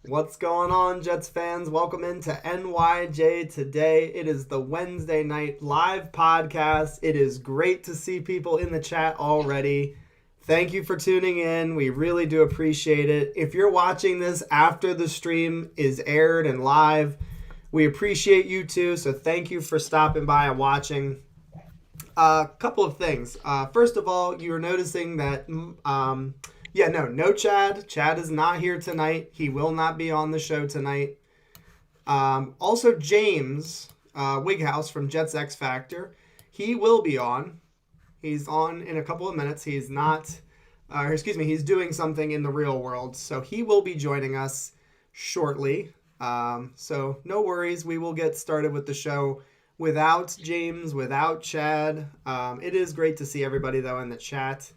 What's going on, Jets fans? Welcome into NYJ today. It is the Wednesday night live podcast. It is great to see people in the chat already. Thank you for tuning in. We really do appreciate it. If you're watching this after the stream is aired and live, we appreciate you too. So thank you for stopping by and watching. A couple of things. First of all, you're noticing that no Chad. Chad is not here tonight. He will not be on the show tonight. Also, James Wighouse from Jets X Factor. He will be on. He's on in a couple of minutes. He's not, he's doing something in the real world. So he will be joining us shortly. So no worries. We will get started with the show without James, without Chad. It is great to see everybody, though, in the chat.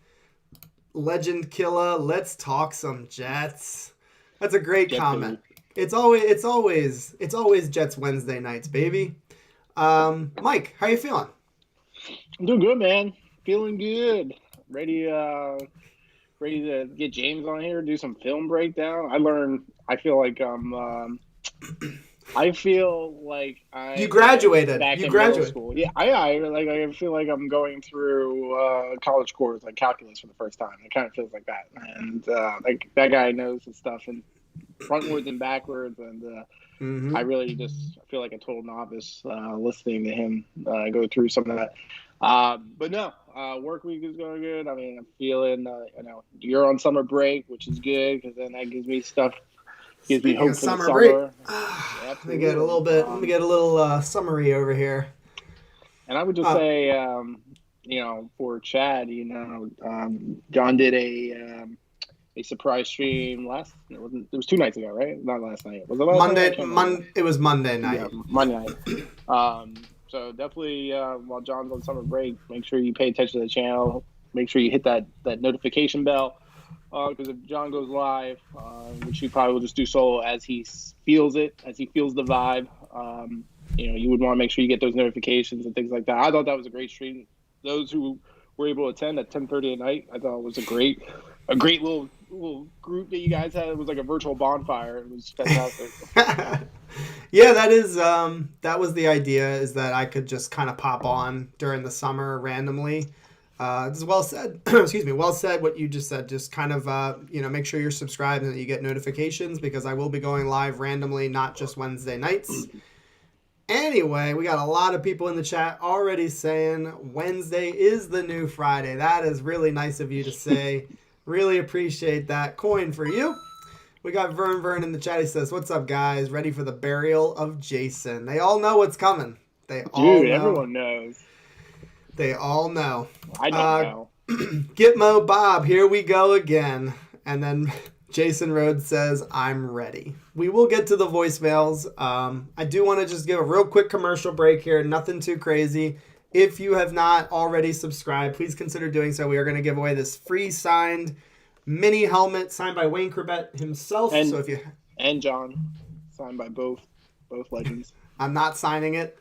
Legend Killer, let's talk some Jets. That's a great comment. It's always Jets Wednesday nights, baby. Mike, how you feeling? I'm doing good, man. Feeling good. Ready to get James on here, do some film breakdown. I feel like You graduated. Back you in graduated. middle school. Yeah, I feel like I'm going through college course, like calculus for the first time. It kind of feels like that, and that guy knows his stuff and frontwards and backwards, and I really just feel like a total novice listening to him go through some of that. But no, work week is going good. I mean, I'm feeling, you're on summer break, which is good because then that gives me stuff. Gives me hope for summer the break. summer. Let me get a little bit. Let me get a little summary over here. And I would just say, for Chad, John did a surprise stream it was 2 nights ago, right? Not last night. Was it last night? It was Monday night. Yeah, Monday night. So definitely, while John's on summer break, make sure you pay attention to the channel. Make sure you hit that notification bell. Because if John goes live, which he probably will just do solo as he feels it, as he feels the vibe, you would want to make sure you get those notifications and things like that. I thought that was a great stream. Those who were able to attend at 10:30 at night, I thought it was a great little group that you guys had. It was like a virtual bonfire. It was fantastic. Yeah, that was the idea, is that I could just kind of pop on during the summer randomly. This is well said. Excuse me. Well said. What you just said. Just kind of, make sure you're subscribed and that you get notifications, because I will be going live randomly, not just Wednesday nights. Anyway, we got a lot of people in the chat already saying Wednesday is the new Friday. That is really nice of you to say. Really appreciate that. Coin for you. We got Vern in the chat. He says, "What's up, guys? Ready for the burial of Jason?" They all know what's coming. Everyone knows. They all know. I don't know. Gitmo Bob, here we go again. And then Jason Rhodes says, "I'm ready." We will get to the voicemails. I do want to just give a real quick commercial break here. Nothing too crazy. If you have not already subscribed, please consider doing so. We are going to give away this free signed mini helmet signed by Wayne Chrebet himself. And John, signed by both legends. I'm not signing it.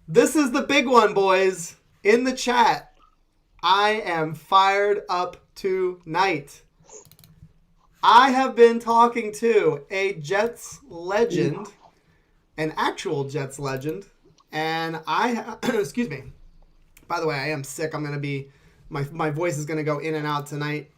This is the big one, boys. In the chat, I am fired up tonight. I have been talking to a Jets legend, an actual Jets legend, and excuse me. By the way, I am sick. I'm going to be, my voice is going to go in and out tonight.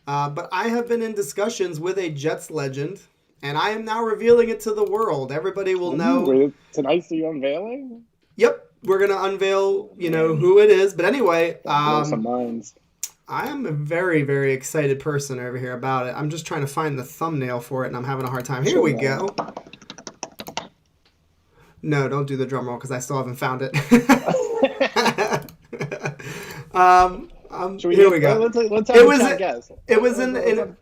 But I have been in discussions with a Jets legend, and I am now revealing it to the world. Everybody will know. Tonight's the unveiling? Yep. We're going to unveil, who it is. But anyway, some minds. I am a very, very excited person over here about it. I'm just trying to find the thumbnail for it, and I'm having a hard time. Here we go. No, don't do the drum roll, because I still haven't found it. Here we go. Let's have a guess. It was in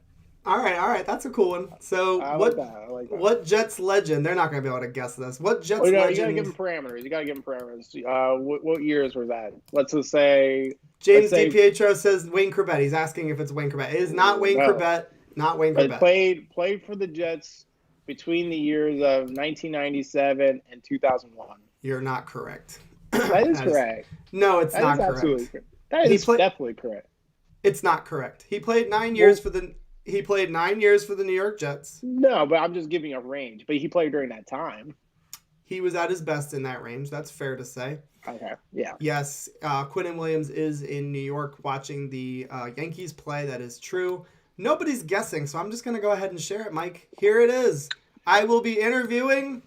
All right, that's a cool one. So I like that. What Jets legend? They're not going to be able to guess this. What Jets legend? You got to give them parameters. What years were that? Let's just say James DiPietro says Wayne Chrebet. He's asking if it's Wayne Chrebet. It is not Wayne Chrebet. Not Wayne Chrebet. Played for the Jets between the years of 1997 and 2001. You're not correct. That is correct. No, it's not correct. Absolutely correct. That is definitely correct. It's not correct. He played 9 years for the. He played 9 years for the New York Jets. No, but I'm just giving a range. But he played during that time. He was at his best in that range. That's fair to say. Okay, yeah. Yes, Quinnen Williams is in New York watching the Yankees play. That is true. Nobody's guessing, so I'm just going to go ahead and share it, Mike. Here it is. I will be interviewing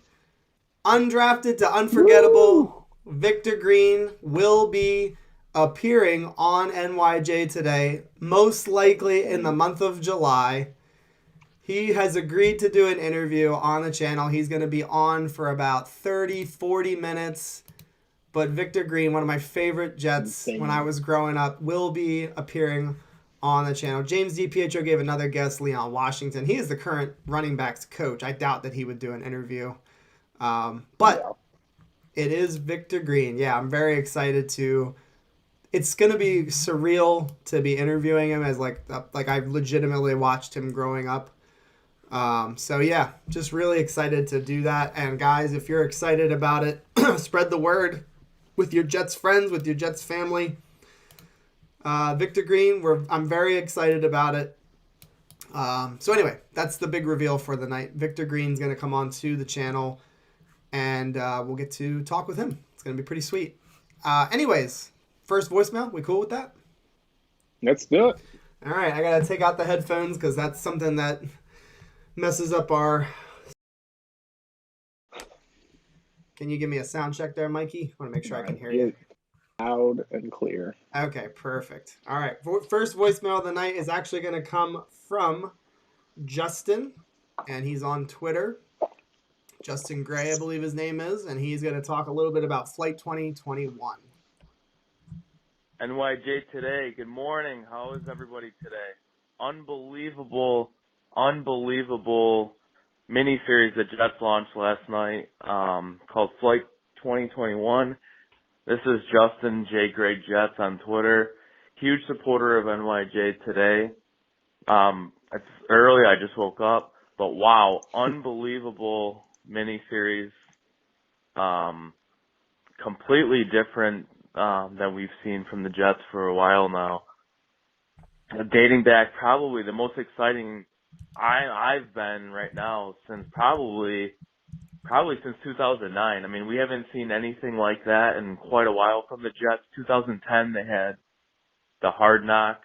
undrafted to unforgettable. Woo! Victor Green will be appearing on NYJ today, most likely in the month of July. He has agreed to do an interview on the channel. He's going to be on for about 30, 40 minutes. But Victor Green, one of my favorite Jets when I was growing up, will be appearing on the channel. James DiPietro gave another guest, Leon Washington. He is the current running backs coach. I doubt that he would do an interview. But it is Victor Green. Yeah, I'm very excited to... It's going to be surreal to be interviewing him as like I legitimately watched him growing up. So yeah, just really excited to do that. And guys, if you're excited about it, spread the word with your Jets friends, with your Jets family. Victor Green, I'm very excited about it. So anyway, that's the big reveal for the night. Victor Green's going to come on to the channel, and we'll get to talk with him. It's going to be pretty sweet. Anyways, first voicemail. We cool with that? Let's do it. All right, I got to take out the headphones because that's something that messes up our... Can you give me a sound check there, Mikey? I want to make sure I can hear you. Loud and clear. Okay, perfect. All right, first voicemail of the night is actually going to come from Justin, and he's on Twitter. Justin Gray, I believe his name is, and he's going to talk a little bit about Flight 2021. NYJ today, good morning. How is everybody today? Unbelievable mini-series that Jets launched last night called Flight 2021. This is Justin J. Gray Jets on Twitter. Huge supporter of NYJ today. It's early, I just woke up, but wow, unbelievable mini-series. Completely different than we've seen from the Jets for a while now. Dating back probably the most exciting I've been right now since probably since 2009. I mean, we haven't seen anything like that in quite a while from the Jets. 2010, they had the Hard Knock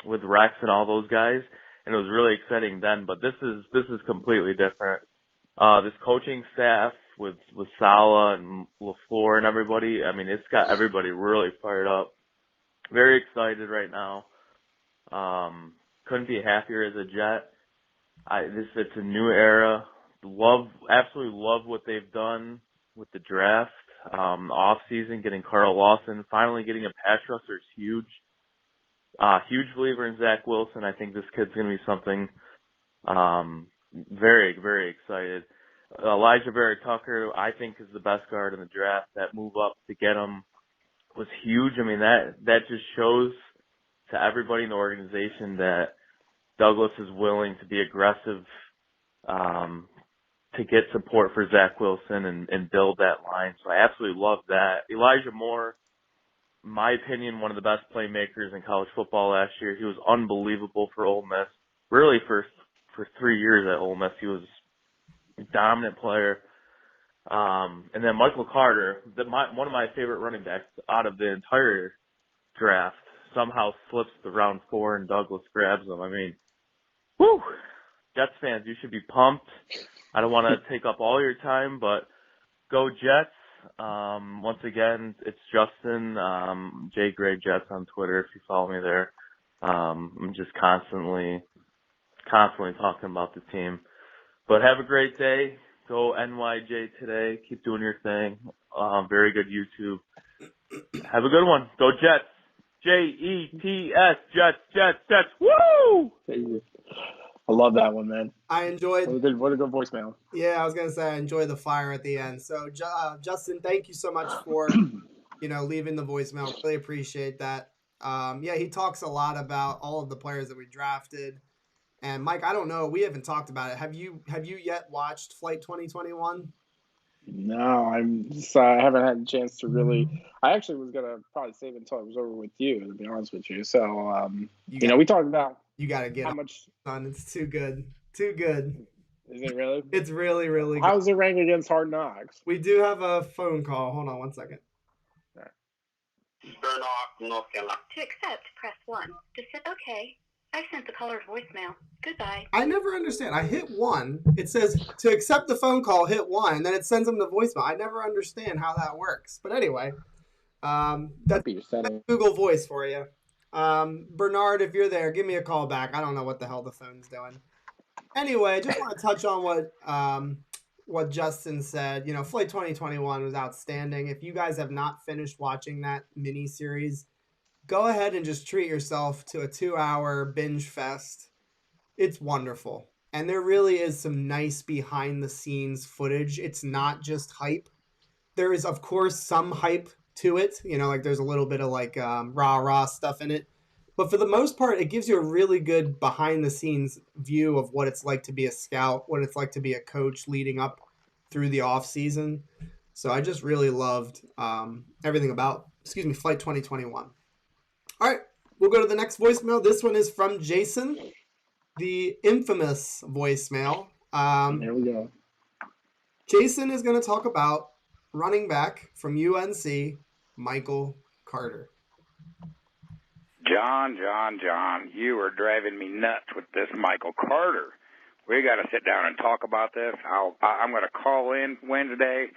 with Rex and all those guys, and it was really exciting then. But this is completely different. This coaching staff with Saleh and LaFleur and everybody, I mean, it's got everybody really fired up. Very excited right now. Couldn't be happier as a Jet. It's a new era. Absolutely love what they've done with the draft. Off season, getting Carl Lawson, finally getting a pass rusher is huge. Huge believer in Zach Wilson. I think this kid's going to be something. Very, very excited. Elijah Vera-Tucker, I think, is the best guard in the draft. That move up to get him was huge. I mean, that just shows to everybody in the organization that Douglas is willing to be aggressive to get support for Zach Wilson and build that line. So I absolutely love that. Elijah Moore, in my opinion, one of the best playmakers in college football last year. He was unbelievable for Ole Miss. Really, for 3 years at Ole Miss, he was a dominant player. And then Michael Carter, one of my favorite running backs out of the entire draft, somehow slips to round 4 and Douglas grabs him. I mean, whew! Jets fans, you should be pumped. I don't want to take up all your time, but go Jets. Once again, it's Justin, J. Gray Jets on Twitter if you follow me there. I'm just constantly talking about the team. But have a great day. Go NYJ today. Keep doing your thing. Very good YouTube. Have a good one. Go Jets. Jets, Jets. Woo! I love that one, man. I enjoyed. What a good voicemail. Yeah, I was gonna say I enjoy the fire at the end. So, Justin, thank you so much for leaving the voicemail. Really appreciate that. Yeah, he talks a lot about all of the players that we drafted. And Mike, I don't know, we haven't talked about it. Have you yet watched Flight 2021? No, I haven't had a chance to really. I actually was gonna probably save it until I was over with you, to be honest with you. So, we talked about. You got to get How on, much son. It's too good. Too good. is it really? It's really, really good. How's it rank against Hard Knocks? We do have a phone call. Hold on one second. Turn off North Carolina. To accept, press 1. To say okay. I've sent the caller's voicemail. Goodbye. I never understand. I hit 1. It says to accept the phone call, hit 1, and then it sends them to voicemail. I never understand how that works. But anyway, that's Google Voice for you. Bernard, if you're there, give me a call back. I don't know what the hell the phone's doing. Anyway, I just want to touch on what Justin said. You know, Flight 2021 was outstanding. If you guys have not finished watching that mini series, go ahead and just treat yourself to a 2-hour binge fest. It's wonderful. And there really is some nice behind the scenes footage. It's not just hype. There is, of course, some hype to it. You know, like there's a little bit of like rah-rah stuff in it. But for the most part, it gives you a really good behind the scenes view of what it's like to be a scout, what it's like to be a coach leading up through the off season. So I just really loved everything about, Flight 2021. All right, we'll go to the next voicemail. This one is from Jason, the infamous voicemail. There we go. Jason is going to talk about running back from UNC, Michael Carter. John, you are driving me nuts with this Michael Carter. We got to sit down and talk about this. I'm going to call in Wednesday.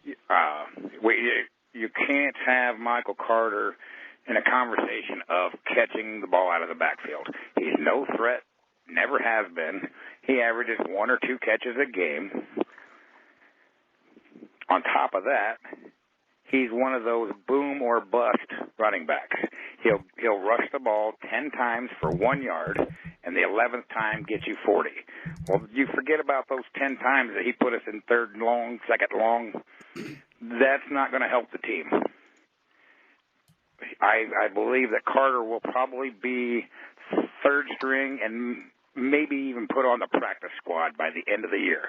You can't have Michael Carter in a conversation of catching the ball out of the backfield. He's no threat, never has been. He averages 1 or 2 catches a game. On top of that, he's one of those boom or bust running backs. He'll rush the ball 10 times for 1 yard, and the 11th time gets you 40. Well, you forget about those 10 times that he put us in third and long, second long. That's not going to help the team. I believe that Carter will probably be third string and maybe even put on the practice squad by the end of the year.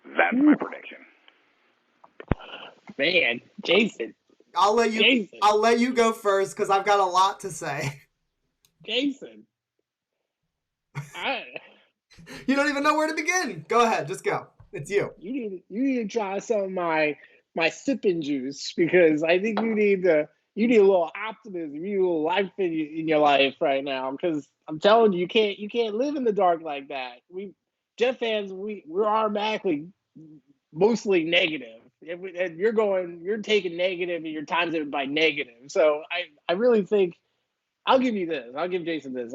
That's my prediction. Man, Jason. I'll let you go first because I've got a lot to say. Jason. You don't even know where to begin. Go ahead, just go. It's you. You need to try some of my sipping juice because I think you need a little optimism, you need a little life in your life right now. Because I'm telling you, you can't live in the dark like that. Jet fans, we're automatically mostly negative. And you're taking negative and you're times it by negative. So I really think I'll give you this. I'll give Jason this.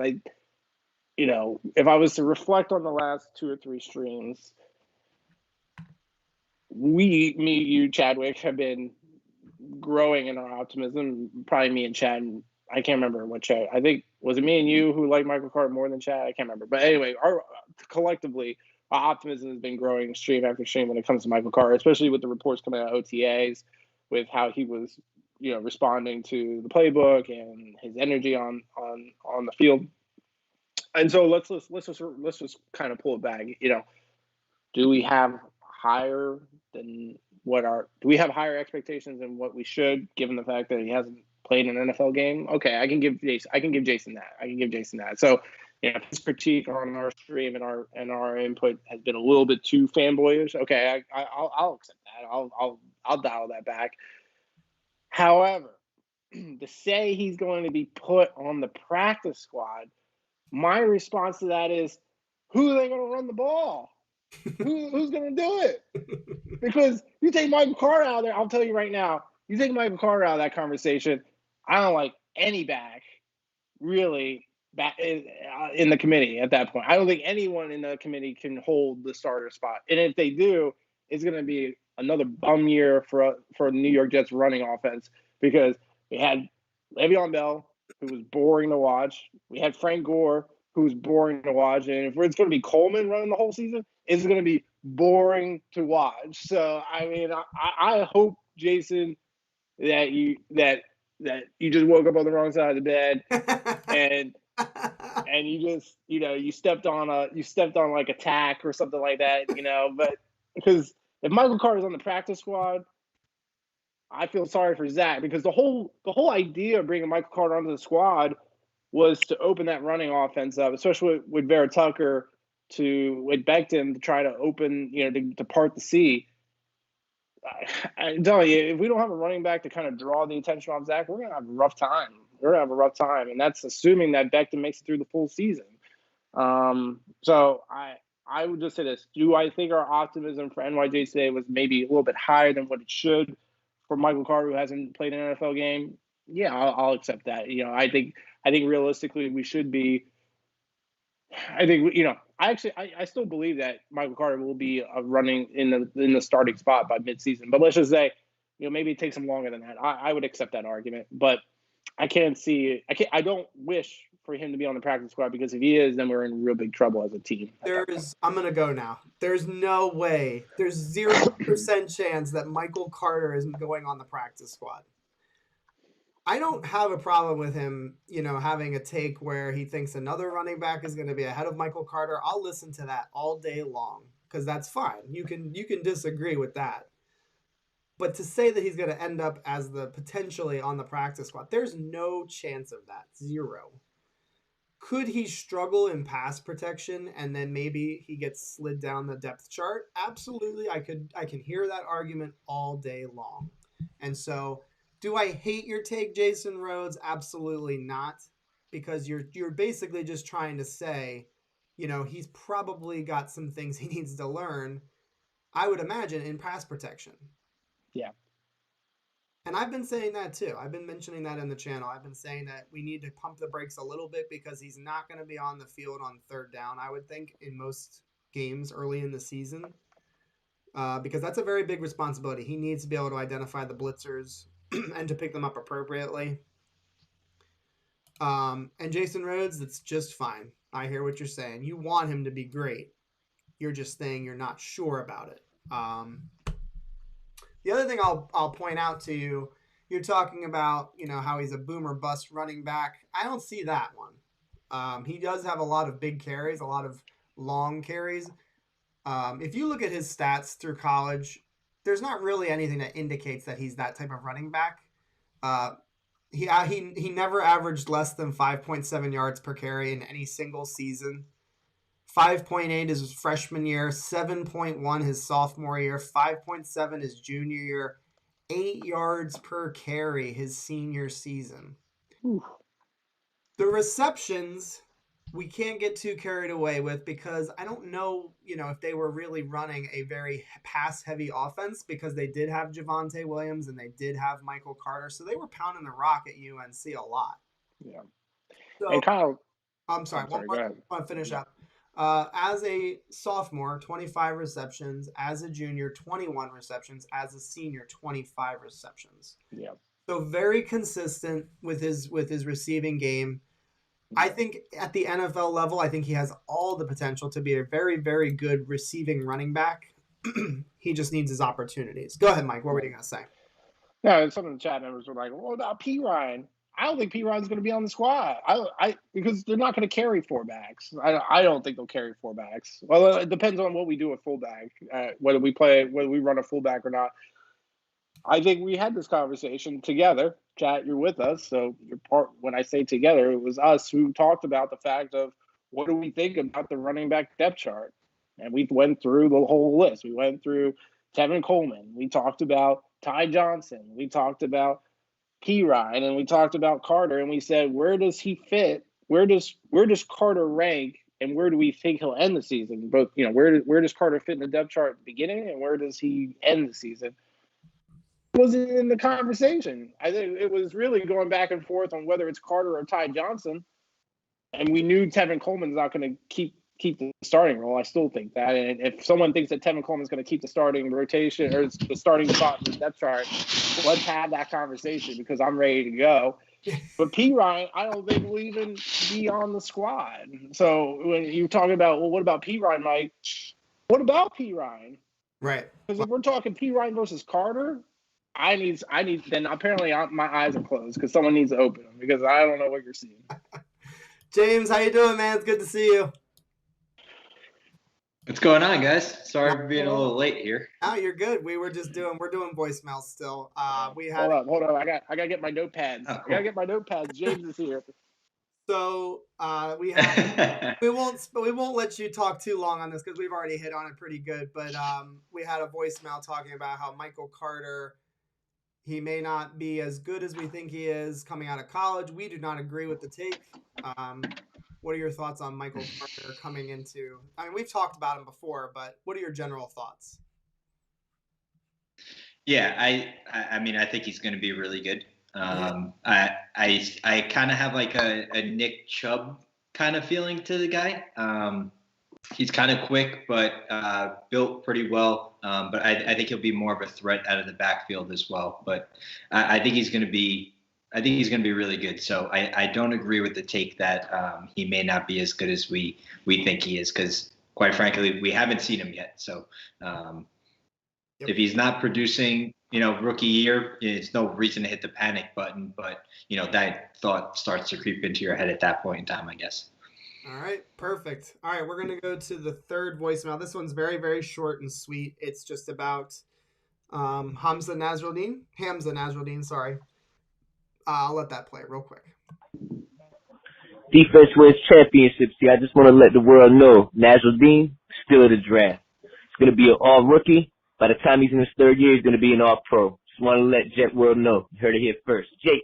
If I was to reflect on the last 2 or 3 streams, me, you, Chadwick, have been growing in our optimism. Probably me and Chad. I can't remember what Chad. I think was it me and you who liked Michael Carter more than Chad? I can't remember. But anyway, collectively, our optimism has been growing stream after stream when it comes to Michael Carter, especially with the reports coming out of OTAs, with how he was, responding to the playbook and his energy on the field. And so let's just kind of pull it back. Do we have higher expectations than what we should, given the fact that he hasn't played an NFL game? Okay, I can give Jason that. So, his critique on our stream and our input has been a little bit too fanboyish. Okay, I'll accept that. I'll dial that back. However, to say he's going to be put on the practice squad, my response to that is, who are they going to run the ball? Who's going to do it? Because you take Michael Carter out of there, I'll tell you right now, you take Michael Carter out of that conversation, I don't like any back really back in the committee at that point. I don't think anyone in the committee can hold the starter spot. And if they do, it's going to be another bum year for the New York Jets running offense, because we had Le'Veon Bell, who was boring to watch. We had Frank Gore, who was boring to watch. And if it's going to be Coleman running the whole season, it's going to be boring to watch. So, I mean, I hope, Jason, that you just woke up on the wrong side of the bed and you just, you stepped on like a tack or something like that, but because if Michael Carter's on the practice squad, I feel sorry for Zach, because the whole idea of bringing Michael Carter onto the squad was to open that running offense up, especially with Vera-Tucker with Becton to try to open, to part the sea. I'm telling you, if we don't have a running back to kind of draw the attention off Zach, we're going to have a rough time. And that's assuming that Becton makes it through the full season. So I would just say this. Do I think our optimism for NYJ today was maybe a little bit higher than what it should for Michael Carter, who hasn't played an NFL game? Yeah, I'll accept that. I think realistically we should be. I think I still believe that Michael Carter will be running in the starting spot by midseason. But let's just say, maybe it takes him longer than that. I would accept that argument, but I don't wish for him to be on the practice squad, because if he is, then we're in real big trouble as a team. I'm going to go now. There's no way. There's 0% chance that Michael Carter isn't going on the practice squad. I don't have a problem with him, having a take where he thinks another running back is going to be ahead of Michael Carter. I'll listen to that all day long, because that's fine. You can disagree with that. But to say that he's going to end up as the potentially on the practice squad, there's no chance of that. 0. Could he struggle in pass protection and then maybe he gets slid down the depth chart? Absolutely. I can hear that argument all day long. And so, do I hate your take, Jason Rhodes? Absolutely not, because you're basically just trying to say, he's probably got some things he needs to learn, I would imagine, in pass protection. Yeah. And I've been saying that too. I've been mentioning that in the channel. I've been saying that we need to pump the brakes a little bit, because he's not going to be on the field on third down, I would think, in most games early in the season, because that's a very big responsibility. He needs to be able to identify the blitzers and to pick them up appropriately. And Jason Rhodes, that's just fine. I hear what you're saying. You want him to be great. You're just saying you're not sure about it. The other thing I'll point out to you, you're talking about, how he's a boom or bust running back. I don't see that one. He does have a lot of big carries, a lot of long carries. If you look at his stats through college, there's not really anything that indicates that he's that type of running back. He never averaged less than 5.7 yards per carry in any single season. 5.8 his freshman year, 7.1 his sophomore year, 5.7 his junior year, 8 yards per carry his senior season. Ooh. The receptions we can't get too carried away with, because I don't know, if they were really running a very pass-heavy offense, because they did have Javonte Williams and they did have Michael Carter, so they were pounding the rock at UNC a lot. Yeah. So, and Kyle, I'm sorry. I want to finish up. As a sophomore, 25 receptions. As a junior, 21 receptions. As a senior, 25 receptions. Yeah. So very consistent with his receiving game. I think at the NFL level, I think he has all the potential to be a very, very good receiving running back. He just needs his opportunities. Go ahead, Mike. What were you going to say? Yeah, some of the chat members were like, "What about P. Ryan?" I don't think P. Ryan's going to be on the squad. Because they're not going to carry 4 backs. I don't think they'll carry 4 backs. Well, it depends on what we do at fullback, whether we run a fullback or not. I think we had this conversation together. Chat, you're with us, so you're part. When I say together, it was us who talked about the fact of what do we think about the running back depth chart, and we went through the whole list. We went through Tevin Coleman. We talked about Ty Johnson. We talked about P. Ryan, and we talked about Carter, and we said, where does he fit? Where does Carter rank, and where do we think he'll end the season? Both, where does Carter fit in the depth chart at the beginning, and where does he end the season? Wasn't in the conversation. I think it was really going back and forth on whether it's Carter or Ty Johnson, and we knew Tevin Coleman's not going to keep the starting role. I still think that, and if someone thinks that Tevin Coleman's going to keep the starting rotation or the starting spot in the depth chart, let's have that conversation, because I'm ready to go. But P. Ryan, I don't think will even be on the squad. So when you're talking about, well, what about P. Ryan, Mike? What about P. Ryan? Right. Because if we're talking P. Ryan versus Carter, I need. Then apparently my eyes are closed, because someone needs to open them, because I don't know what you're seeing. James, how you doing, man? It's good to see you. What's going on, guys? Sorry for being a little late here. Oh, you're good. We're doing voicemails still. Hold on. I gotta get my notepads. Oh, cool. I gotta get my notepads. James is here. So we won't let you talk too long on this because we've already hit on it pretty good. But we had a voicemail talking about how Michael Carter, he may not be as good as we think he is coming out of college. We do not agree with the take. What are your thoughts on Michael Carter coming into? I mean, we've talked about him before, but what are your general thoughts? Yeah, I mean, I think he's going to be really good. I kind of have like a Nick Chubb kind of feeling to the guy. He's kind of quick, but built pretty well. But I think he'll be more of a threat out of the backfield as well. But I think he's going to be really good. So I don't agree with the take that he may not be as good as we think he is, because quite frankly, we haven't seen him yet. So if he's not producing, rookie year, it's no reason to hit the panic button. But, that thought starts to creep into your head at that point in time, I guess. All right, perfect. All right, we're going to go to the third voicemail. This one's very, very short and sweet. It's just about Hamza Nasruddin, sorry. I'll let that play real quick. Defense wins championships. See, I just want to let the world know, Nasruddin, still in the draft. He's going to be an all-rookie. By the time he's in his third year, he's going to be an all-pro. Just want to let Jet World know. You heard it here first. Jets,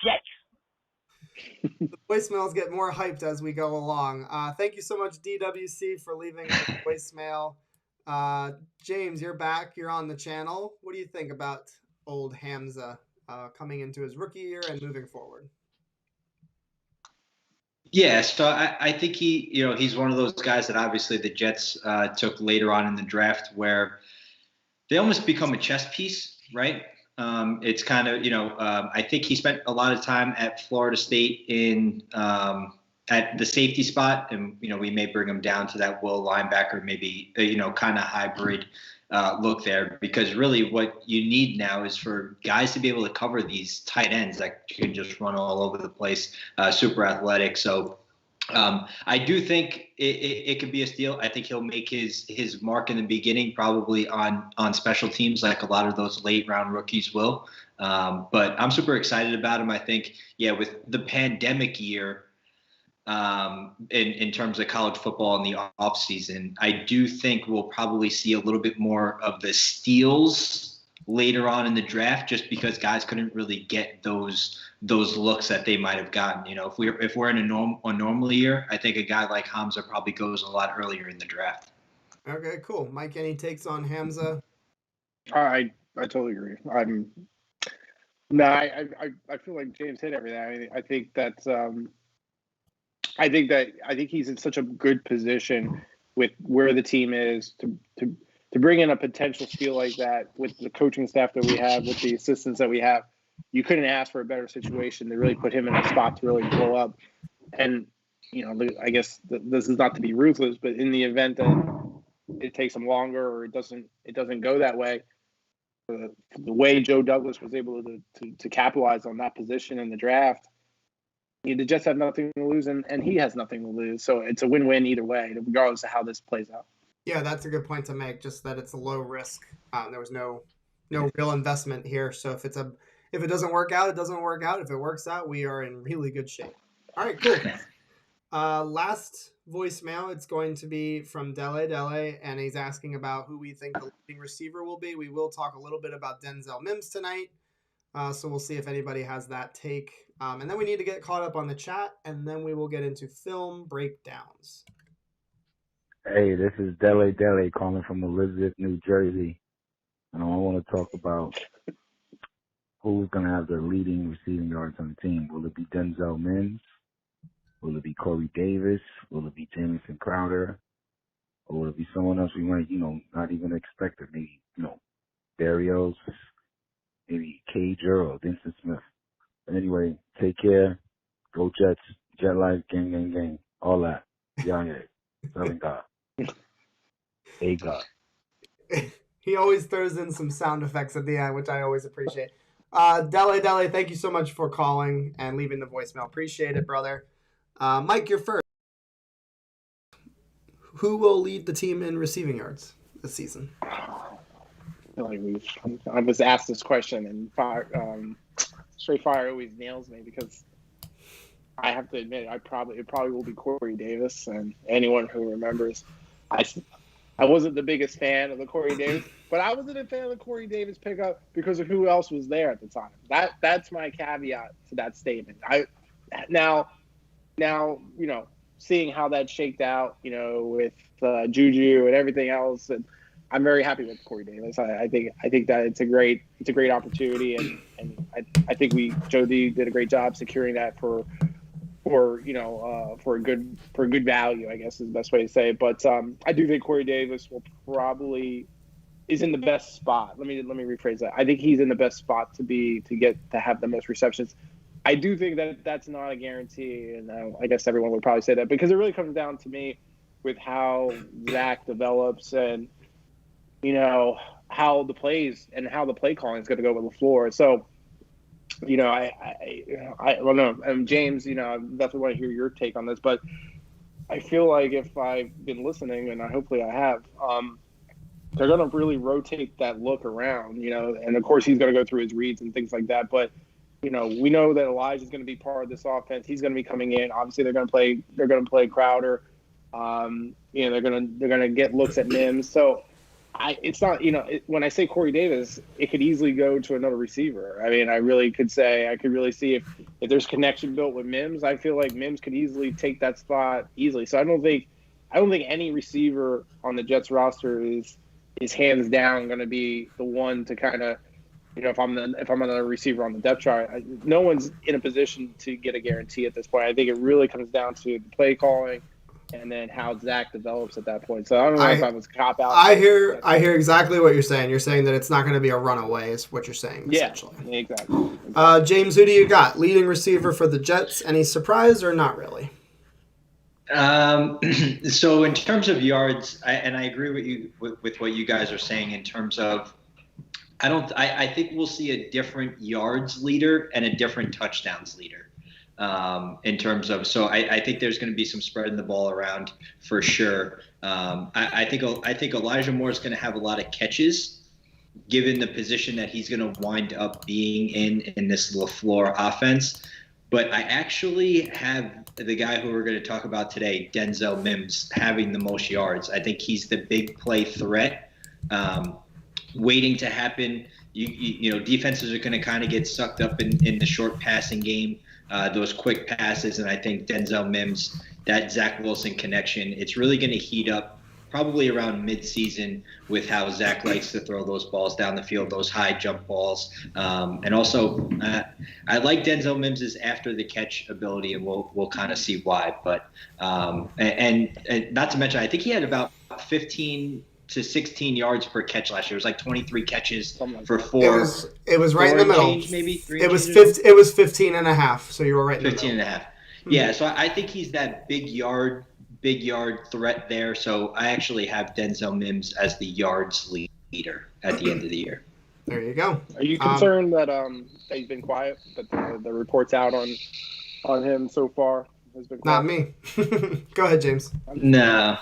Jets. The voicemails get more hyped as we go along. Thank you so much, DWC, for leaving the voicemail. James, you're back. You're on the channel. What do you think about old Hamza coming into his rookie year and moving forward? Yeah, so I think he's one of those guys that obviously the Jets took later on in the draft, where they almost become a chess piece, right? It's kind of, I think he spent a lot of time at Florida State at the safety spot, and we may bring him down to that will linebacker, maybe kind of hybrid look there, because really what you need now is for guys to be able to cover these tight ends that can just run all over the place, super athletic. So I do think it could be a steal. I think he'll make his mark in the beginning, probably on special teams, like a lot of those late round rookies will. But I'm super excited about him. I think, with the pandemic year, in terms of college football in the off season, I do think we'll probably see a little bit more of the steals later on in the draft, just because guys couldn't really get those looks that they might have gotten. If we're in a normal year, I think a guy like Hamza probably goes a lot earlier in the draft. Okay, cool. Mike, any takes on Hamza? I totally agree. I feel like James hit everything. I think that's I think he's in such a good position with where the team is to bring in a potential steal like that with the coaching staff that we have, with the assistants that we have. You couldn't ask for a better situation to really put him in a spot to really blow up. And I guess this is not to be ruthless, but in the event that it takes him longer or it doesn't go that way, the way Joe Douglas was able to capitalize on that position in the draft, the Jets have nothing to lose, and he has nothing to lose. So it's a win-win either way, regardless of how this plays out. Yeah, that's a good point to make. Just that it's a low risk. There was no real investment here. So if it doesn't work out, it doesn't work out. If it works out, we are in really good shape. All right, cool. Last voicemail, it's going to be from Dele, and he's asking about who we think the leading receiver will be. We will talk a little bit about Denzel Mims tonight. So we'll see if anybody has that take. And then we need to get caught up on the chat, and then we will get into film breakdowns. Hey, this is Dele calling from Elizabeth, New Jersey. And I want to talk about who's going to have the leading receiving yards on the team. Will it be Denzel Mims? Will it be Corey Davis? Will it be Jamison Crowder? Or will it be someone else we might, not even expect it? Maybe, Barrios, maybe Cager or Vincent Smith. But anyway, take care. Go Jets. Jet life, gang. All that. Yeah. Serving God. Hey, God. He always throws in some sound effects at the end, which I always appreciate. Dele, thank you so much for calling and leaving the voicemail. Appreciate it, brother. Mike, you're first. Who will lead the team in receiving yards this season? I feel like I was asked this question, and Straight Fire always nails me because I have to admit, it probably will be Corey Davis, and anyone who remembers, I wasn't the biggest fan of the Corey Davis, but I wasn't a fan of the Corey Davis pickup because of who else was there at the time. That's my caveat to that statement. Now, seeing how that shaked out, with Juju and everything else, and I'm very happy with Corey Davis. I think that it's a great opportunity, and I think Joe D did a great job securing that for a good value, I guess is the best way to say it. But I do think Corey Davis is in the best spot. Let me rephrase that. I think he's in the best spot to have the most receptions. I do think that that's not a guarantee, and I guess everyone would probably say that, because it really comes down to me with how Zach develops and how the plays and how the play calling is going to go with LaFleur. So, I don't know. And James, I definitely want to hear your take on this, but I feel like if I've been listening, and hopefully I have, they're going to really rotate that look around, and of course he's going to go through his reads and things like that. But, we know that Elijah's going to be part of this offense. He's going to be coming in. Obviously they're going to play Crowder. They're going to get looks at Mims. So it's not, when I say Corey Davis, it could easily go to another receiver. I mean, I could really see if there's connection built with Mims. I feel like Mims could easily take that spot easily. So I don't think any receiver on the Jets roster is hands down going to be the one to kind of, if I'm another receiver on the depth chart. No one's in a position to get a guarantee at this point. I think it really comes down to the play calling and then how Zach develops at that point. So I don't know if I was cop out. I hear exactly what you're saying. You're saying that it's not going to be a runaway is what you're saying, essentially. Yeah, exactly. James, who do you got? Leading receiver for the Jets. Any surprise or not really? So in terms of yards, I agree with what you guys are saying in terms of, I think we'll see a different yards leader and a different touchdowns leader. In terms of, so I think there's going to be some spreading the ball around for sure. I think Elijah Moore is going to have a lot of catches, given the position that he's going to wind up being in this LaFleur offense. But I actually have the guy who we're going to talk about today, Denzel Mims, having the most yards. I think he's the big play threat, waiting to happen. Defenses are going to kind of get sucked up in the short passing game. Those quick passes, and I think Denzel Mims, that Zach Wilson connection, it's really going to heat up probably around mid-season with how Zach likes to throw those balls down the field, those high jump balls. And also, I like Denzel Mims' after-the-catch ability, and we'll kind of see why. But and not to mention, I think he had about 15 to 16 yards per catch last year. It was like 23 catches for four. It was right in the middle. Maybe three. It was 15 and a half. So you were right in 15 and a half. Yeah. So I think he's that big yard threat there. So I actually have Denzel Mims as the yards leader at the end of the year. There you go. Are you concerned that he's been quiet, that the reports out on him so far has been quiet? Not me. Go ahead, James. No,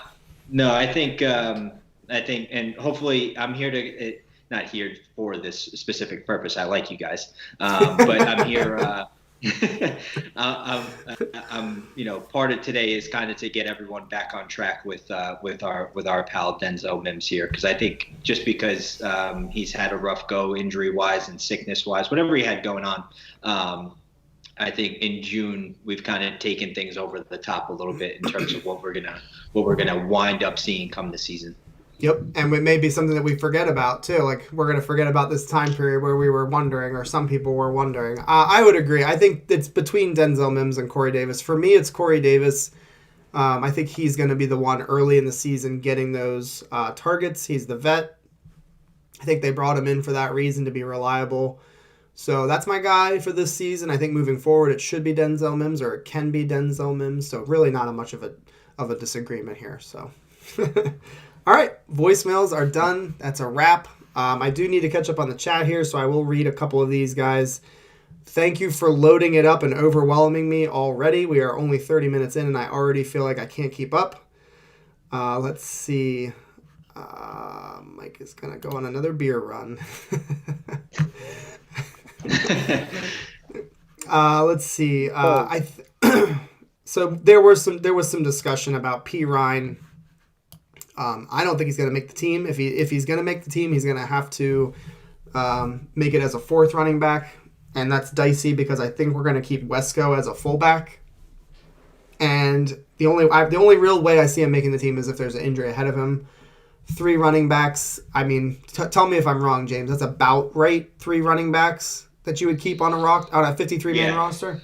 I think, and hopefully I'm here to not here for this specific purpose. I like you guys, but I'm here. Part of today is kind of to get everyone back on track with our pal Denzel Mims here, because I think just because he's had a rough go injury wise and sickness wise, whatever he had going on. I think in June we've kind of taken things over the top a little bit in terms of what we're gonna wind up seeing come the season. Yep, and it may be something that we forget about too. Like, we're going to forget about this time period where we were wondering, or some people were wondering. I would agree. I think it's between Denzel Mims and Corey Davis. For me, it's Corey Davis. I think he's going to be the one early in the season getting those targets. He's the vet. I think they brought him in for that reason, to be reliable. So that's my guy for this season. I think moving forward, it should be Denzel Mims, or it can be Denzel Mims. So really not much of a disagreement here. So. All right, voicemails are done. That's a wrap. I do need to catch up on the chat here, so I will read a couple of these guys. Thank you for loading it up and overwhelming me already. We are only 30 minutes in, and I already feel like I can't keep up. Let's see. Mike is going to go on another beer run. Let's see. So there was some discussion about P. Ryan. I don't think he's going to make the team. If he's going to make the team, he's going to have to make it as a fourth running back, and that's dicey because I think we're going to keep Wesco as a fullback. And the only real way I see him making the team is if there's an injury ahead of him. 3 running backs. I mean, tell me if I'm wrong, James. That's about right. 3 running backs that you would keep on a 53-man roster.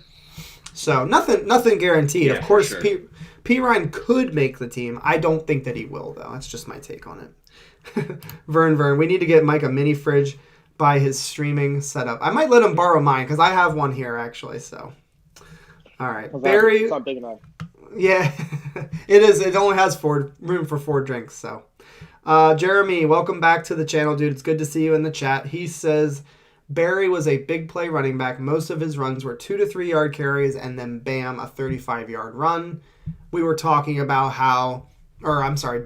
So nothing guaranteed. Yeah, of course, sure. P. Ryan could make the team. I don't think that he will, though. That's just my take on it. Vern, we need to get Mike a mini fridge by his streaming setup. I might let him borrow mine because I have one here actually. So, all right, Barry. It's not big enough. Yeah, it is. It only has room for 4 drinks. So, Jeremy, welcome back to the channel, dude. It's good to see you in the chat. He says Barry was a big play running back. Most of his runs were 2 to 3 yard carries, and then bam, a 35-yard run. We were talking about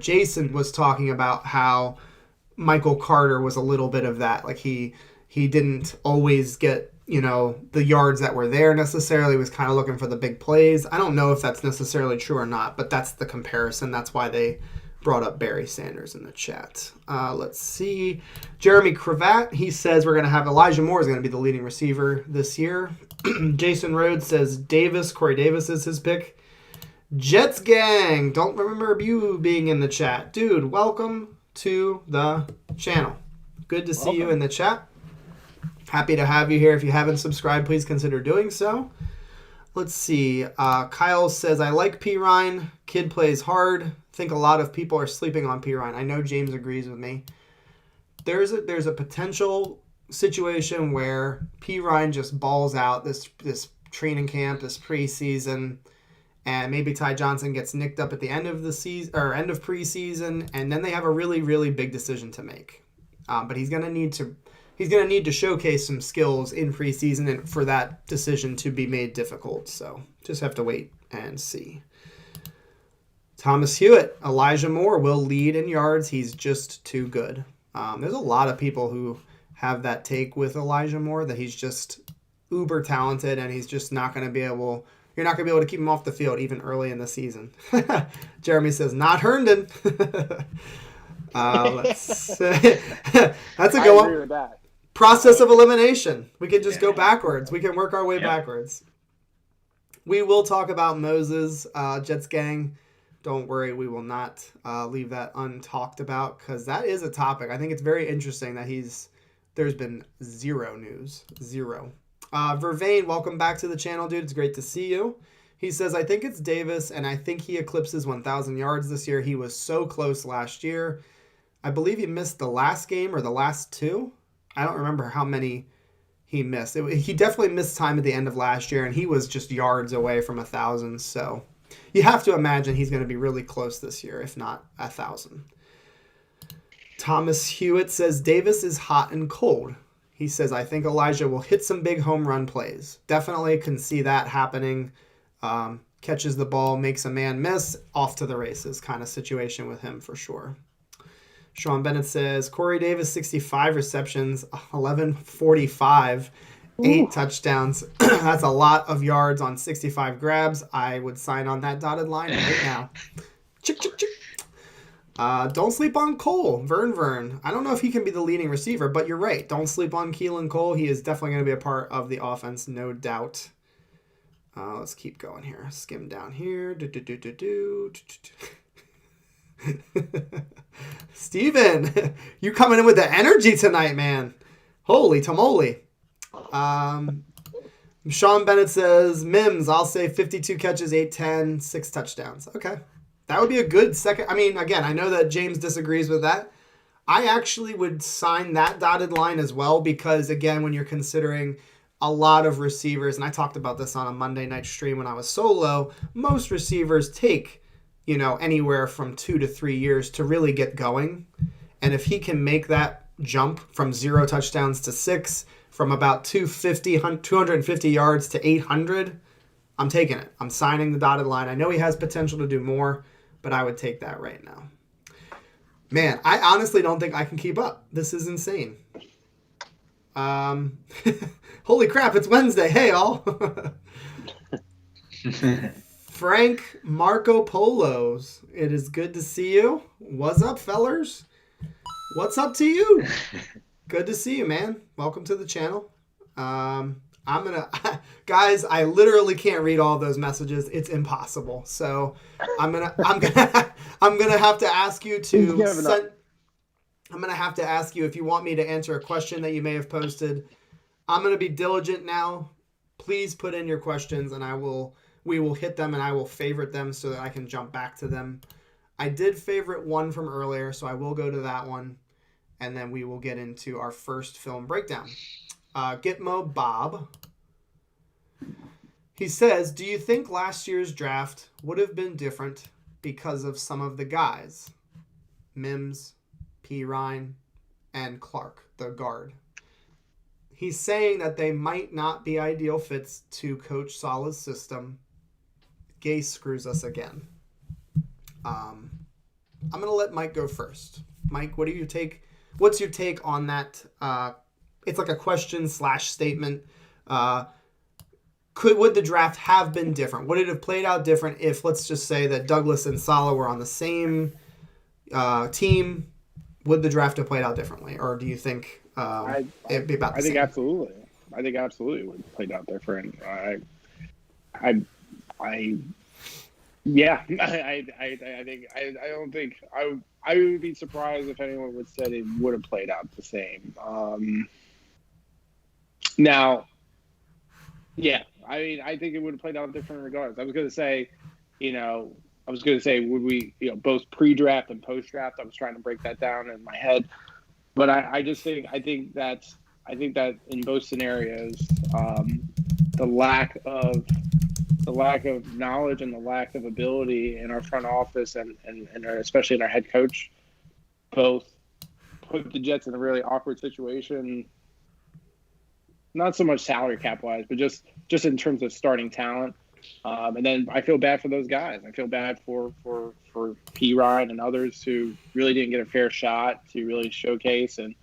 Jason was talking about how Michael Carter was a little bit of that. Like he didn't always get, the yards that were there necessarily. He was kind of looking for the big plays. I don't know if that's necessarily true or not, but that's the comparison. That's why they brought up Barry Sanders in the chat. Let's see. Jeremy Cravat, he says we're going to have Elijah Moore is going to be the leading receiver this year. Jason Rhodes says Corey Davis is his pick. Jets gang, don't remember you being in the chat. Dude, welcome to the channel. Good to see you in the chat. Happy to have you here. If you haven't subscribed, please consider doing so. Let's see. Kyle says, I like P. Ryan. Kid plays hard. Think a lot of people are sleeping on P. Ryan. I know James agrees with me. There's a potential situation where P. Ryan just balls out this training camp, this preseason, and maybe Ty Johnson gets nicked up at the end of the season or end of preseason, and then they have a really, really big decision to make. But he's gonna need to showcase some skills in preseason and for that decision to be made difficult. So just have to wait and see. Thomas Hewitt, Elijah Moore will lead in yards. He's just too good. There's a lot of people who have that take with Elijah Moore that he's just uber talented and he's just not going to be able. You're not going to be able to keep him off the field even early in the season. Jeremy says, not Herndon. That's a go agree with that. Process of elimination. We can just go backwards. We can work our way backwards. We will talk about Moses, Jets gang. Don't worry, we will not leave that untalked about because that is a topic. I think it's very interesting that there's been zero news. Zero. Vervain, welcome back to the channel, dude. It's great to see you. He says, I think it's Davis, and I think he eclipses 1,000 yards this year. He was so close last year. I believe he missed the last game or the last 2. I don't remember how many he missed. He definitely missed time at the end of last year, and he was just yards away from 1,000. So you have to imagine he's going to be really close this year, if not 1,000. Thomas Hewitt says, Davis is hot and cold. He says, I think Elijah will hit some big home run plays. Definitely can see that happening. Catches the ball, makes a man miss, off to the races kind of situation with him for sure. Sean Bennett says, Corey Davis, 65 receptions, 1145, 8 touchdowns. That's a lot of yards on 65 grabs. I would sign on that dotted line right now. Chick, chick, chick. Don't sleep on Cole. Vern. I don't know if he can be the leading receiver, but you're right. Don't sleep on Keelan Cole. He is definitely going to be a part of the offense, no doubt. Let's keep going here. Skim down here. Steven, you coming in with the energy tonight, man. Holy tamale. Sean Bennett says, Mims, I'll say 52 catches, 810, 6 touchdowns. Okay. That would be a good second. I mean, again, I know that James disagrees with that. I actually would sign that dotted line as well because, again, when you're considering a lot of receivers, and I talked about this on a Monday night stream when I was solo, most receivers take, anywhere from 2 to 3 years to really get going. And if he can make that jump from 0 touchdowns to 6, from about 250 yards to 800, I'm taking it. I'm signing the dotted line. I know he has potential to do more, but I would take that right now. Man, I honestly don't think I can keep up. This is insane. Holy crap, it's Wednesday. Hey, all. Frank Marco Polos. It is good to see you. What's up, fellers? What's up to you? Good to see you, man. Welcome to the channel. Guys, I literally can't read all those messages. It's impossible. So I'm gonna have to ask you to I'm gonna have to ask you if you want me to answer a question that you may have posted. I'm gonna be diligent now. Please put in your questions, and we will hit them, and I will favorite them so that I can jump back to them. I did favorite one from earlier, so I will go to that one, and then we will get into our first film breakdown. Gitmo Bob. He says, do you think last year's draft would have been different because of some of the guys? Mims, P. Ryan, and Clark, the guard. He's saying that they might not be ideal fits to Coach Saleh's system. Gase screws us again. I'm going to let Mike go first. Mike, what's your take on that? It's like a question / statement. Would the draft have been different? Would it have played out different if, let's just say, that Douglas and Saleh were on the same team? Would the draft have played out differently, or do you think it'd be about the same? Absolutely. I think absolutely would have played out different. I would be surprised if anyone would say it would have played out the same. Now, yeah, I think it would have played out different regardless. I was going to say, would we, both pre-draft and post-draft? I was trying to break that down in my head, but I think that in both scenarios, the lack of knowledge and the lack of ability in our front office and especially in our head coach, both put the Jets in a really awkward situation. Not so much salary cap wise, but just in terms of starting talent. And then I feel bad for those guys. I feel bad for P. Ryan and others who really didn't get a fair shot to really showcase and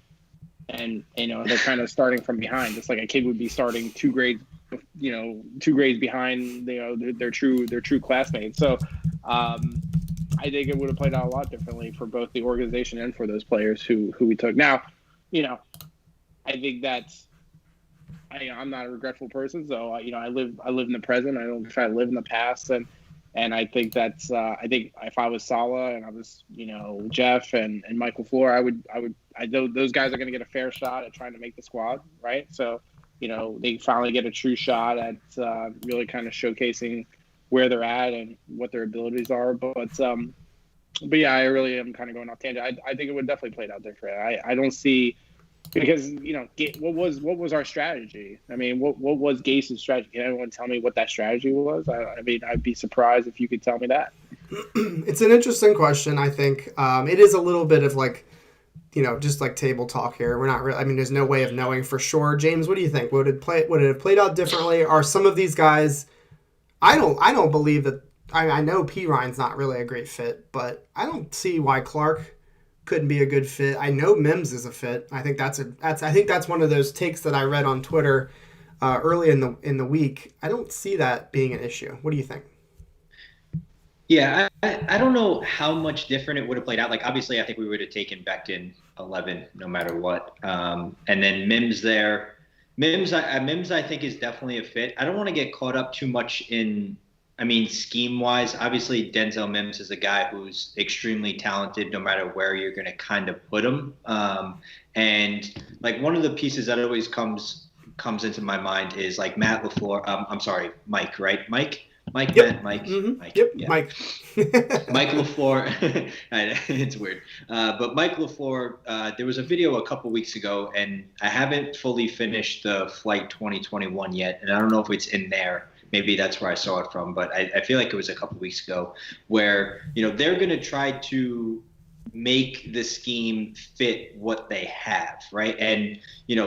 they're kind of starting from behind, just like a kid would be starting two grades behind their true classmates. So I think it would have played out a lot differently for both the organization and for those players who we took. Now, I think that's. I'm not a regretful person, so I live in the present. I don't try to live in the past, and I think that's I think if I was Saleh and I was Jeff and Mike LaFleur, those guys are going to get a fair shot at trying to make the squad, right? So they finally get a true shot at really kind of showcasing where they're at and what their abilities are. But yeah, I really am kind of going off tangent. I think it would definitely played out different. I don't see. Because what was our strategy? I mean, what was Gase's strategy? Can anyone tell me what that strategy was? I mean, I'd be surprised if you could tell me that. It's an interesting question. I think it is a little bit of just like table talk here. We're not really. I mean, there's no way of knowing for sure. James, what do you think? Would it have played out differently? Are some of these guys? I don't believe that. I know P. Ryan's not really a great fit, but I don't see why Clark couldn't be a good fit. I know Mims is a fit. I think that's one of those takes that I read on Twitter early in the week. I don't see that being an issue. What do you think? Yeah, I don't know how much different it would have played out. Like, obviously, I think we would have taken Becton 11 no matter what. And then Mims there. Mims, I think, is definitely a fit. I don't want to get caught up too much in scheme-wise. Obviously, Denzel Mims is a guy who's extremely talented no matter where you're going to kind of put him. And, one of the pieces that always comes into my mind is, Matt LaFleur. I'm sorry, Mike, right? Mike? Mike, yep. Matt, Mike. Mm-hmm. Mike. Yep, Yeah. Mike. Mike LaFleur. It's weird. But Mike LaFleur, there was a video a couple weeks ago, and I haven't fully finished the Flight 2021 yet, and I don't know if it's in there. Maybe that's where I saw it from, but I feel like it was a couple weeks ago where, they're going to try to make the scheme fit what they have, right? And,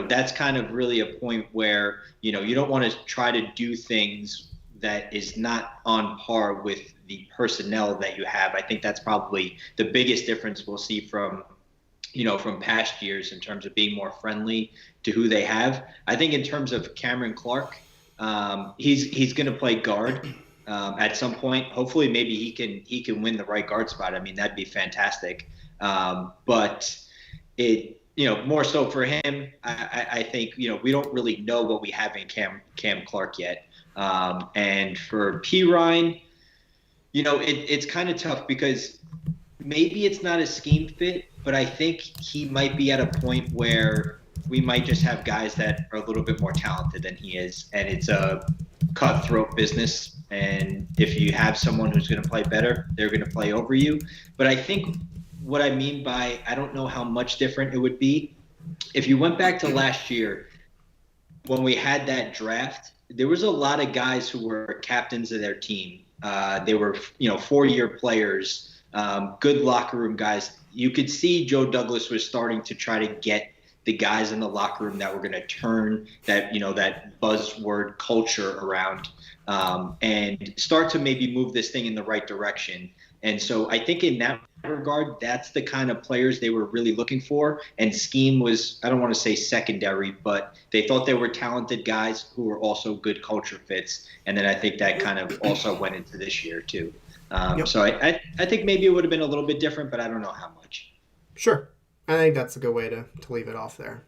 that's kind of really a point where, you don't want to try to do things that is not on par with the personnel that you have. I think that's probably the biggest difference we'll see from past years in terms of being more friendly to who they have. I think in terms of Cameron Clark, he's going to play guard. at some point. Hopefully, maybe he can win the right guard spot. I mean, that'd be fantastic. But it, more so for him, I think, we don't really know what we have in Cam Clark yet. And for P. Ryan, it's kind of tough because maybe it's not a scheme fit, but I think he might be at a point where we might just have guys that are a little bit more talented than he is, and it's a cutthroat business. And if you have someone who's going to play better, they're going to play over you. But I think what I mean by I don't know how much different it would be, if you went back to last year when we had that draft, there was a lot of guys who were captains of their team. They were, 4-year players, good locker room guys. You could see Joe Douglas was starting to try to get the guys in the locker room that were going to turn that, that buzzword culture around, and start to maybe move this thing in the right direction. And so I think in that regard, that's the kind of players they were really looking for. And scheme was, I don't want to say secondary, but they thought they were talented guys who were also good culture fits. And then I think that kind of also went into this year too. So I think maybe it would have been a little bit different, but I don't know how much. Sure. I think that's a good way to leave it off there.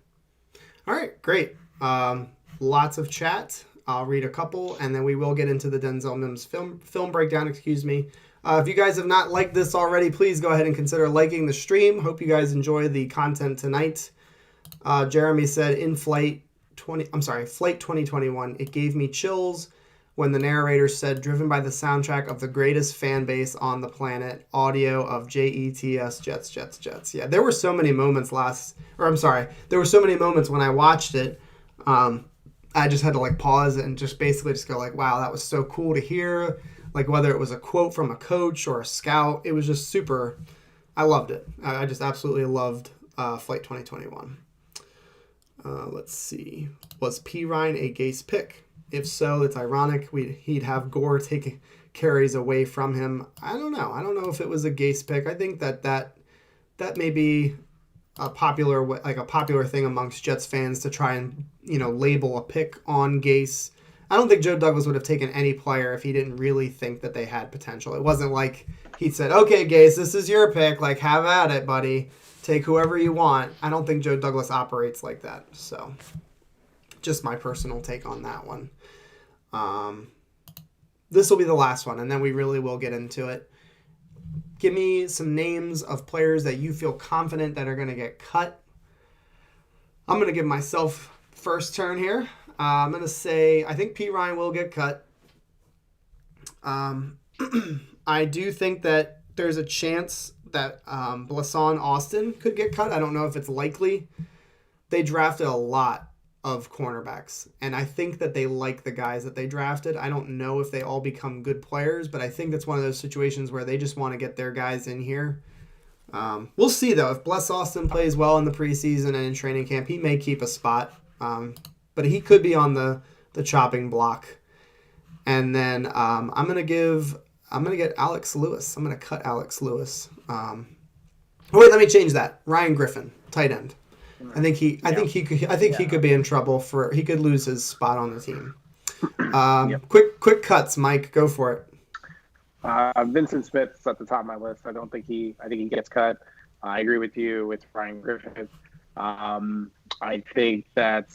All right, great. Lots of chat. I'll read a couple, and then we will get into the Denzel Mims film breakdown, If you guys have not liked this already, please go ahead and consider liking the stream. Hope you guys enjoy the content tonight. Jeremy said, Flight 2021, it gave me chills when the narrator said, driven by the soundtrack of the greatest fan base on the planet, audio of JETS, Jets, Jets, Jets. Yeah, there were so many moments there were so many moments when I watched it. I just had to pause and just basically just go wow, that was so cool to hear. Whether it was a quote from a coach or a scout, it was just super. I loved it. I just absolutely loved Flight 2021. Let's see. Was P. Ryan a Gase pick? If so, it's ironic. He'd have Gore take carries away from him. I don't know. I don't know if it was a Gase pick. I think that may be a popular thing amongst Jets fans to try and label a pick on Gase. I don't think Joe Douglas would have taken any player if he didn't really think that they had potential. It wasn't like he said, okay, Gase, this is your pick. Have at it, buddy. Take whoever you want. I don't think Joe Douglas operates like that. So just my personal take on that one. This will be the last one, and then we really will get into it. Give me some names of players that you feel confident that are going to get cut. I'm going to give myself first turn here. I'm going to say I think P. Ryan will get cut. I do think that there's a chance that Blasson Austin could get cut. I don't know if it's likely. They drafted a lot of cornerbacks, and I think that they like the guys that they drafted. I don't know if they all become good players, but I think that's one of those situations where they just want to get their guys in here. We'll see, though. If Bless Austin plays well in the preseason and in training camp, he may keep a spot. But he could be on the chopping block. And then I'm gonna get Alex Lewis. I'm gonna cut Alex Lewis. Wait, let me change that. Ryan Griffin, tight end. I think he could be in trouble he could lose his spot on the team. Quick cuts, Mike. Go for it. Vincent Smith's at the top of my list. I think he gets cut. I agree with you with Ryan Griffin. I think that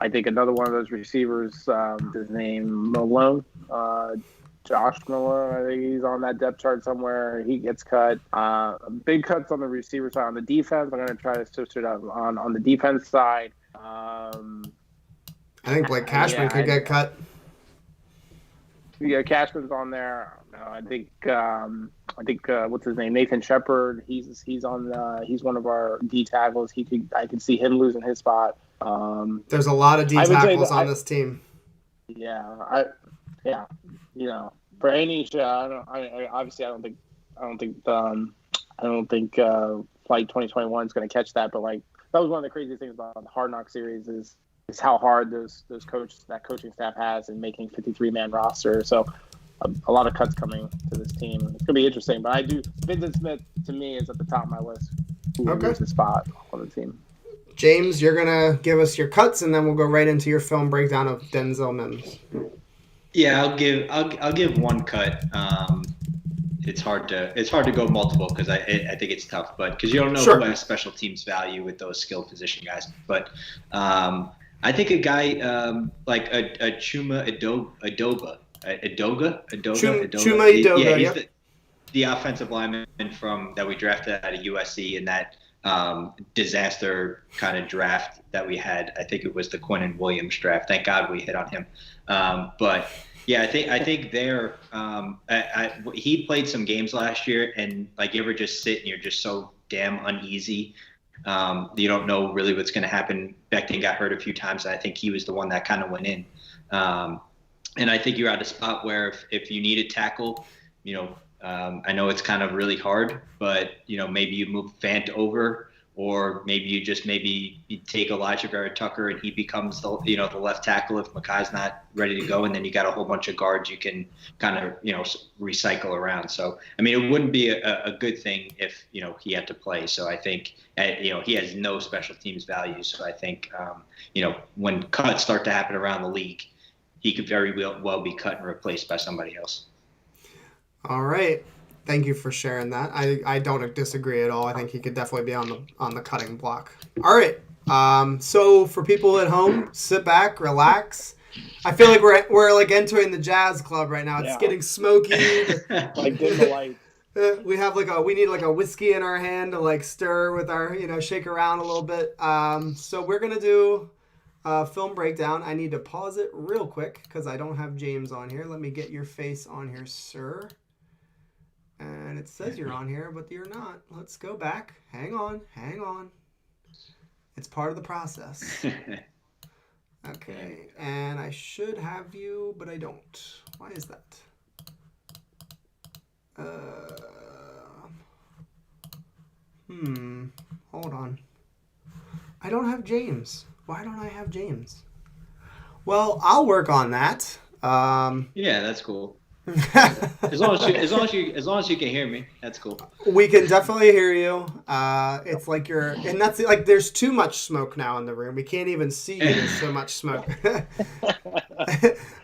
I think another one of those receivers, his name Malone, Josh Malone. I think he's on that depth chart somewhere. He gets cut. Big cuts on the receiver side. On the defense, I'm going to try to switch it up. On the defense side, I think Blake Cashman could get cut. Yeah, Cashman's on there. I think what's his name? Nathan Shepard. He's one of our D tackles. I could see him losing his spot. There's a lot of D tackles on this team. Yeah, for Anisha, I don't think Flight 2021 is going to catch that. But that was one of the craziest things about the Hard Knock series is how hard that coaching staff has in making 53-man roster. So a lot of cuts coming to this team. It's gonna be interesting. But Vincent Smith to me is at the top of my list. Who loses his spot on the team? James, you're gonna give us your cuts, and then we'll go right into your film breakdown of Denzel Mims. Yeah, I'll give one cut. It's hard to go multiple because I think it's tough, but because you don't know who Sure. has special teams value with those skill position guys. But I think a guy like a Chuma Chuma Yeah, Edoga, he's yep. the offensive lineman from that we drafted out of USC in that disaster kind of draft that we had. I think it was the Quinnen Williams draft. Thank God we hit on him. But yeah, I think there he played some games last year, and like you ever just sit and you're just so damn uneasy. You don't know really what's going to happen. Becton got hurt a few times, and I think he was the one that kind of went in. And I think you're at a spot where if you need a tackle, I know it's kind of really hard, but maybe you move Fant over, or maybe you take Elijah Vera-Tucker and he becomes the left tackle if Makai's not ready to go, and then you got a whole bunch of guards you can kind of recycle around. So I mean, it wouldn't be a good thing if he had to play. So I think he has no special teams value. So I think when cuts start to happen around the league, he could very well be cut and replaced by somebody else. All right. Thank you for sharing that. I don't disagree at all. I think he could definitely be on the cutting block. All right. So for people at home, sit back, relax. I feel like we're like entering the jazz club right now. It's getting smoky. Like dim the light. We need like a whiskey in our hand to like stir with our shake around a little bit. So we're gonna do a film breakdown. I need to pause it real quick because I don't have James on here. Let me get your face on here, sir. And it says you're on here, but you're not. Let's go back. Hang on. It's part of the process. Okay, and I should have you, but I don't. Why is that? Hold on. I don't have James. Why don't I have James? Well, I'll work on that. Yeah, that's cool. as long as you can hear me, that's cool. We can definitely hear you. It's like and that's like there's too much smoke now in the room. We can't even see you. There's so much smoke.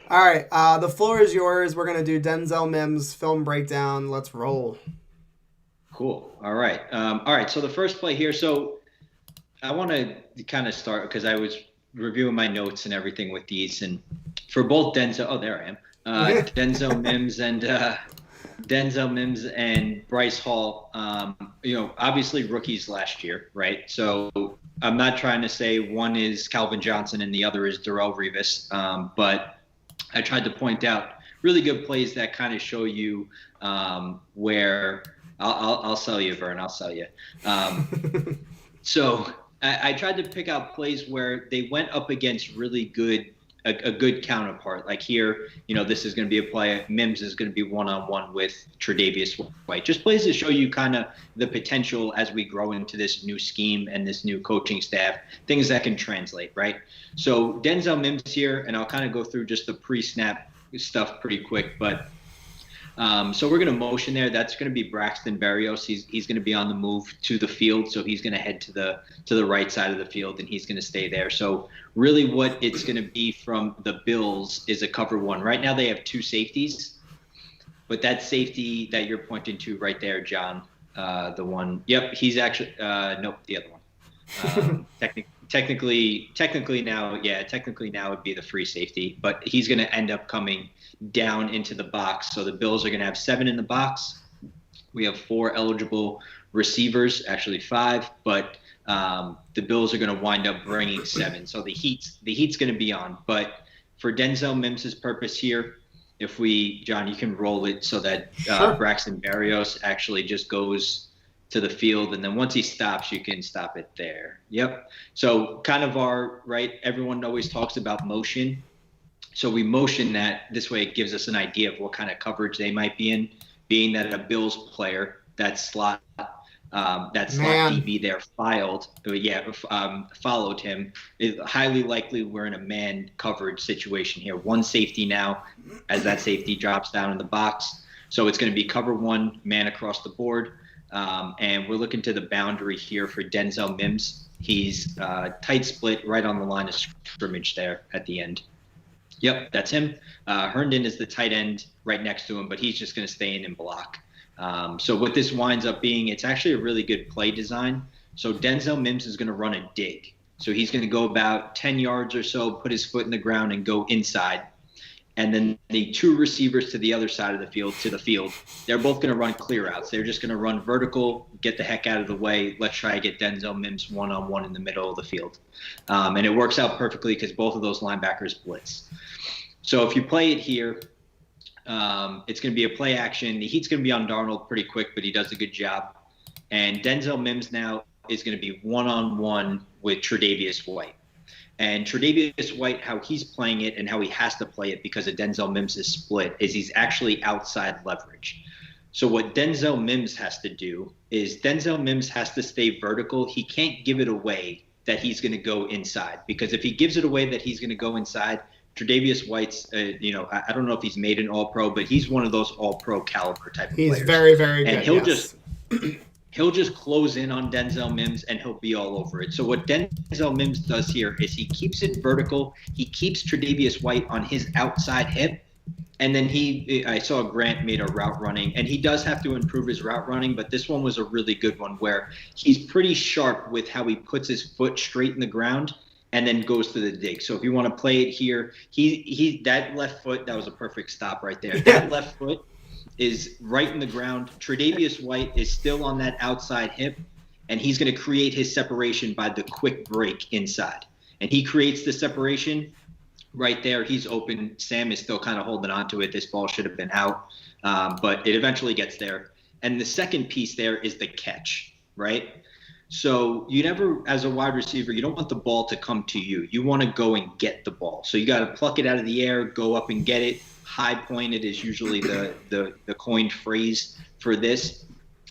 All right, the floor is yours. We're gonna do Denzel Mims film breakdown. Let's roll. Cool. All right. All right. So the first play here. So I want to kind of start because I was reviewing my notes and everything with these, and for both Denzel. Oh, there I am. Denzel Mims and Bryce Hall, obviously rookies last year, right? So I'm not trying to say one is Calvin Johnson and the other is Darrelle Revis, but I tried to point out really good plays that kind of show you where I'll sell you, Vern. I'll sell you. So I tried to pick out plays where they went up against really good. A good counterpart. Like here, this is going to be a play. Mims is going to be one-on-one with Tre'Davious White. Just plays to show you kind of the potential as we grow into this new scheme and this new coaching staff, things that can translate, right? So Denzel Mims here, and I'll kind of go through just the pre-snap stuff pretty quick, but so we're going to motion there. That's going to be Braxton Berrios. He's going to be on the move to the field, so he's going to head to the right side of the field, and he's going to stay there. So really what it's going to be from the Bills is a cover one. Right now they have two safeties, but that safety that you're pointing to right there, John, the one, yep, he's actually nope, the other one. Technically now it'd be the free safety, but he's going to end up coming down into the box. So the Bills are going to have 7 in the box. We have 4 eligible receivers, actually 5, but the Bills are going to wind up bringing 7. So the heat's going to be on. But for Denzel Mims' purpose here, if John, you can roll it so that Braxton Berrios actually just goes to the field, and then once he stops, you can stop it there. Yep. So kind of everyone always talks about motion. So we motion that this way. It gives us an idea of what kind of coverage they might be in, being that a Bills player, that slot DB there followed him. It's highly likely we're in a man coverage situation here. One safety now as that safety drops down in the box. So it's going to be cover one, man across the board. And we're looking to the boundary here for Denzel Mims. He's tight split right on the line of scrimmage there at the end. Yep, that's him. Herndon is the tight end right next to him, but he's just going to stay in and block. So what this winds up being, it's actually a really good play design. So Denzel Mims is going to run a dig. So he's going to go about 10 yards or so, put his foot in the ground and go inside. And then the two receivers to the other side of the field, they're both going to run clear outs. They're just going to run vertical, get the heck out of the way. Let's try to get Denzel Mims one-on-one in the middle of the field. And it works out perfectly because both of those linebackers blitz. So if you play it here, it's going to be a play action. The heat's going to be on Darnold pretty quick, but he does a good job. And Denzel Mims now is going to be one-on-one with Tre'Davious White. And Tre'Davious White, how he's playing it and how he has to play it because of Denzel Mims' split is he's actually outside leverage. So what Denzel Mims has to do is Denzel Mims has to stay vertical. He can't give it away that he's going to go inside, because if he gives it away that he's going to go inside, Tre'Davious White's, I don't know if he's made an All-Pro, but he's one of those All-Pro caliber type of players. He's very, very good. And he'll just close in on Denzel Mims and he'll be all over it. So what Denzel Mims does here is he keeps it vertical. He keeps Tre'Davious White on his outside hip. And then I saw Grant made a route running, and he does have to improve his route running, but this one was a really good one where he's pretty sharp with how he puts his foot straight in the ground and then goes to the dig. So if you want to play it here, he that left foot, that was a perfect stop right there. That left foot is right in the ground. Tre'Davious White is still on that outside hip, and he's going to create his separation by the quick break inside. And he creates the separation right there. He's open. Sam is still kind of holding on to it. This ball should have been out, but it eventually gets there. And the second piece there is the catch, right? So you never, as a wide receiver, you don't want the ball to come to you. You want to go and get the ball. So you got to pluck it out of the air, go up and get it. High pointed is usually the coined phrase for this.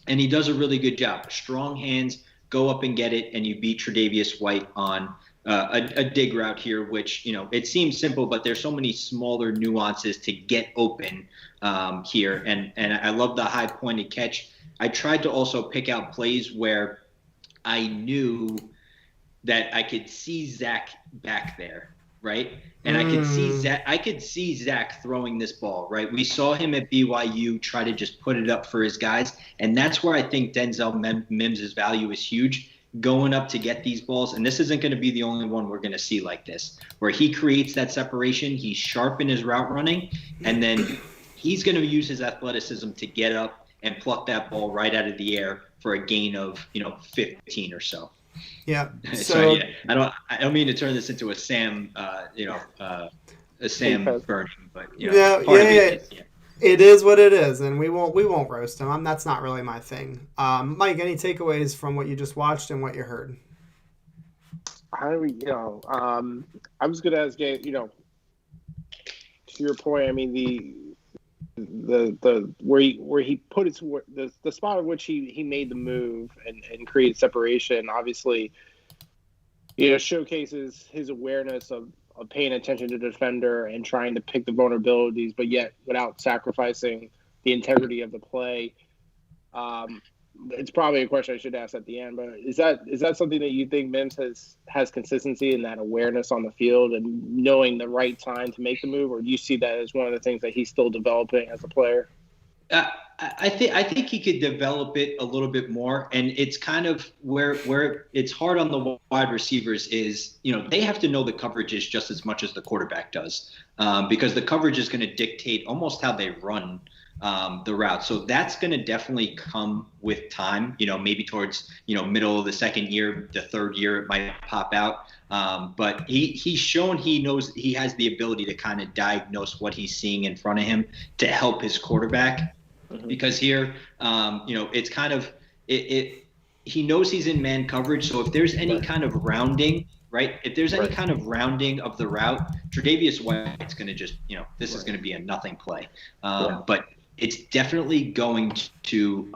And he does a really good job. Strong hands, go up and get it, and you beat Tre'Davious White on a dig route here, which, it seems simple, but there's so many smaller nuances to get open here. And I love the high pointed catch. I tried to also pick out plays where I knew that I could see Zach back there, right? And I could see Zach throwing this ball, right? We saw him at BYU try to just put it up for his guys, and that's where I think Denzel Mims' value is huge, going up to get these balls. And this isn't going to be the only one we're going to see like this, where he creates that separation, he's sharp in his route running, and then he's going to use his athleticism to get up and pluck that ball right out of the air for a gain of 15 or so. Yeah. So yeah, I don't mean to turn this into a Sam, a Sam burning, but it is what it is, and we won't roast him. That's not really my thing. Mike, any takeaways from what you just watched and what you heard? I was gonna ask Jay, to your point. I mean, the where he put it, the spot at which he made the move and created separation, obviously, showcases his awareness of paying attention to the defender and trying to pick the vulnerabilities, but yet without sacrificing the integrity of the play. It's probably a question I should ask at the end, but is that something that you think Mims has consistency in that awareness on the field and knowing the right time to make the move, or do you see that as one of the things that he's still developing as a player? I think he could develop it a little bit more, and it's kind of where it's hard on the wide receivers is, they have to know the coverages just as much as the quarterback does, because the coverage is going to dictate almost how they run the route. So that's going to definitely come with time, maybe towards, middle of the second year, the third year, it might pop out. But he's shown he knows he has the ability to kind of diagnose what he's seeing in front of him to help his quarterback. Mm-hmm. Because here, it's kind of he knows he's in man coverage. So if there's any kind of rounding, right? If there's any kind of rounding of the route, Tre'Davious White's going to just, this is going to be a nothing play. But it's definitely going to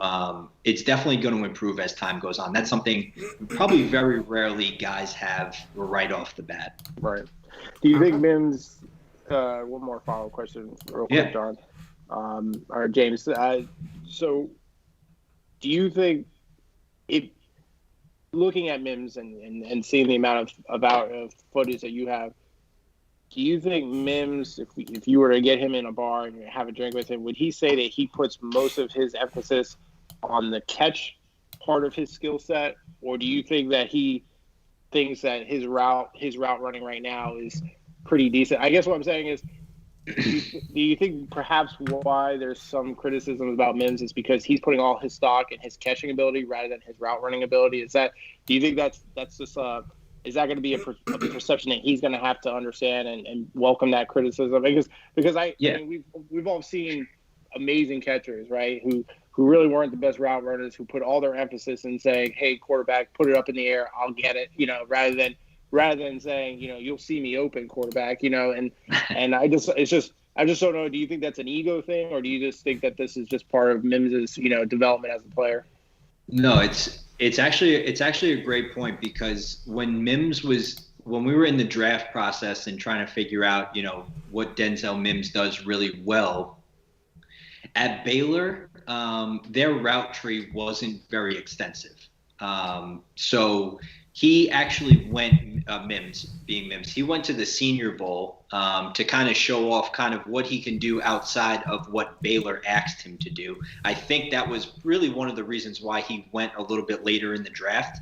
improve as time goes on. That's something probably very rarely guys have right off the bat. Right. Do you think Mims? One more follow-up question, real quick, John. Or James. So, do you think, looking at Mims and seeing the amount of footage that you have, do you think Mims, if you were to get him in a bar and have a drink with him, would he say that he puts most of his emphasis on the catch part of his skill set, or do you think that he thinks that his route running right now is pretty decent? I guess what I'm saying is, do you think perhaps why there's some criticism about Mims is because he's putting all his stock in his catching ability rather than his route running ability? Do you think that's just is that going to be a perception that he's going to have to understand and welcome that criticism? Because I mean, we've all seen amazing catchers, right, who really weren't the best route runners, who put all their emphasis in saying, "Hey, quarterback, put it up in the air, I'll get it," rather than saying, you'll see me open, quarterback, and I just don't know. Do you think that's an ego thing, or do you just think that this is just part of Mims's, development as a player? No, it's actually a great point, because when we were in the draft process and trying to figure out, what Denzel Mims does really well at Baylor, their route tree wasn't very extensive. So he actually went, Mims, he went to the Senior Bowl to kind of show off kind of what he can do outside of what Baylor asked him to do. I think that was really one of the reasons why he went a little bit later in the draft,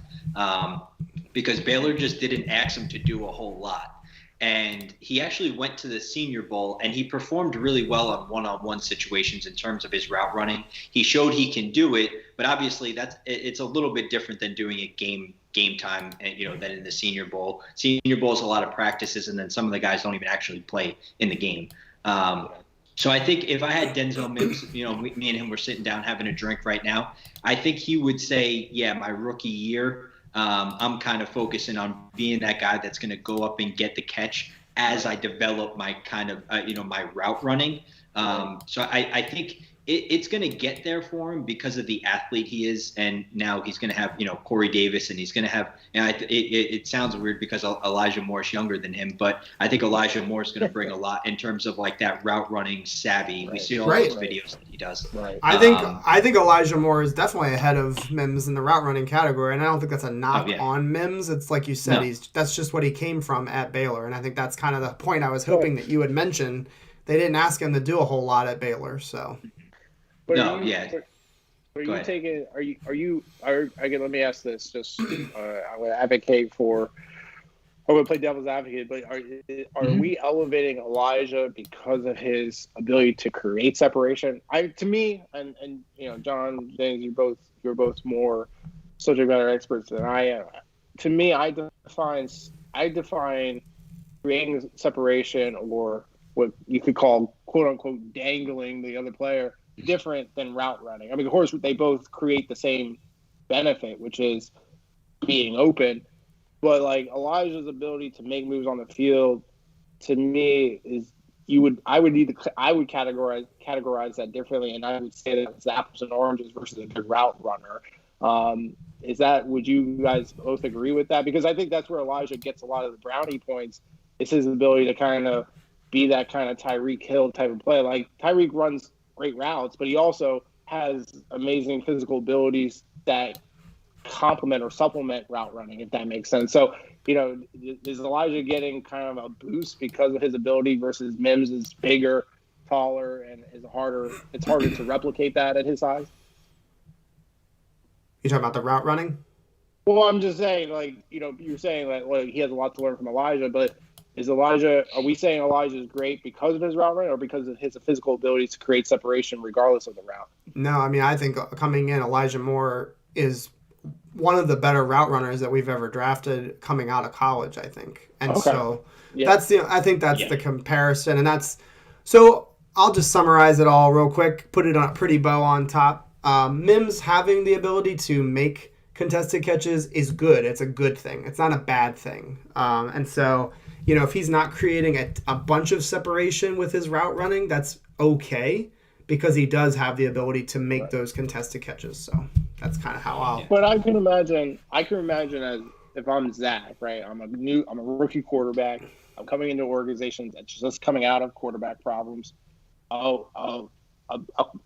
because Baylor just didn't ask him to do a whole lot. And he actually went to the Senior Bowl, and he performed really well on one-on-one situations in terms of his route running. He showed he can do it, but obviously it's a little bit different than doing it game time, than in the Senior Bowl. Senior Bowl is a lot of practices, and then some of the guys don't even actually play in the game. So I think if I had Denzel Mims, me and him were sitting down having a drink right now, I think he would say, yeah, my rookie year, I'm kind of focusing on being that guy that's going to go up and get the catch as I develop my kind of, my route running. So I think it's going to get there for him because of the athlete he is. And now he's going to have, Corey Davis, and he's going to have, it sounds weird because Elijah Moore is younger than him, but I think Elijah Moore is going to bring a lot in terms of like that route running savvy. Right. We see all those videos that he does. Right. I think Elijah Moore is definitely ahead of Mims in the route running category. And I don't think that's a knock on Mims. It's like you said, that's just what he came from at Baylor. And I think that's kind of the point I was hoping that you would mention. They didn't ask him to do a whole lot at Baylor, so. Are you taking? Let me ask this. Just I'm going to advocate for. I'm going to play devil's advocate, but are we elevating Elijah because of his ability to create separation? To me, and John, James, you're both more subject matter experts than I am. To me, I define creating separation, or what you could call "quote unquote" dangling the other player, different than route running. I mean, of course, they both create the same benefit, which is being open. But like Elijah's ability to make moves on the field, to me, is I would categorize that differently, and I would say that it's apples and oranges versus a good route runner. Would you guys both agree with that? Because I think that's where Elijah gets a lot of the brownie points. It's his ability to kind of be that kind of Tyreek Hill type of play. Like Tyreek runs great routes, but he also has amazing physical abilities that complement or supplement route running, if that makes sense. So, is Elijah getting kind of a boost because of his ability versus Mims is bigger, taller, and it's harder to replicate that at his size? You talking about the route running? Well, I'm just saying, you're saying that he has a lot to learn from Elijah, but are we saying Elijah is great because of his route running or because of his physical abilities to create separation regardless of the route? No, I mean, I think coming in, Elijah Moore is one of the better route runners that we've ever drafted coming out of college, I think. And so that's the comparison. And so I'll just summarize it all real quick, put it on a pretty bow on top. Mims having the ability to make contested catches is good. It's a good thing. It's not a bad thing. And so, if he's not creating a bunch of separation with his route running, that's okay, because he does have the ability to make those contested catches. So that's kind of how I'll. But I can imagine as if I'm Zach, right? I'm a rookie quarterback. I'm coming into organizations that's just coming out of quarterback problems. A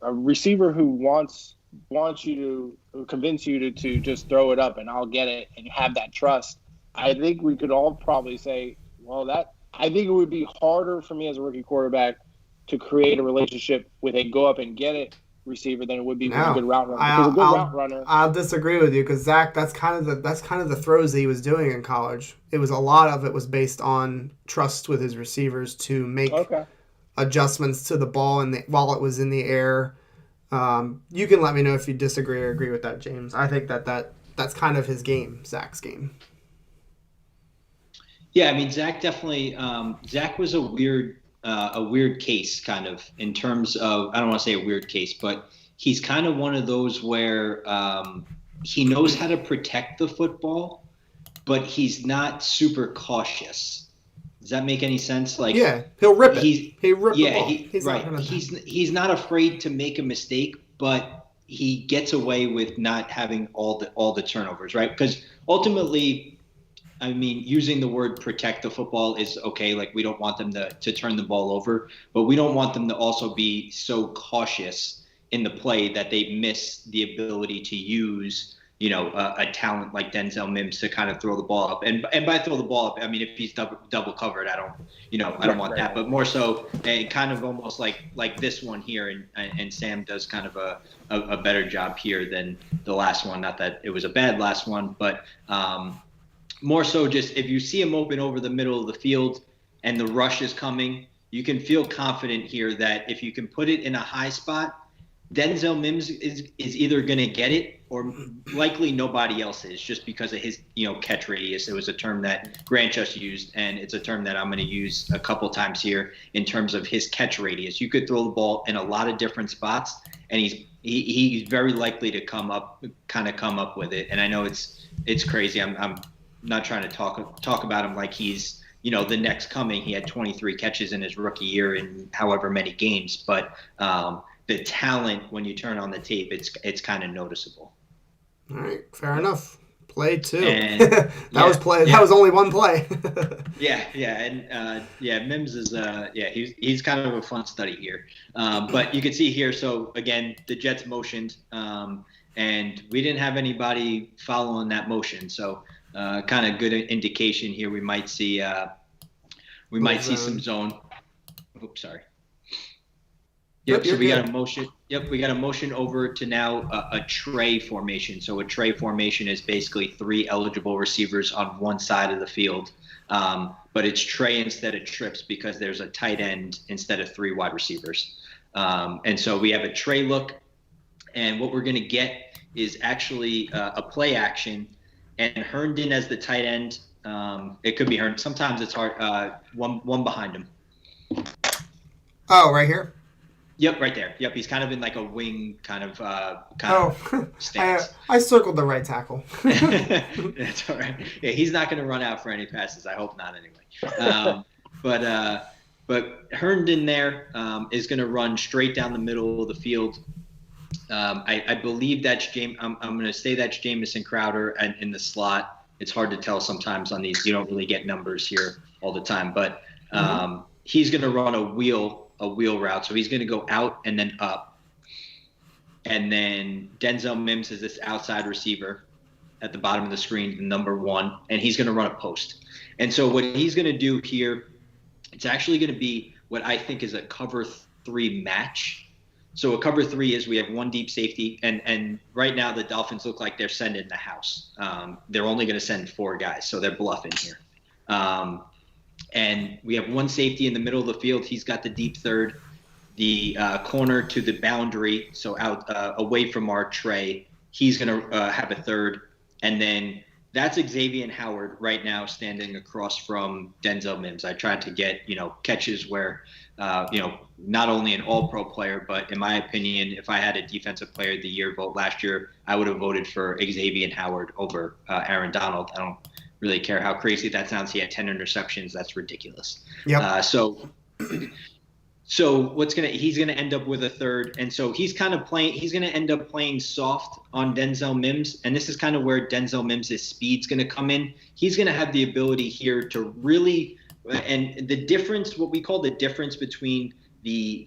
receiver who wants you to convince you to just throw it up and I'll get it and have that trust. I think we could all probably say, well, I think it would be harder for me as a rookie quarterback to create a relationship with a go up and get it receiver than it would be with a good route runner. Because a good route runner, I'll disagree with you because Zach, that's kind of the throws that he was doing in college. It was a lot of it was based on trust with his receivers to make adjustments to the ball while it was in the air. You can let me know if you disagree or agree with that, James. I think that's kind of his game, Zach's game. Yeah, I mean, Zach definitely. Zach was a weird case, kind of, in terms of, I don't want to say a weird case, but he's kind of one of those where he knows how to protect the football, but he's not super cautious. Does that make any sense? Like, yeah, he'll rip it. He'll rip the ball. He's not afraid to make a mistake, but he gets away with not having all the turnovers, right? Because ultimately, I mean, using the word protect the football is okay. Like, we don't want them to turn the ball over, but we don't want them to also be so cautious in the play that they miss the ability to use, a talent like Denzel Mims to kind of throw the ball up. And by throw the ball up, I mean, if he's double covered, I don't want that. But more so, and kind of almost like this one here, and Sam does kind of a better job here than the last one. Not that it was a bad last one, but more so just if you see him open over the middle of the field and the rush is coming, you can feel confident here that if you can put it in a high spot, Denzel Mims is either going to get it or likely nobody else is, just because of his catch radius. It was a term that Grant just used, and it's a term that I'm going to use a couple times here in terms of his catch radius. You could throw the ball in a lot of different spots, and he's very likely to come up with it. And I know it's crazy. I'm not trying to talk about him like he's the next coming. He had 23 catches in his rookie year in however many games, but the talent, when you turn on the tape, it's kind of noticeable. All right, fair enough. Play 2. That was play. Yeah. That was only one play. And Mims is he's kind of a fun study here. But you can see here. So again, the Jets motioned, and we didn't have anybody following that motion. So kind of good indication here. We might see some zone. Oops, sorry. Yep. So we got a motion. Yep, we got a motion over to now a tray formation. So a tray formation is basically 3 eligible receivers on one side of the field, but it's tray instead of trips because there's a tight end instead of 3 wide receivers. And so we have a tray look, and what we're going to get is actually a play action, and Herndon as the tight end. It could be Herndon. Sometimes it's hard. One behind him. Oh, right here. Yep, right there. Yep, he's kind of in like a wing kind of stance. I circled the right tackle. That's all right. Yeah, he's not going to run out for any passes. I hope not, anyway. But Herndon there is going to run straight down the middle of the field. I believe that's James. I'm going to say that's Jamison Crowder and in the slot. It's hard to tell sometimes on these. You don't really get numbers here all the time, but he's going to run a wheel route. So he's going to go out and then up. And then Denzel Mims is this outside receiver at the bottom of the screen, the number 1, and he's going to run a post. And so what he's going to do here, it's actually going to be what I think is a cover 3 match. So a cover 3 is we have 1 deep safety, and right now the Dolphins look like they're sending the house. They're only going to send 4 guys, so they're bluffing here. And we have 1 safety in the middle of the field. He's got the deep third, the corner to the boundary, so out away from our tray. He's going to have a third. And then that's Xavier Howard right now standing across from Denzel Mims. I tried to get, catches where, not only an all-pro player, but in my opinion, if I had a defensive player of the year vote last year, I would have voted for Xavier Howard over Aaron Donald. I don't really care how crazy that sounds. He had 10 interceptions. That's ridiculous. Yep. So he's gonna end up with a third, and so he's kind of playing. He's gonna end up playing soft on Denzel Mims, and this is kind of where Denzel Mims' speed's gonna come in. He's gonna have the ability here to really, and the difference, what we call the difference between the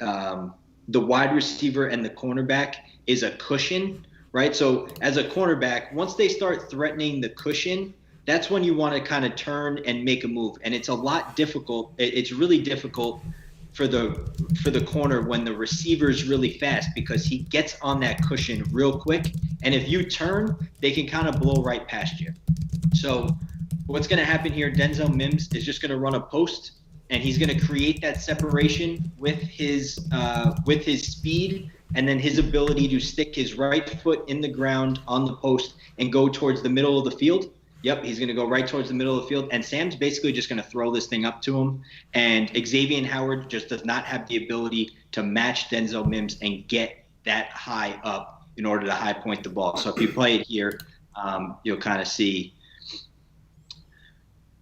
wide receiver and the cornerback is a cushion, right? So as a cornerback, once they start threatening the cushion, that's when you want to kind of turn and make a move. And it's a lot difficult. It's really difficult for the corner when the receiver's really fast, because he gets on that cushion real quick. And if you turn, they can kind of blow right past you. So what's going to happen here, Denzel Mims is just going to run a post, and he's going to create that separation with his speed, and then his ability to stick his right foot in the ground on the post and go towards the middle of the field. Yep, he's going to go right towards the middle of the field, and Sam's basically just going to throw this thing up to him. And Xavier Howard just does not have the ability to match Denzel Mims and get that high up in order to high point the ball. So if you play it here, you'll kind of see.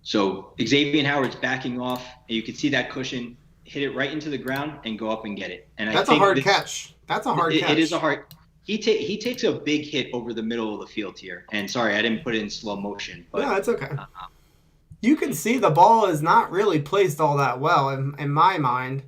So Xavier Howard's backing off, and you can see that cushion hit it right into the ground and go up and get it. And that's a hard catch. That's a hard catch. It is a hard. He takes a big hit over the middle of the field here. And sorry, I didn't put it in slow motion. But, no, that's okay. You can see the ball is not really placed all that well in my mind.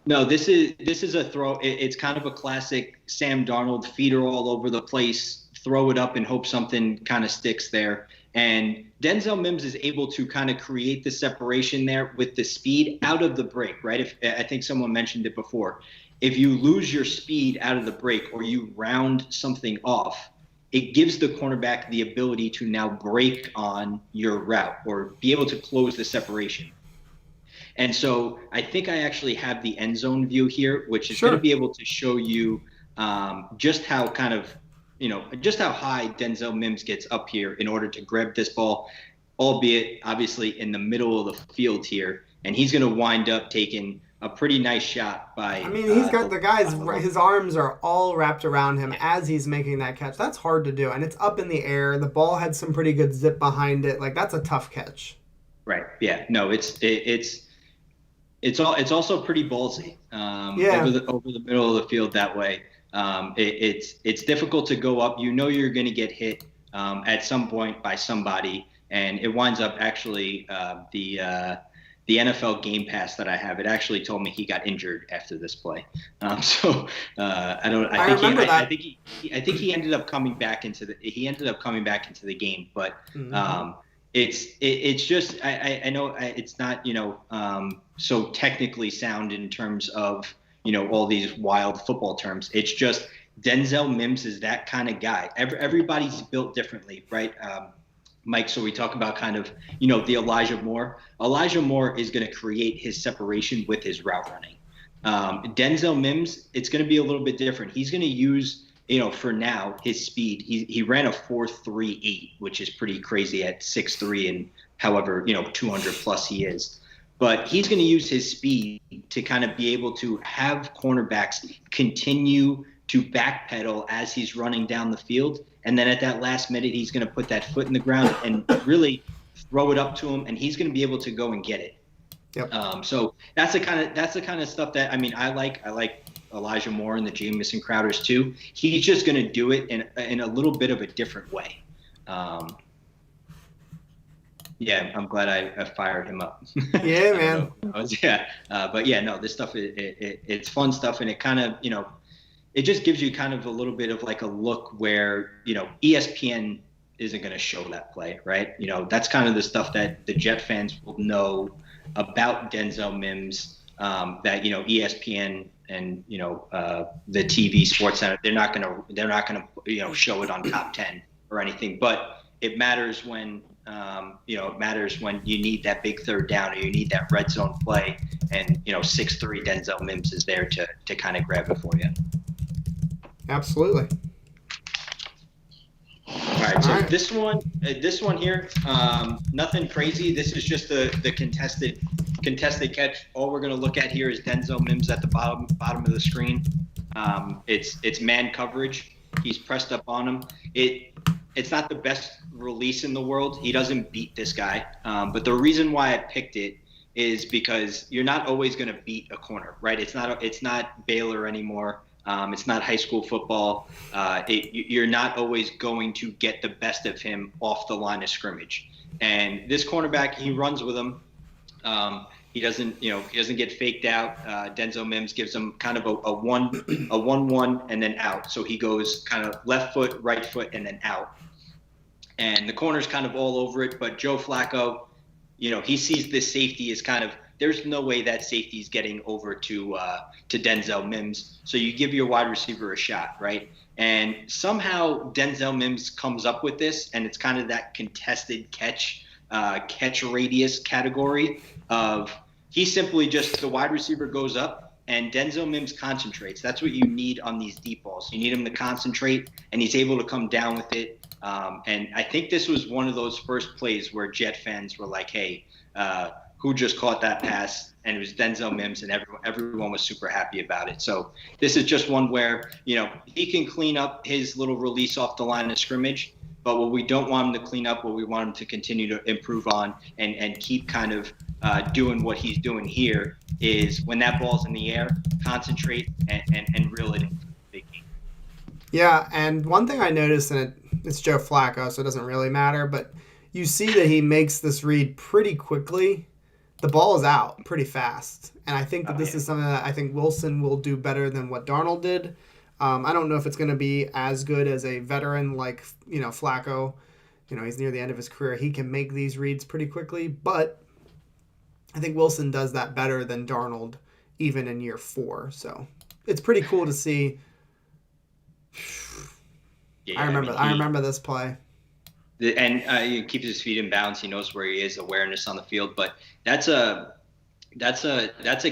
No, this is a throw. It's kind of a classic Sam Darnold feeder all over the place. Throw it up and hope something kind of sticks there. And Denzel Mims is able to kind of create the separation there with the speed out of the break, right? I think someone mentioned it before. If you lose your speed out of the break or you round something off, it gives the cornerback the ability to now break on your route or be able to close the separation. And so I think I actually have the end zone view here, which is going to be able to show you just how just how high Denzel Mims gets up here in order to grab this ball, albeit obviously in the middle of the field here. And he's going to wind up taking a pretty nice shot by. I mean, he's got the guy's, his arms are all wrapped around him as he's making that catch. That's hard to do. And it's up in the air. The ball had some pretty good zip behind it. Like, that's a tough catch. Right. Yeah. No, it's also pretty ballsy over the middle of the field that way. It's difficult to go up. You know you're going to get hit at some point by somebody, and it winds up actually the NFL Game Pass that I have. It actually told me he got injured after this play. I think he ended up coming back into the game, but it's just I know it's not so technically sound in terms of all these wild football terms. It's just Denzel Mims is that kind of guy. Everybody's built differently, right? Mike, so we talk about kind of, the Elijah Moore. Elijah Moore is going to create his separation with his route running. Denzel Mims, it's going to be a little bit different. He's going to use, for now, his speed. He ran a 4.38, which is pretty crazy at 6'3", and however, 200 plus he is. But he's going to use his speed to kind of be able to have cornerbacks continue to backpedal as he's running down the field. And then at that last minute, he's going to put that foot in the ground and really throw it up to him, and he's going to be able to go and get it. Yep. So that's the kind of stuff that I like Elijah Moore and the Jamison Crowders too. He's just going to do it in a little bit of a different way. Yeah, I'm glad I fired him up. Yeah, man. But yeah, no, this stuff it's fun stuff, and it kind of it just gives you kind of a little bit of like a look where ESPN isn't going to show that play, right? That's kind of the stuff that the Jet fans will know about Denzel Mims. That ESPN and the TV Sports Center, they're not gonna show it on Top 10 or anything, but it matters when. It matters when you need that big third down or you need that red zone play, and 6'3" Denzel Mims is there to kind of grab it for you. Absolutely. All right, so this one here, nothing crazy. This is just the contested catch. All we're going to look at here is Denzel Mims at the bottom of the screen. It's man coverage. He's pressed up on him. It's not the best release in the world. He doesn't beat this guy. But the reason why I picked it is because you're not always going to beat a corner, right? It's not Baylor anymore. It's not high school football. You're not always going to get the best of him off the line of scrimmage. And this cornerback, he runs with him. He doesn't get faked out. Denzel Mims gives him kind of a 1-1 and then out. So he goes kind of left foot, right foot, and then out. and the corner's kind of all over it. But Joe Flacco, he sees this safety as kind of, there's no way that safety is getting over to Denzel Mims. So you give your wide receiver a shot, right? And somehow Denzel Mims comes up with this, and it's kind of that contested catch radius category of he simply just, the wide receiver goes up and Denzel Mims concentrates. That's what you need on these deep balls. You need him to concentrate, and he's able to come down with it. And I think this was one of those first plays where Jet fans were like, hey, who just caught that pass? And it was Denzel Mims, and everyone was super happy about it. So this is just one where, he can clean up his little release off the line of scrimmage, but what we don't want him to clean up, what we want him to continue to improve on and keep kind of doing what he's doing here is when that ball's in the air, concentrate and reel it in. Yeah, and one thing I noticed, and it's Joe Flacco, so it doesn't really matter, but you see that he makes this read pretty quickly. The ball is out pretty fast, and I think that this is something that I think Wilson will do better than what Darnold did. I don't know if it's going to be as good as a veteran like, Flacco. He's near the end of his career. He can make these reads pretty quickly, but I think Wilson does that better than Darnold even in year 4. So it's pretty cool to see. Yeah, I remember this play. And he keeps his feet in bounds. He knows where he is, awareness on the field. But that's a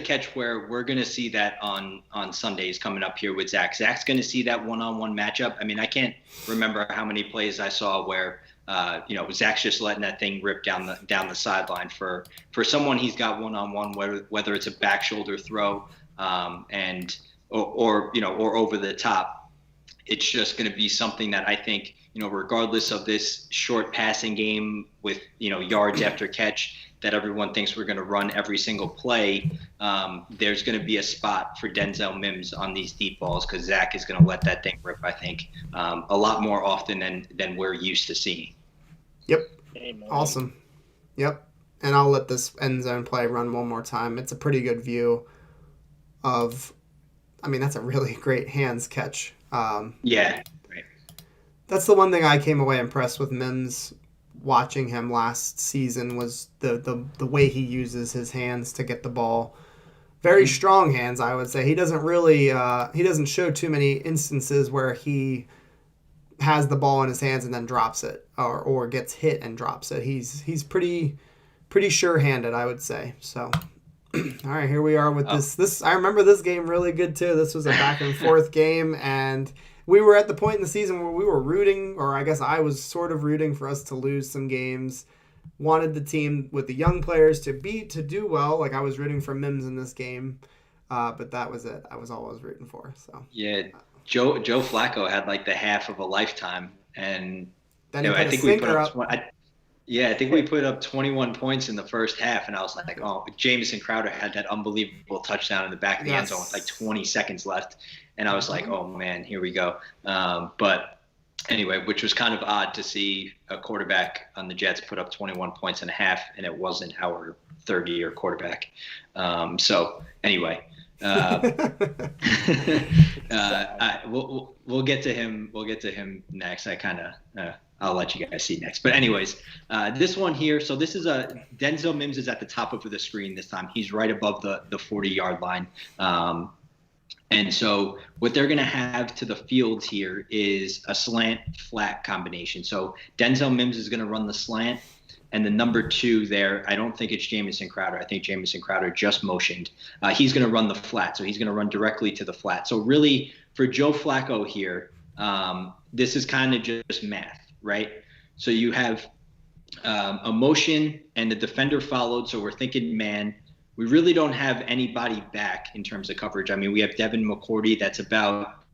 catch where we're going to see that on Sundays coming up here with Zach. Zach's going to see that one-on-one matchup. I mean, I can't remember how many plays I saw where Zach's just letting that thing rip down the sideline for someone he's got one-on-one, whether it's a back shoulder throw or over the top. It's just going to be something that I think, regardless of this short passing game with, yards after catch that everyone thinks we're going to run every single play, there's going to be a spot for Denzel Mims on these deep balls because Zach is going to let that thing rip, I think, a lot more often than we're used to seeing. Yep. Amen. Awesome. Yep. And I'll let this end zone play run one more time. It's a pretty good view of, that's a really great hands catch. Yeah. Right. That's the one thing I came away impressed with Mims watching him last season was the way he uses his hands to get the ball. Very strong hands, I would say. He doesn't really he doesn't show too many instances where he has the ball in his hands and then drops it or gets hit and drops it. He's pretty sure-handed, I would say. So all right, here we are with this. I remember this game really good too. This was a back and forth game, and we were at the point in the season where we were rooting, or I guess I was sort of rooting for us to lose some games. Wanted the team with the young players to do well. Like I was rooting for Mims in this game, but that was it. I was all I was rooting for. So yeah, Joe Flacco had like the half of a lifetime, and then I think we put up. I think we put up 21 points in the first half, and I was like, oh, Jamison Crowder had that unbelievable touchdown in the back of the end zone with like 20 seconds left, and I was like, oh, man, here we go. But anyway, which was kind of odd to see a quarterback on the Jets put up 21 points and a half, and it wasn't our third-year quarterback. So anyway, we'll get to him. We'll get to him next. I'll let you guys see next. But anyways, this one here. So this is Denzel Mims is at the top of the screen this time. He's right above the 40-yard line. And so what they're going to have to the fields here is a slant flat combination. So Denzel Mims is going to run the slant. And the number 2 there, I don't think it's Jamison Crowder. I think Jamison Crowder just motioned. He's going to run the flat. So he's going to run directly to the flat. So really for Joe Flacco here, this is kind of just math. Right? So you have a motion and the defender followed. So we're thinking man. We really don't have anybody back in terms of coverage. I mean, we have Devin McCourty that's about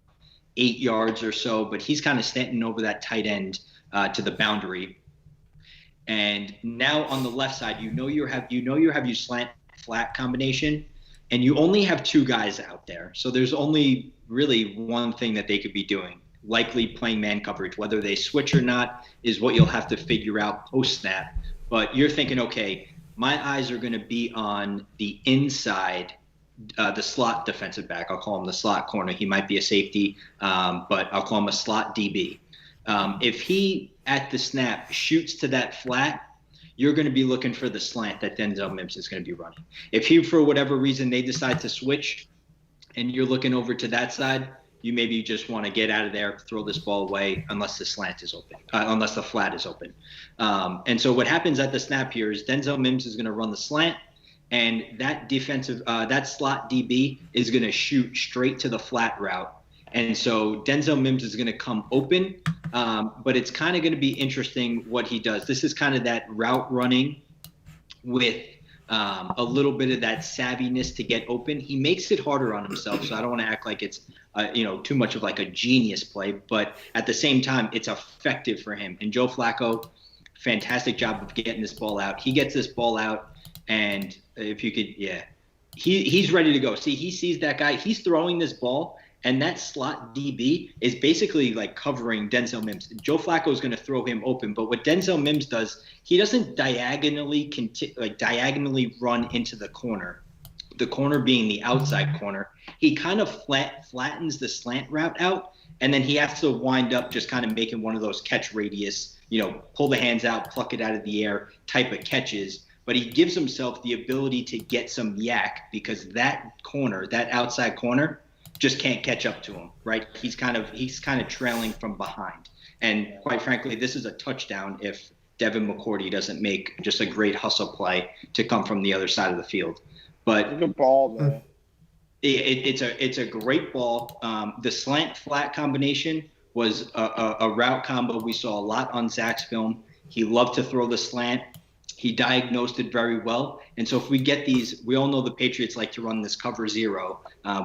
8 yards or so, but he's kind of standing over that tight end to the boundary. And now on the left side, you have your slant flat combination, and you only have 2 guys out there. So there's only really one thing that they could be doing. Likely playing man coverage. Whether they switch or not is what you'll have to figure out post-snap. But you're thinking, okay, my eyes are going to be on the inside, the slot defensive back. I'll call him the slot corner. He might be a safety, but I'll call him a slot DB. If he at the snap shoots to that flat, you're going to be looking for the slant that Denzel Mims is going to be running. If he, for whatever reason, they decide to switch and you're looking over to that side, you maybe just want to get out of there, throw this ball away, unless the slant is open, unless the flat is open. And so what happens at the snap here is Denzel Mims is going to run the slant, and that that slot DB is going to shoot straight to the flat route. And so Denzel Mims is going to come open, but it's kind of going to be interesting what he does. This is kind of that route running with a little bit of that savviness to get open. He makes it harder on himself, so I don't want to act like it's too much of like a genius play, but at the same time, it's effective for him. And Joe Flacco, fantastic job of getting this ball out. He gets this ball out, and if you could, he's ready to go. See, he sees that guy. He's throwing this ball, and that slot DB is basically like covering Denzel Mims. Joe Flacco is going to throw him open, but what Denzel Mims does, he doesn't diagonally run into the corner being the outside corner. He kind of flattens the slant route out, and then he has to wind up just kind of making one of those catch radius, pull the hands out, pluck it out of the air type of catches. But he gives himself the ability to get some yak because that outside corner, just can't catch up to him, right? He's kind of trailing from behind. And quite frankly, this is a touchdown if Devin McCourty doesn't make just a great hustle play to come from the other side of the field. But good ball, though. It's a great ball. The slant flat combination was a route combo we saw a lot on Zach's film. He loved to throw the slant. He diagnosed it very well. And so if we get these, we all know the Patriots like to run this cover zero.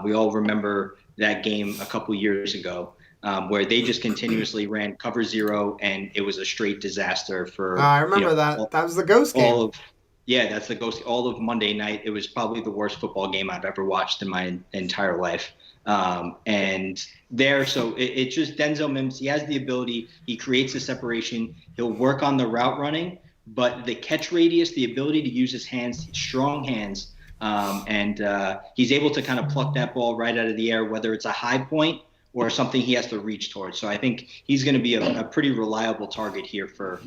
We all remember that game a couple years ago where they just continuously ran cover zero, and it was a straight disaster for I remember that. That was the ghost game. That's the ghost. All of Monday night, it was probably the worst football game I've ever watched in my entire life. And there, so it's just Denzel Mims. He has the ability. He creates the separation. He'll work on the route running. But the catch radius, the ability to use his hands, strong hands, and he's able to kind of pluck that ball right out of the air, whether it's a high point or something he has to reach towards. So I think he's going to be a pretty reliable target here for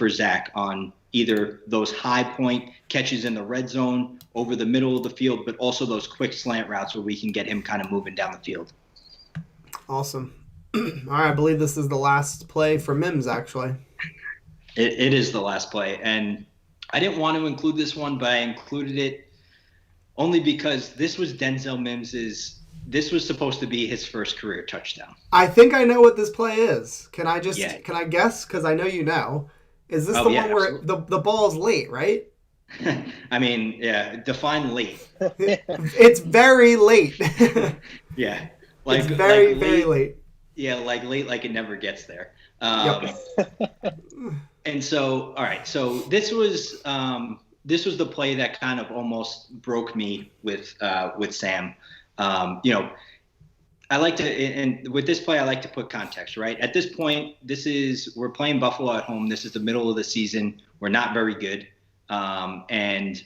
Zach on either those high point catches in the red zone over the middle of the field, but also those quick slant routes where we can get him kind of moving down the field. Awesome. All right, I believe this is the last play for Mims, actually. It is the last play, and I didn't want to include this one, but I included it only because this was Denzel Mims's. This was supposed to be his first career touchdown. I think I know what this play is. Can I guess? Because I know you know. Is this the one where the ball's late, right? I mean, yeah, define late. It's very late. Yeah. It's very late. Yeah, late, like it never gets there. Yep. And so, all right. So this was the play that kind of almost broke me with Sam. I like to, and with this play, I like to put context, right? At this point, we're playing Buffalo at home. This is the middle of the season. We're not very good. And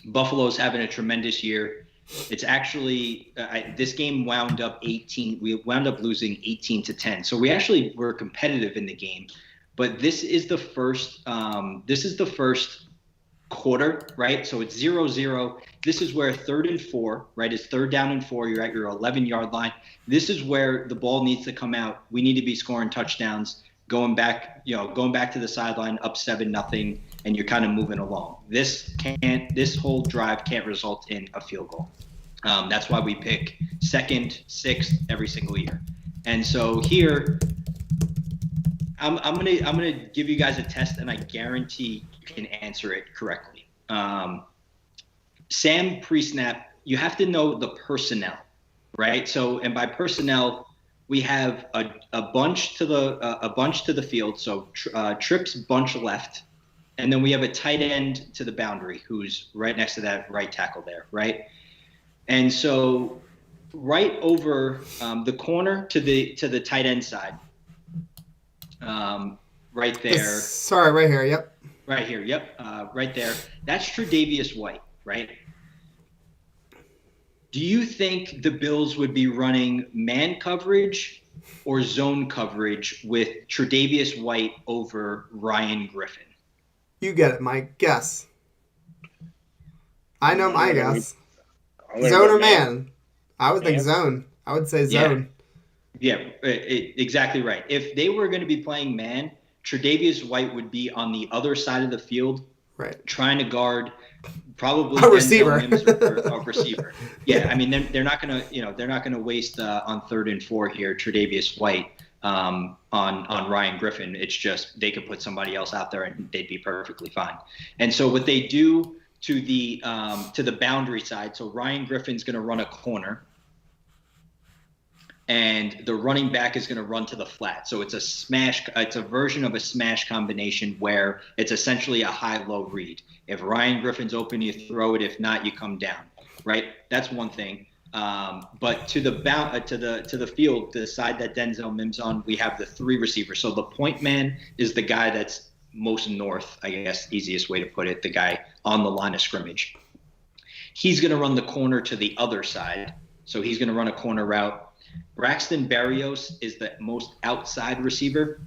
Buffalo's having a tremendous year. It's actually, this game wound up we wound up losing 18-10. So we actually were competitive in the game, but this is the first quarter, right? So it's 0-0. This is where 3rd and 4, right? It's 3rd down and 4. You're at your 11-yard line. This is where the ball needs to come out. We need to be scoring touchdowns, going back to the sideline, up 7-0, and you're kind of moving along. This whole drive can't result in a field goal. That's why we pick 2nd, 6th every single year. And so here, I'm gonna give you guys a test, and I guarantee you can answer it correctly. Sam pre-snap, you have to know the personnel, right? So, and by personnel, we have a bunch to the field. So Tripp's bunch left, and then we have a tight end to the boundary who's right next to that right tackle there, right? And so right over the corner to the tight end side, right there. Sorry, right here. Yep. Right here. Yep. Right there. That's Tre'Davious White, right? Do you think the Bills would be running man coverage or zone coverage with Tre'Davious White over Ryan Griffin? You get it, Mike. Guess. I know my guess. I'm Zone go or man? I would think Man? zone. I would say zone. Yeah, exactly right. If they were going to be playing man, Tre'Davious White would be on the other side of the field, right, trying to guard probably a receiver. Denzel Mims or a receiver. Yeah, I mean they're not going to waste on 3rd and 4 here Tre'Davious White on Ryan Griffin. It's just they could put somebody else out there and they'd be perfectly fine. And so what they do to the boundary side, so Ryan Griffin's going to run a corner, and the running back is going to run to the flat. So it's a smash. It's a version of a smash combination where it's essentially a high-low read. If Ryan Griffin's open, you throw it. If not, you come down. Right? That's one thing. But to the field, the side that Denzel Mims on, we have the 3 receivers. So the point man is the guy that's most north, I guess, easiest way to put it, the guy on the line of scrimmage. He's going to run the corner to the other side. So he's going to run a corner route. Braxton Berrios is the most outside receiver.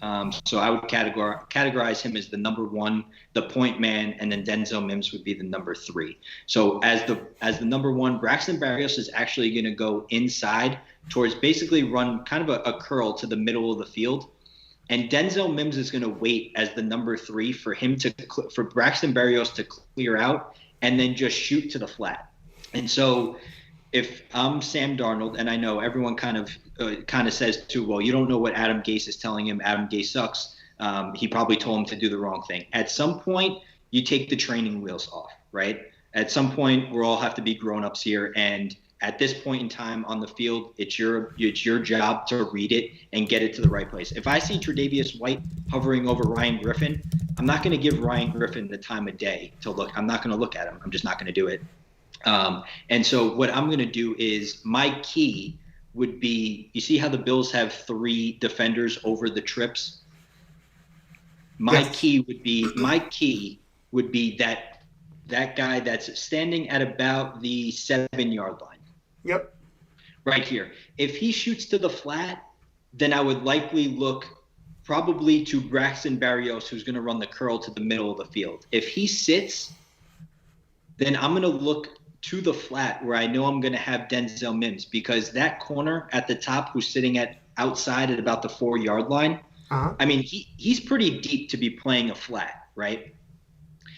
So I would categorize him as the number 1, the point man, and then Denzel Mims would be the number 3. So as the number 1, Braxton Berrios is actually going to go inside towards basically run kind of a curl to the middle of the field. And Denzel Mims is going to wait as the number 3 for Braxton Berrios to clear out and then just shoot to the flat. And so if I'm Sam Darnold, and I know everyone kind of says too, well, you don't know what Adam Gase is telling him. Adam Gase sucks. He probably told him to do the wrong thing. At some point, you take the training wheels off, right? At some point, we all have to be grown-ups here, and at this point in time on the field, it's your job to read it and get it to the right place. If I see Tre'Davious White hovering over Ryan Griffin, I'm not going to give Ryan Griffin the time of day to look. I'm not going to look at him. I'm just not going to do it. And so what I'm going to do is my key would be, you see how the Bills have 3 defenders over the trips? My key would be that guy that's standing at about the 7-yard line. Yep. Right here. If he shoots to the flat, then I would likely look probably to Braxton Berrios, who's going to run the curl to the middle of the field. If he sits, then I'm going to look to the flat where I know I'm going to have Denzel Mims, because that corner at the top who's sitting outside at about the 4-yard line, I mean, he's pretty deep to be playing a flat, right?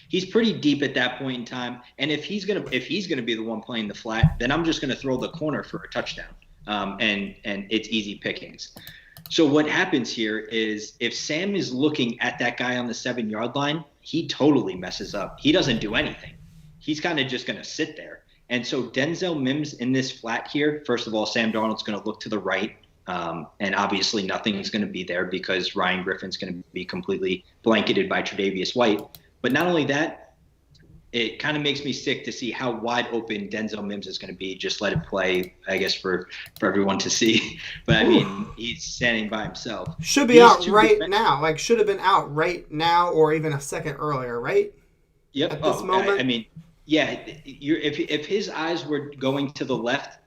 He's pretty deep at that point in time. And if he's gonna be the one playing the flat, then I'm just gonna throw the corner for a touchdown. And it's easy pickings. So what happens here is if Sam is looking at that guy on the 7-yard line, he totally messes up. He doesn't do anything. He's kind of just gonna sit there. And so Denzel Mims in this flat here, first of all, Sam Darnold's gonna look to the right. And obviously nothing is going to be there because Ryan Griffin's going to be completely blanketed by Tre'Davious White. But not only that, it kind of makes me sick to see how wide open Denzel Mims is going to be. Just let it play, I guess, for everyone to see. But, I mean, he's standing by himself. Should be out right now. Like, should have been out right now or even a second earlier, right? Yep. At this moment? I mean, yeah, if his eyes were going to the left,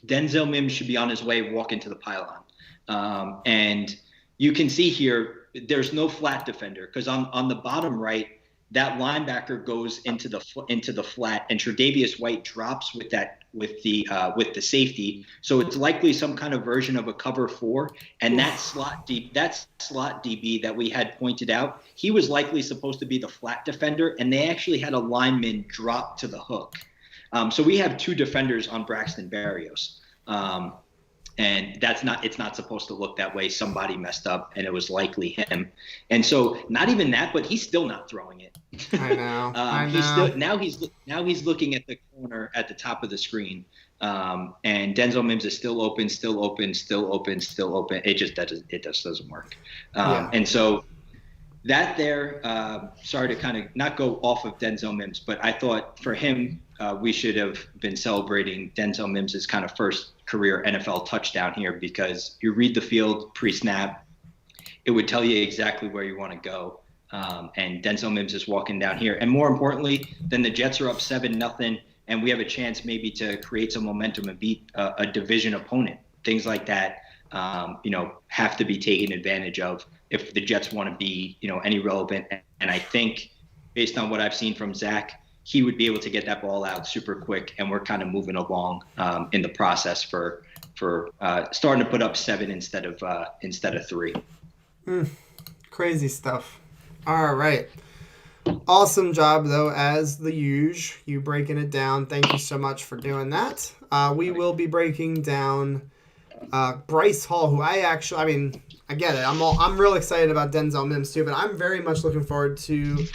Denzel Mims should be on his way walking to the pylon. And you can see here, there's no flat defender because on the bottom right, that linebacker goes into the flat, and Tre'Davious White drops with the safety. So it's likely some kind of version of a cover 4. And that slot DB that we had pointed out, he was likely supposed to be the flat defender, and they actually had a lineman drop to the hook. So we have 2 defenders on Braxton Berrios. And it's not supposed to look that way. Somebody messed up, and it was likely him. And so not even that, but he's still not throwing it. I know. Now he's looking at the corner at the top of the screen. And Denzel Mims is still open. It just doesn't work. And so that there, sorry to kind of not go off of Denzel Mims, but I thought for him, we should have been celebrating Denzel Mims' kind of first career NFL touchdown here, because you read the field pre-snap, it would tell you exactly where you want to go. And Denzel Mims is walking down here. And more importantly, then the Jets are up 7-0, and we have a chance maybe to create some momentum and beat a division opponent. Things like that, have to be taken advantage of if the Jets want to be, any relevant. And I think based on what I've seen from Zach, he would be able to get that ball out super quick, and we're kind of moving along in the process for starting to put up 7 instead of 3. Crazy stuff. All right. Awesome job, though, as the usual. You breaking it down. Thank you so much for doing that. We will be breaking down Bryce Hall, who I get it. I'm real excited about Denzel Mims too, but I'm very much looking forward to.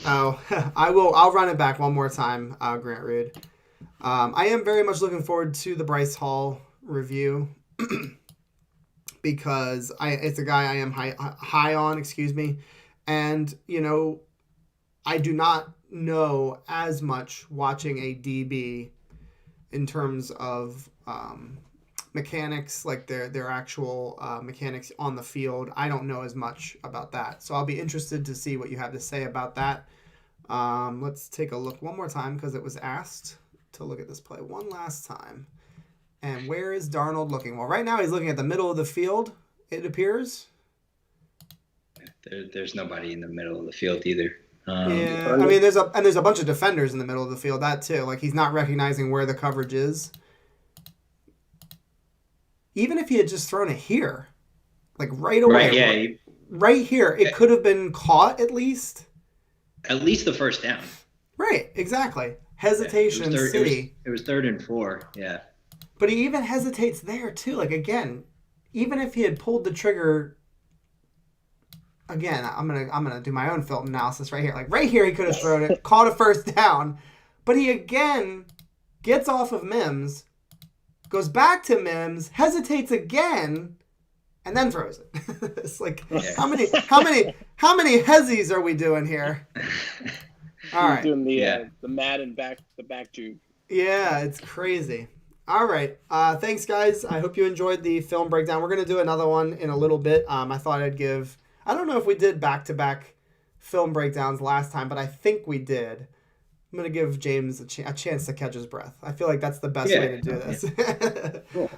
I'll run it back one more time, Grant Reed. I am very much looking forward to the Bryce Hall review because it's a guy I am high on, and I do not know as much watching a DB in terms of mechanics, like their actual mechanics on the field. I don't know as much about that, so I'll be interested to see what you have to say about that. Let's take a look one more time because it was asked to look at this play one last time. And where is Darnold looking? Well, right now he's looking at the middle of the field, it appears. There's nobody in the middle of the field either. Yeah, I mean, there's a bunch of defenders in the middle of the field. That too, like he's not recognizing where the coverage is. Even if he had just thrown it here, like right away, right here, it could have been caught at least. At least the first down. Right, exactly. Hesitation, City. It was 3rd and 4. Yeah. But he even hesitates there too. Like again, even if he had pulled the trigger. Again, I'm gonna do my own film analysis right here. Like right here, he could have thrown it, caught a first down, but he again gets off of Mims, goes back to Mims, hesitates again, and then throws it. It's like how many hezzies are we doing here? All right, doing the Madden back juke. Yeah, it's crazy. All right, thanks guys. I hope you enjoyed the film breakdown. We're gonna do another one in a little bit. I thought I'd give. I don't know if we did back-to-back film breakdowns last time, but I think we did. I'm going to give James a chance to catch his breath. I feel like that's the best way to do this. Cool.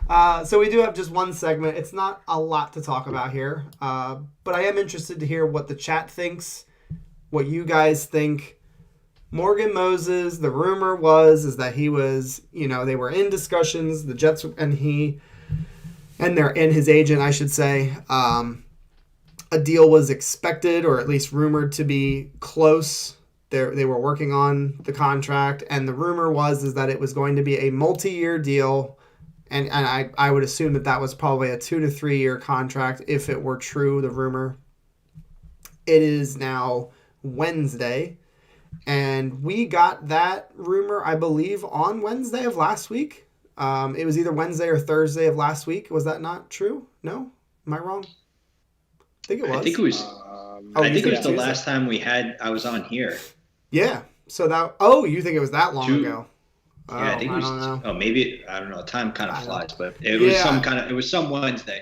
So we do have just one segment. It's not a lot to talk about here, but I am interested to hear what the chat thinks, what you guys think. Morgan Moses, the rumor is that he was, they were in discussions, the Jets and his agent, I should say. A deal was expected, or at least rumored to be close. They were working on the contract, and the rumor is that it was going to be a multi-year deal, and I would assume that was probably a 2 to 3 year contract if it were true, the rumor. It is now Wednesday, and we got that rumor, I believe, on Wednesday of last week. It was either Wednesday or Thursday of last week. Was that not true? No? Am I wrong? I think it was. I think it was. I think it was the last time I was on here. Yeah. So you think it was that long ago? Yeah, I think it was. I don't know. Oh, maybe I don't know. Time kind of flies, but it was some Wednesday.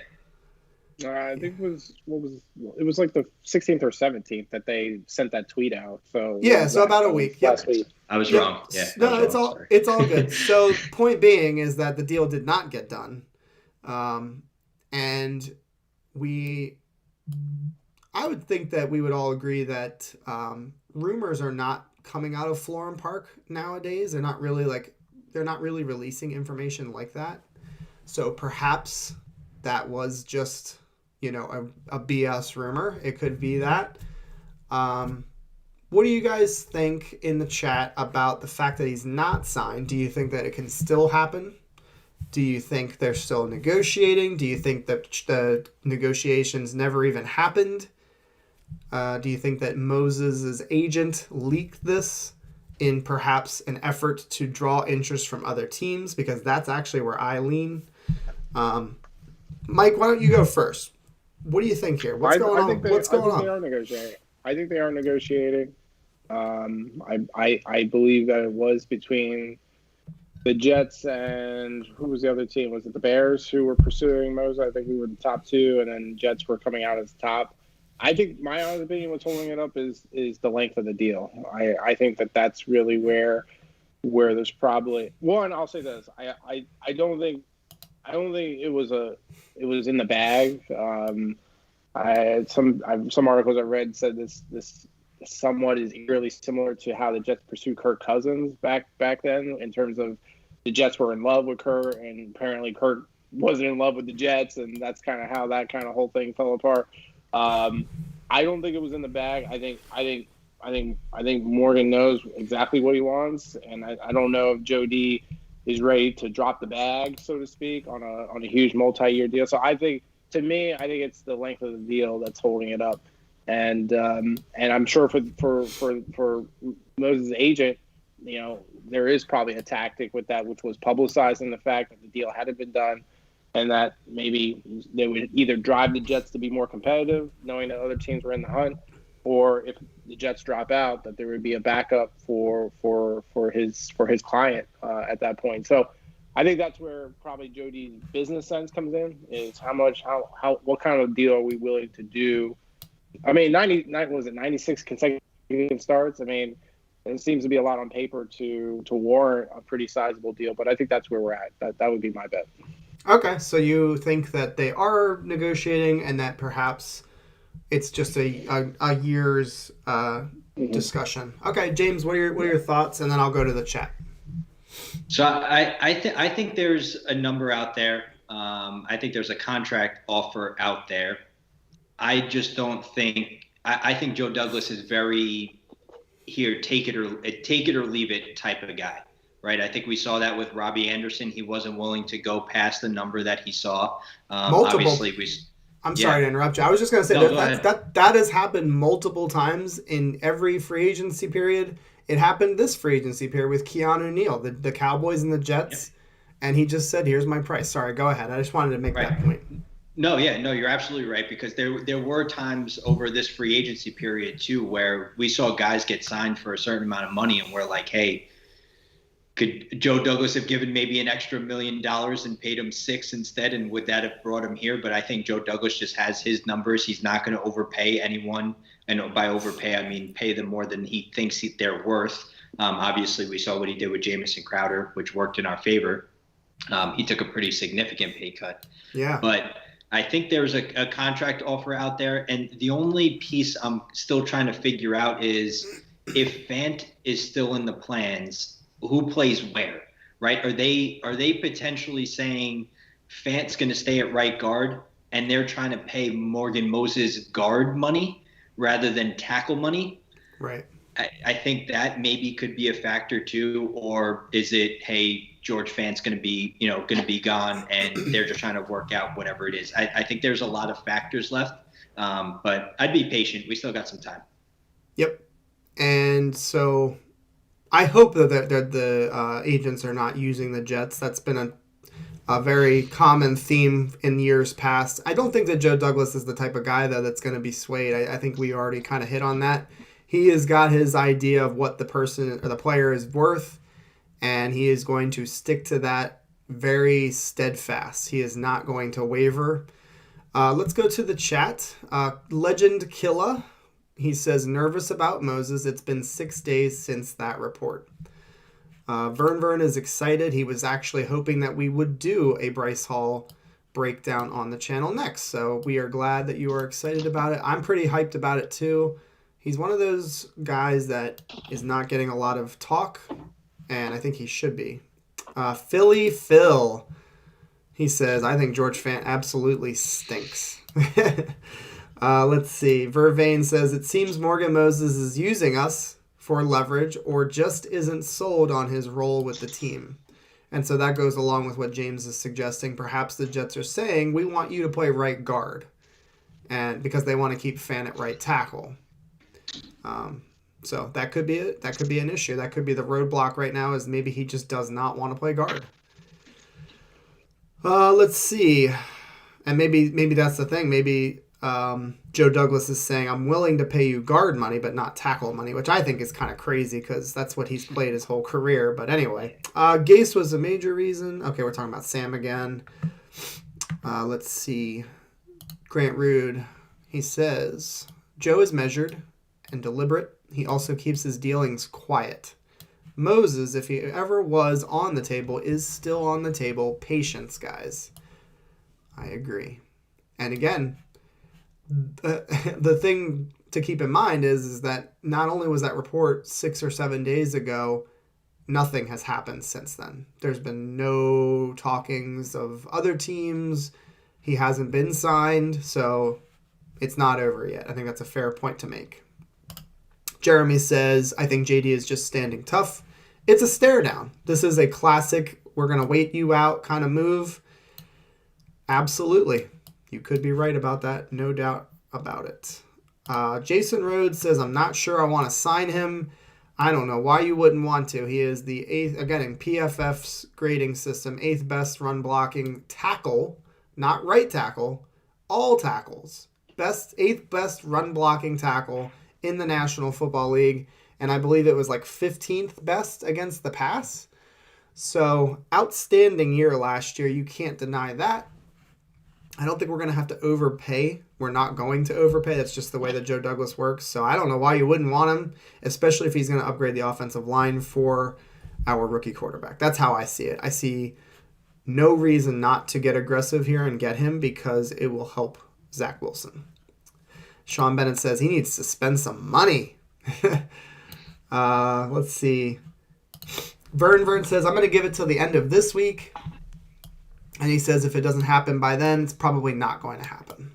I think it was like the 16th or 17th that they sent that tweet out. So yeah, so about a week. Last week. I was wrong. Yeah. No, it's all good. So point being is that the deal did not get done, and I would think that we would all agree that rumors are not coming out of Florham Park nowadays. They're not really releasing information like that. So perhaps that was just, a BS rumor. It could be that. What do you guys think in the chat about the fact that he's not signed? Do you think that it can still happen? Do you think they're still negotiating? Do you think that the negotiations never even happened? Do you think that Moses' agent leaked this in perhaps an effort to draw interest from other teams? Because that's actually where I lean. Mike, why don't you go first? What do you think here? What's going on? They are negotiating. I think they are negotiating. I believe that it was between the Jets and who was the other team? Was it the Bears who were pursuing Moses? I think we were the top two, and then Jets were coming out as top. I think my honest opinion, what's holding it up is the length of the deal. I think that's really where where there's probably one. I'll say this: I don't think it was in the bag. Some articles I read said this somewhat is eerily similar to how the Jets pursued Kirk Cousins back then, in terms of the Jets were in love with Kirk, and apparently Kirk wasn't in love with the Jets, and that's kind of how that kind of whole thing fell apart. I don't think it was in the bag. I think Morgan knows exactly what he wants, and I don't know if Joe D is ready to drop the bag, so to speak, on a huge multi-year deal. So I think it's the length of the deal that's holding it up, and I'm sure for Moses' agent, there is probably a tactic with that, which was publicizing the fact that the deal hadn't been done, and that maybe they would either drive the Jets to be more competitive, knowing that other teams were in the hunt, or if the Jets drop out, that there would be a backup for his client at that point. So I think that's where probably Jody's business sense comes in, is what kind of deal are we willing to do? I mean, 96 consecutive starts? I mean, it seems to be a lot on paper to warrant a pretty sizable deal, but I think that's where we're at. That would be my bet. Okay, so you think that they are negotiating, and that perhaps it's just a year's discussion. Okay, James, what are your thoughts? And then I'll go to the chat. So I think there's a number out there. I think there's a contract offer out there. I just don't think I think Joe Douglas is very here, take it or leave it type of guy, right? I think we saw that with Robbie Anderson. He wasn't willing to go past the number that he saw. Obviously, I'm sorry to interrupt you. I was just going to say that has happened multiple times in every free agency period. It happened this free agency period with Keanu Neal, the Cowboys and the Jets, and he just said, "Here's my price." Sorry, go ahead. I just wanted to make that point. No, you're absolutely right, because there were times over this free agency period too where we saw guys get signed for a certain amount of money, and we're like, "Hey, could Joe Douglas have given maybe an extra $1 million and paid him $6 million instead, and would that have brought him here?" But I think Joe Douglas just has his numbers. He's not going to overpay anyone. And by overpay, I mean pay them more than he thinks they're worth. Obviously, we saw what he did with Jamison Crowder, which worked in our favor. He took a pretty significant pay cut. Yeah. But I think there's a contract offer out there. And the only piece I'm still trying to figure out is if Fant is still in the plans, who plays where, right? Are they potentially saying Fant's going to stay at right guard and they're trying to pay Morgan Moses guard money rather than tackle money? Right. I think that maybe could be a factor too. Or is it, hey, George Fant's going to be gone and they're just trying to work out whatever it is. I think there's a lot of factors left, but I'd be patient. We still got some time. Yep. And so I hope that the agents are not using the Jets. That's been a very common theme in years past. I don't think that Joe Douglas is the type of guy, though, that's going to be swayed. I think we already kind of hit on that. He has got his idea of what the person or the player is worth, and he is going to stick to that very steadfast. He is not going to waver. Let's go to the chat. Legend Killa. He says, nervous about Moses. It's been 6 days since that report. Vern is excited. He was actually hoping that we would do a Bryce Hall breakdown on the channel next. So we are glad that you are excited about it. I'm pretty hyped about it too. He's one of those guys that is not getting a lot of talk, and I think he should be. Philly Phil. He says, I think George Fant absolutely stinks. Let's see. Vervain says, it seems Morgan Moses is using us for leverage or just isn't sold on his role with the team. And so that goes along with what James is suggesting. Perhaps the Jets are saying, we want you to play right guard, and because they want to keep Fant at right tackle. So that could be it. That could be an issue. That could be the roadblock right now, is maybe he just does not want to play guard. Let's see. And maybe that's the thing. Maybe Joe Douglas is saying, I'm willing to pay you guard money, but not tackle money, which I think is kind of crazy because that's what he's played his whole career. But anyway, Gase was a major reason. Okay, we're talking about Sam again. Let's see. Grant Rude, he says, Joe is measured and deliberate. He also keeps his dealings quiet. Moses, if he ever was on the table, is still on the table. Patience, guys. I agree. And again, the thing to keep in mind is that not only was that report 6 or 7 days ago, nothing has happened since then. There's been no talkings of other teams. He hasn't been signed, so it's not over yet. I think that's a fair point to make. Jeremy says, I think JD is just standing tough. It's a stare down. This is a classic, we're going to wait you out kind of move. Absolutely. You could be right about that. No doubt about it. Jason Rhodes says, I'm not sure I want to sign him. I don't know why you wouldn't want to. He is the 8th, again, in PFF's grading system, 8th best run blocking tackle, not right tackle, all tackles. 8th best run blocking tackle in the National Football League, and I believe it was like 15th best against the pass. So, outstanding year last year. You can't deny that. I don't think we're going to have to overpay. We're not going to overpay. That's just the way that Joe Douglas works. So, I don't know why you wouldn't want him, especially if he's going to upgrade the offensive line for our rookie quarterback. That's how I see it. I see no reason not to get aggressive here and get him because it will help Zach Wilson. Sean Bennett says he needs to spend some money. Let's see. Vern says, I'm going to give it till the end of this week. And he says if it doesn't happen by then, it's probably not going to happen.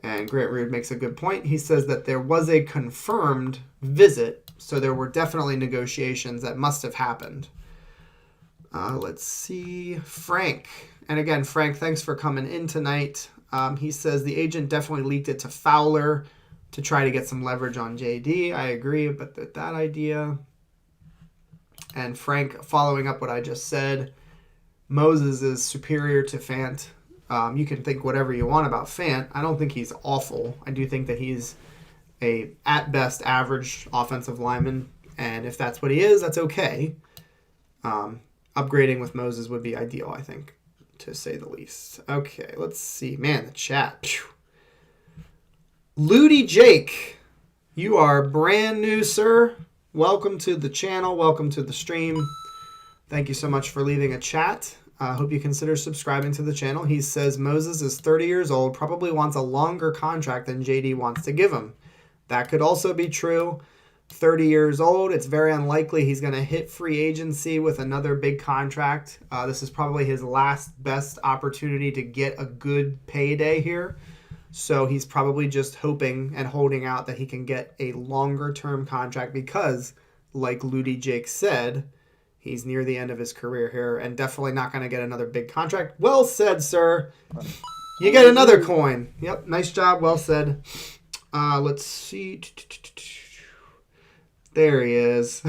And Grant Rood makes a good point. He says that there was a confirmed visit, so there were definitely negotiations that must have happened. Let's see. Frank. And again, Frank, thanks for coming in tonight. He says the agent definitely leaked it to Fowler to try to get some leverage on JD. I agree, but that idea. And Frank, following up what I just said, Moses is superior to Fant. You can think whatever you want about Fant. I don't think he's awful. I do think that he's a, at best, average offensive lineman. And if that's what he is, that's okay. Upgrading with Moses would be ideal, I think, to say the least. Okay, let's see. Man, the chat. Phew. Ludi Jake, you are brand new, sir. Welcome to the channel. Welcome to the stream. Thank you so much for leaving a chat. I hope you consider subscribing to the channel. He says Moses is 30 years old, probably wants a longer contract than JD wants to give him. That could also be true. 30 years old, it's very unlikely he's going to hit free agency with another big contract. This is probably his last best opportunity to get a good payday here. So he's probably just hoping and holding out that he can get a longer term contract because, like Ludi Jake said, he's near the end of his career here and definitely not going to get another big contract. Well said, sir. You get another coin. Yep, nice job. Well said. Let's see. There he is.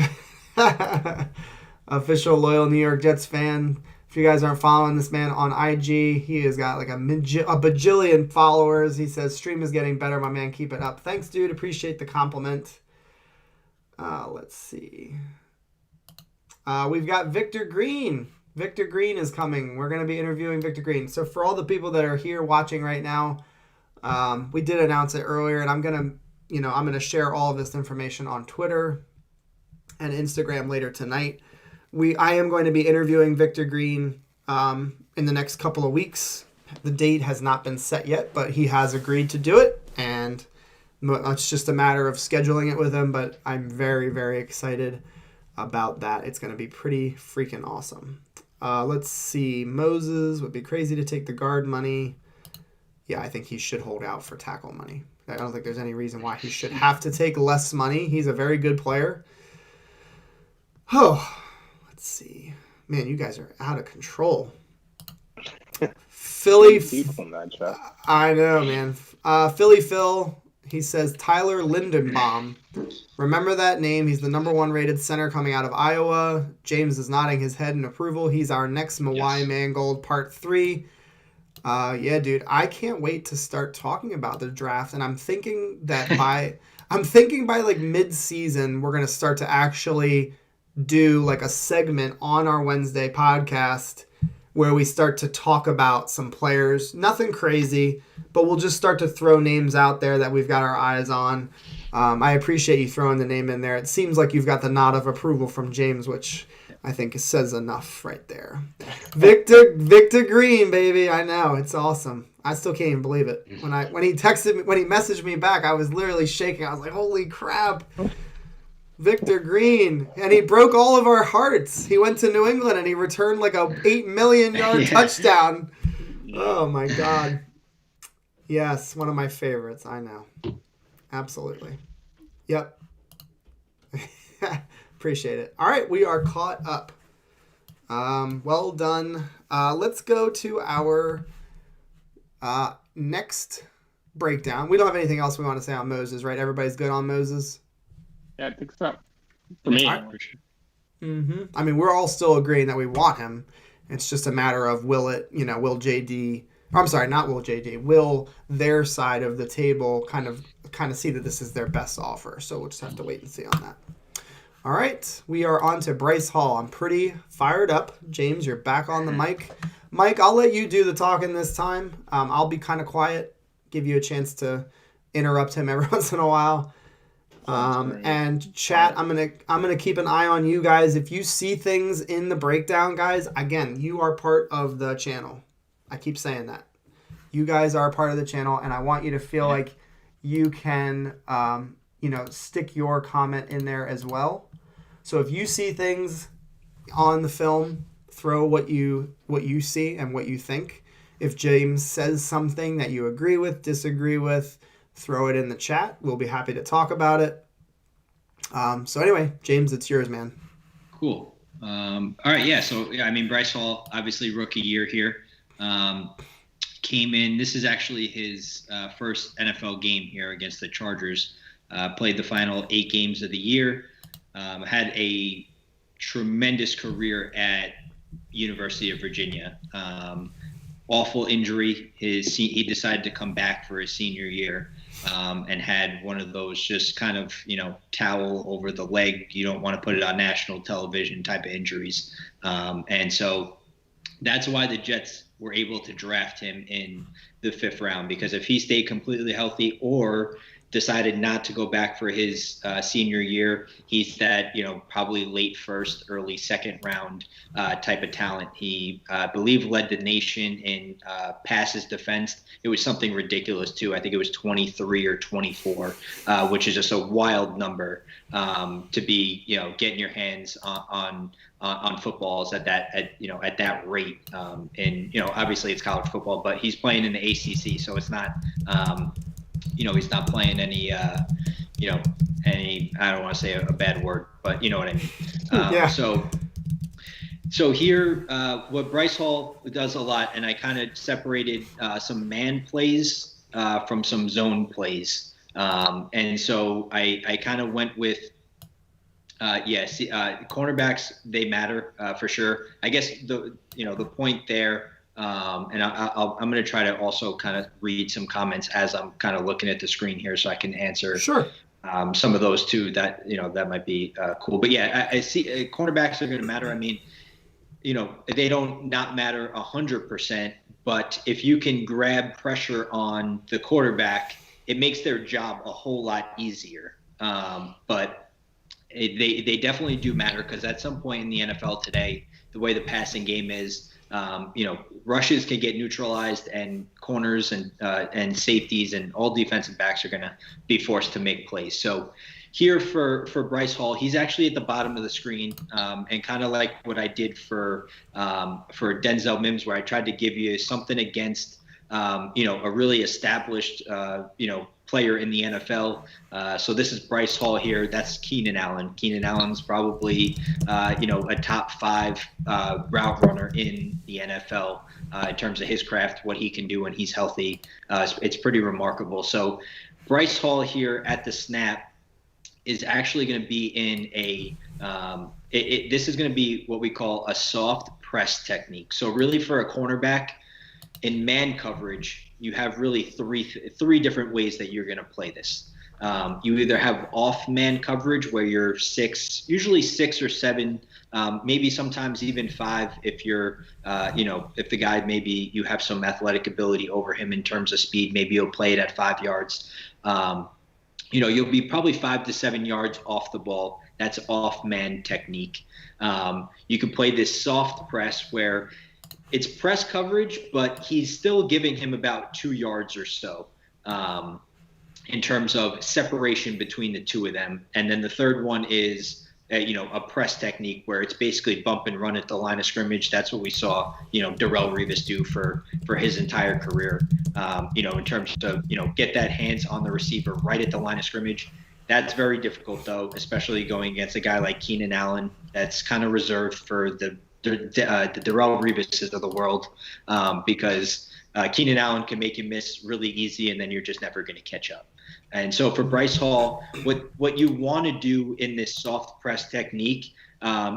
Official loyal New York Jets fan. If you guys aren't following this man on IG, he has got like a bajillion followers. He says, stream is getting better, my man. Keep it up. Thanks, dude. Appreciate the compliment. Let's see. We've got Victor Green. Victor Green is coming. We're going to be interviewing Victor Green. So for all the people that are here watching right now, we did announce it earlier, and I'm going to share all of this information on Twitter and Instagram later tonight. I am going to be interviewing Victor Green in the next couple of weeks. The date has not been set yet, but he has agreed to do it, and it's just a matter of scheduling it with him, but I'm very, very excited about that. It's going to be pretty freaking awesome. Let's see. Moses would be crazy to take the guard money. Yeah, I think he should hold out for tackle money. I don't think there's any reason why he should have to take less money. He's a very good player. Oh, let's see. Man, you guys are out of control. Philly. I know, man. Philly Phil. He says Tyler Lindenbaum. Remember that name. He's the #1 rated center coming out of Iowa. James is nodding his head in approval. He's our next Mawai Mangold Part 3. Yeah, dude, I can't wait to start talking about the draft, and I'm thinking by like mid-season we're going to start to actually do like a segment on our Wednesday podcast where we start to talk about some players. Nothing crazy, but we'll just start to throw names out there that we've got our eyes on. I appreciate you throwing the name in there. It seems like you've got the nod of approval from James, which I think says enough right there. Victor Green, baby. I know, it's awesome. I still can't even believe it. When he messaged me back, I was literally shaking. I was like, holy crap. Victor Green. And he broke all of our hearts. He went to New England and he returned like a 8 million yard touchdown. Oh my God. Yes, one of my favorites. I know. Absolutely. Yep. Appreciate it. All right, we are caught up. Well done. Let's go to our next breakdown. We don't have anything else we want to say on Moses, right? Everybody's good on Moses? Yeah, I think so. For me. Right. Mm-hmm. I mean, we're all still agreeing that we want him. It's just a matter of will JD... I'm sorry, not will JD. Will their side of the table kind of see that this is their best offer? So we'll just have to wait and see on that. All right, we are on to Bryce Hall. I'm pretty fired up. James, you're back on the mic. Mike, I'll let you do the talking this time. I'll be kind of quiet, give you a chance to interrupt him every once in a while. And chat, I'm gonna keep an eye on you guys. If you see things in the breakdown, guys, again, you are part of the channel. I keep saying that. You guys are a part of the channel, and I want you to feel like you can, stick your comment in there as well. So if you see things on the film, throw what you see and what you think. If James says something that you agree with, disagree with, throw it in the chat. We'll be happy to talk about it. So anyway, James, it's yours, man. Cool. All right, yeah. So I mean, Bryce Hall, obviously rookie year here. Came in. This is actually his first NFL game here against the Chargers. Played the final 8 games of the year. Had a tremendous career at University of Virginia. Awful injury. He decided to come back for his senior year and had one of those just kind of, towel over the leg. You don't want to put it on national television type of injuries. And so that's why the Jets were able to draft him in the 5th round, because if he stayed completely healthy or decided not to go back for his senior year, he's that, probably late 1st, early 2nd round type of talent. He, I believe, led the nation in passes defense. It was something ridiculous, too. I think it was 23 or 24, which is just a wild number to be, getting your hands on footballs at that rate. And, obviously it's college football, but he's playing in the ACC, so it's not he's not playing any, I don't want to say a bad word, but you know what I mean? Yeah. So here, what Bryce Hall does a lot, and I kind of separated some man plays from some zone plays. And so I kind of went with, cornerbacks, they matter for sure. I guess the point there, and I'm going to try to also kind of read some comments as I'm kind of looking at the screen here, so I can answer some of those too. That that might be cool. But yeah, I see cornerbacks are going to matter. I mean, they don't not matter 100%, but if you can grab pressure on the quarterback, it makes their job a whole lot easier. But they definitely do matter, because at some point in the NFL today, the way the passing game is, rushes can get neutralized, and corners and safeties and all defensive backs are going to be forced to make plays. So here for Bryce Hall, he's actually at the bottom of the screen, and kind of like what I did for Denzel Mims, where I tried to give you something against a really established player in the NFL. So this is Bryce Hall here. That's Keenan Allen. Keenan Allen's probably a top 5 route runner in the NFL in terms of his craft, what he can do when he's healthy. It's pretty remarkable. So Bryce Hall here at the snap is actually going to be in this is going to be what we call a soft press technique. So really, for a cornerback in man coverage, you have really three different ways that you're going to play this. You either have off man coverage, where you're usually 6 or 7, maybe sometimes even 5 if you're, if the guy, maybe you have some athletic ability over him in terms of speed, maybe you'll play it at 5 yards. you'll be probably 5 to 7 yards off the ball. That's off man technique. You can play this soft press where it's press coverage, but he's still giving him about 2 yards or so in terms of separation between the two of them. And then the third one is a press technique where it's basically bump and run at the line of scrimmage. That's what we saw, Darrelle Revis do for his entire career. In terms of, get that hands on the receiver right at the line of scrimmage. That's very difficult though, especially going against a guy like Keenan Allen. That's kind of reserved for the Darrelle Revises of the world, because Keenan Allen can make you miss really easy, and then you're just never going to catch up. And so for Bryce Hall, what you want to do in this soft press technique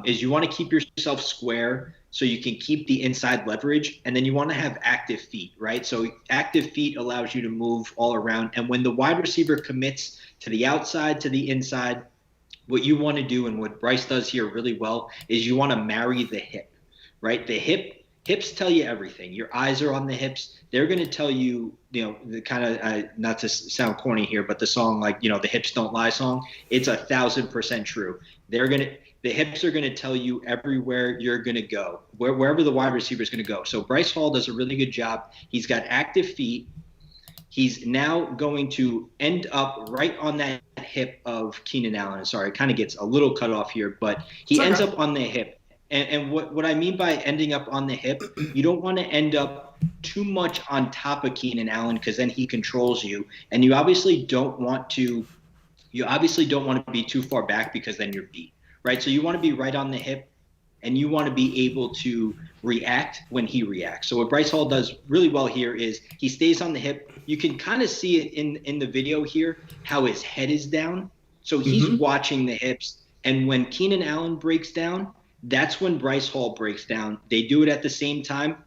is you want to keep yourself square so you can keep the inside leverage, and then you want to have active feet, right? So active feet allows you to move all around. And when the wide receiver commits to the outside, to the inside, what you want to do, and what Bryce does here really well, is you want to marry the hip, right? The hips tell you everything. Your eyes are on the hips. They're going to tell you, the kind of, not to sound corny here, but the song, like, the hips don't lie song, it's 1,000% true. The hips are going to tell you everywhere you're going to go, wherever the wide receiver is going to go. So Bryce Hall does a really good job. He's got active feet. He's now going to end up right on that hip of Keenan Allen. Sorry, it kind of gets a little cut off here, but he ends up on the hip. And what I mean by ending up on the hip, you don't want to end up too much on top of Keenan Allen, because then he controls you. And you obviously don't want to be too far back, because then you're beat, right? So you want to be right on the hip, and you want to be able to react when he reacts. So what Bryce Hall does really well here is he stays on the hip. You can kind of see it in the video here, how his head is down. So he's watching the hips. And when Keenan Allen breaks down, that's when Bryce Hall breaks down. They do it at the same time,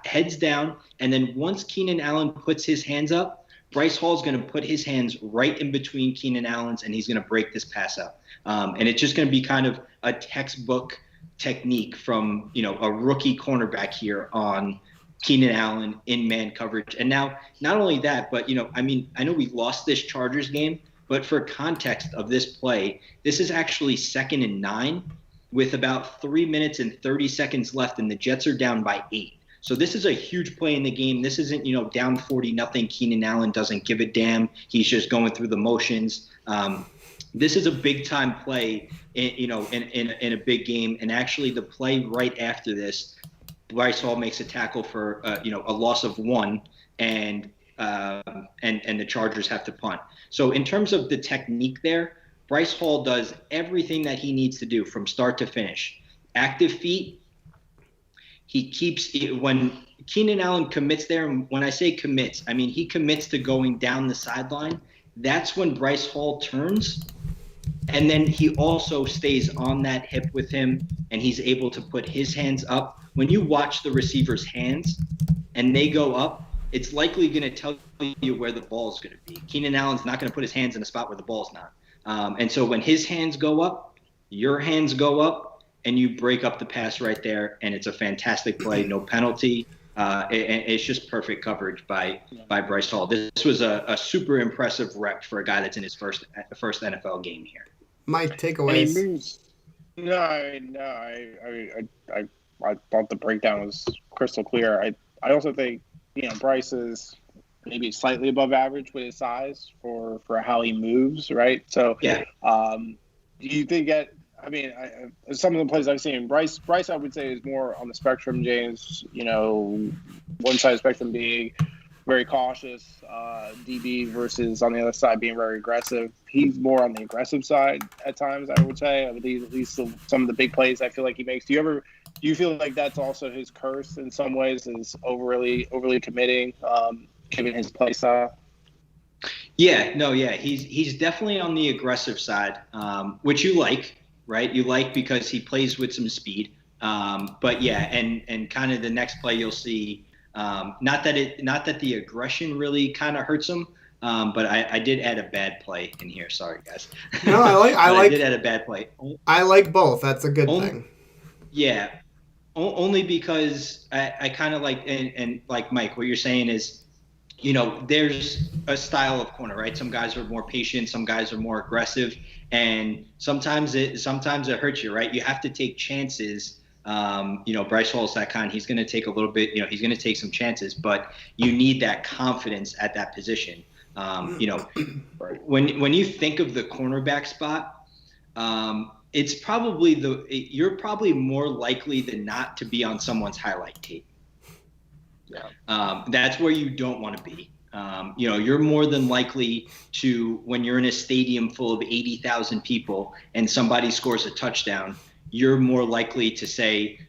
heads down. And then once Keenan Allen puts his hands up, Bryce Hall is going to put his hands right in between Keenan Allen's, and he's going to break this pass up. And it's just going to be kind of a textbook technique from, a rookie cornerback here on Keenan Allen in man coverage. And now, not only that, but, I know we lost this Chargers game, but for context of this play, this is actually 2nd and 9 with about 3 minutes and 30 seconds left, and the Jets are down by 8. So this is a huge play in the game. This isn't, down 40-0. Keenan Allen doesn't give a damn. He's just going through the motions. This is a big time play, in a big game. And actually, the play right after this, Bryce Hall makes a tackle for a loss of 1, and the Chargers have to punt. So in terms of the technique there, Bryce Hall does everything that he needs to do from start to finish. Active feet. He keeps – when Keenan Allen commits there, and when I say commits, I mean he commits to going down the sideline. That's when Bryce Hall turns, and then he also stays on that hip with him, and he's able to put his hands up. When you watch the receiver's hands and they go up, it's likely going to tell you where the ball is going to be. Keenan Allen's not going to put his hands in a spot where the ball's not. And so when his hands go up, your hands go up, and you break up the pass right there, and it's a fantastic play, no penalty. It's just perfect coverage by Bryce Hall. This was a super impressive rep for a guy that's in his first NFL game here. Mike, takeaways. I thought the breakdown was crystal clear. I also think Bryce is maybe slightly above average with his size for how he moves, right? So yeah. Do you think some of the plays I've seen, Bryce I would say is more on the spectrum, James, one side of the spectrum being very cautious, DB, versus on the other side being very aggressive. He's more on the aggressive side at times, I would say, at least some of the big plays I feel like he makes. Do you feel like that's also his curse in some ways, is overly committing, given his play style? Yeah, he's definitely on the aggressive side, which you like, right? You like because he plays with some speed. But yeah, and kind of the next play you'll see, not that the aggression really kind of hurts him, but I did add a bad play in here. Sorry, guys. No, I did add a bad play. I like both. That's a good thing. Yeah, only because I kind of like, and like Mike, what you're saying is there's a style of corner, right? Some guys are more patient, some guys are more aggressive, and sometimes it hurts you, right? You have to take chances. Bryce Hall's that kind. He's going to take a little bit, he's going to take some chances, but you need that confidence at that position. When you think of the cornerback spot, it's probably you're probably more likely than not to be on someone's highlight tape. Yeah. That's where you don't want to be. You're more than likely to, when you're in a stadium full of 80,000 people and somebody scores a touchdown, you're more likely to say,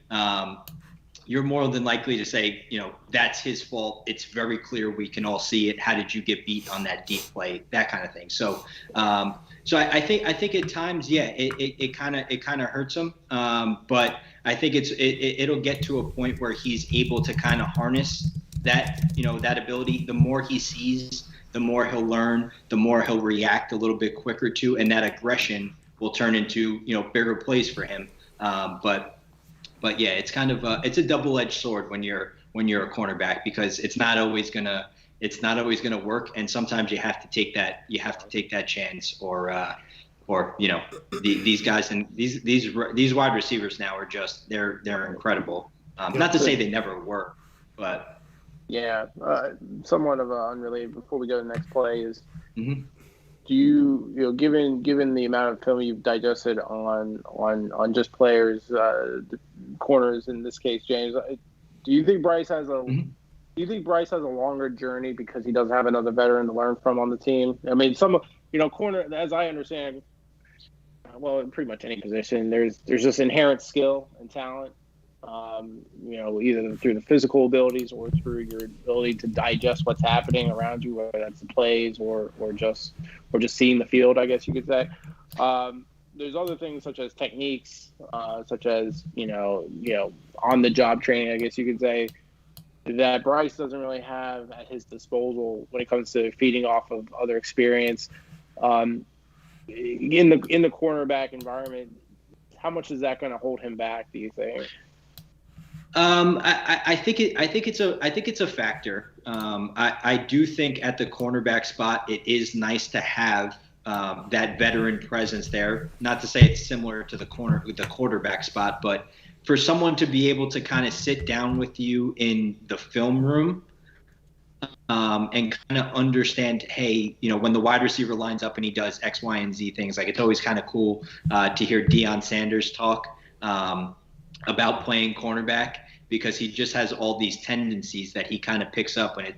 that's his fault. It's very clear. We can all see it. How did you get beat on that deep play? That kind of thing. So I think at times, it kind of hurts him. But I think it'll get to a point where he's able to kind of harness that ability. The more he sees, the more he'll learn, the more he'll react a little bit quicker to, and that aggression will turn into, bigger plays for him. But yeah, it's kind of it's a double-edged sword when you're a cornerback, because it's not always gonna work, and sometimes you have to take that chance, or these guys and these wide receivers now are just they're incredible. Not to say they never were, but yeah. Somewhat of a unrelated, before we go to the next play, is do you given the amount of film you've digested on just players, corners in this case, James, do you think Bryce has a longer journey because he doesn't have another veteran to learn from on the team? I mean, corner, as I understand, well, in pretty much any position, there's this inherent skill and talent, either through the physical abilities or through your ability to digest what's happening around you, whether that's the plays or just seeing the field, I guess you could say. There's other things such as techniques, such as on the job training, I guess you could say, that Bryce doesn't really have at his disposal when it comes to feeding off of other experience. In the cornerback environment, how much is that going to hold him back, do you think? I think it's a factor. I do think at the cornerback spot, it is nice to have that veteran presence there. Not to say it's similar to the quarterback spot, but for someone to be able to kind of sit down with you in the film room and kind of understand, hey, when the wide receiver lines up and he does X, Y, and Z things, like it's always kind of cool to hear Deion Sanders talk about playing cornerback, because he just has all these tendencies that he kind of picks up. And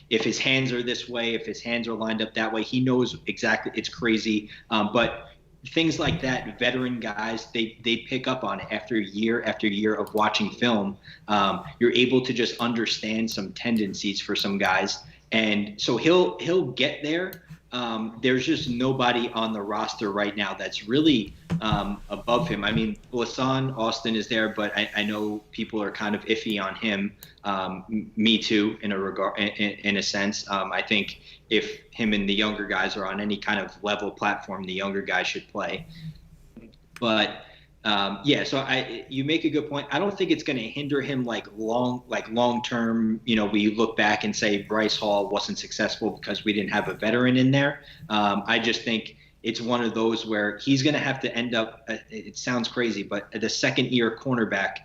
if his hands are this way, if his hands are lined up that way, he knows exactly. It's crazy. But things like that, veteran guys, they pick up on it after year of watching film. You're able to just understand some tendencies for some guys. And so he'll get there. There's just nobody on the roster right now that's really above him. I mean, Blasson Austin is there, but I know people are kind of iffy on him. Me too, in a sense. I think if him and the younger guys are on any kind of level platform, the younger guys should play. But so you make a good point. I don't think it's going to hinder him long term. We look back and say Bryce Hall wasn't successful because we didn't have a veteran in there. I just think it's one of those where he's going to have to end up. It sounds crazy, but the second year cornerback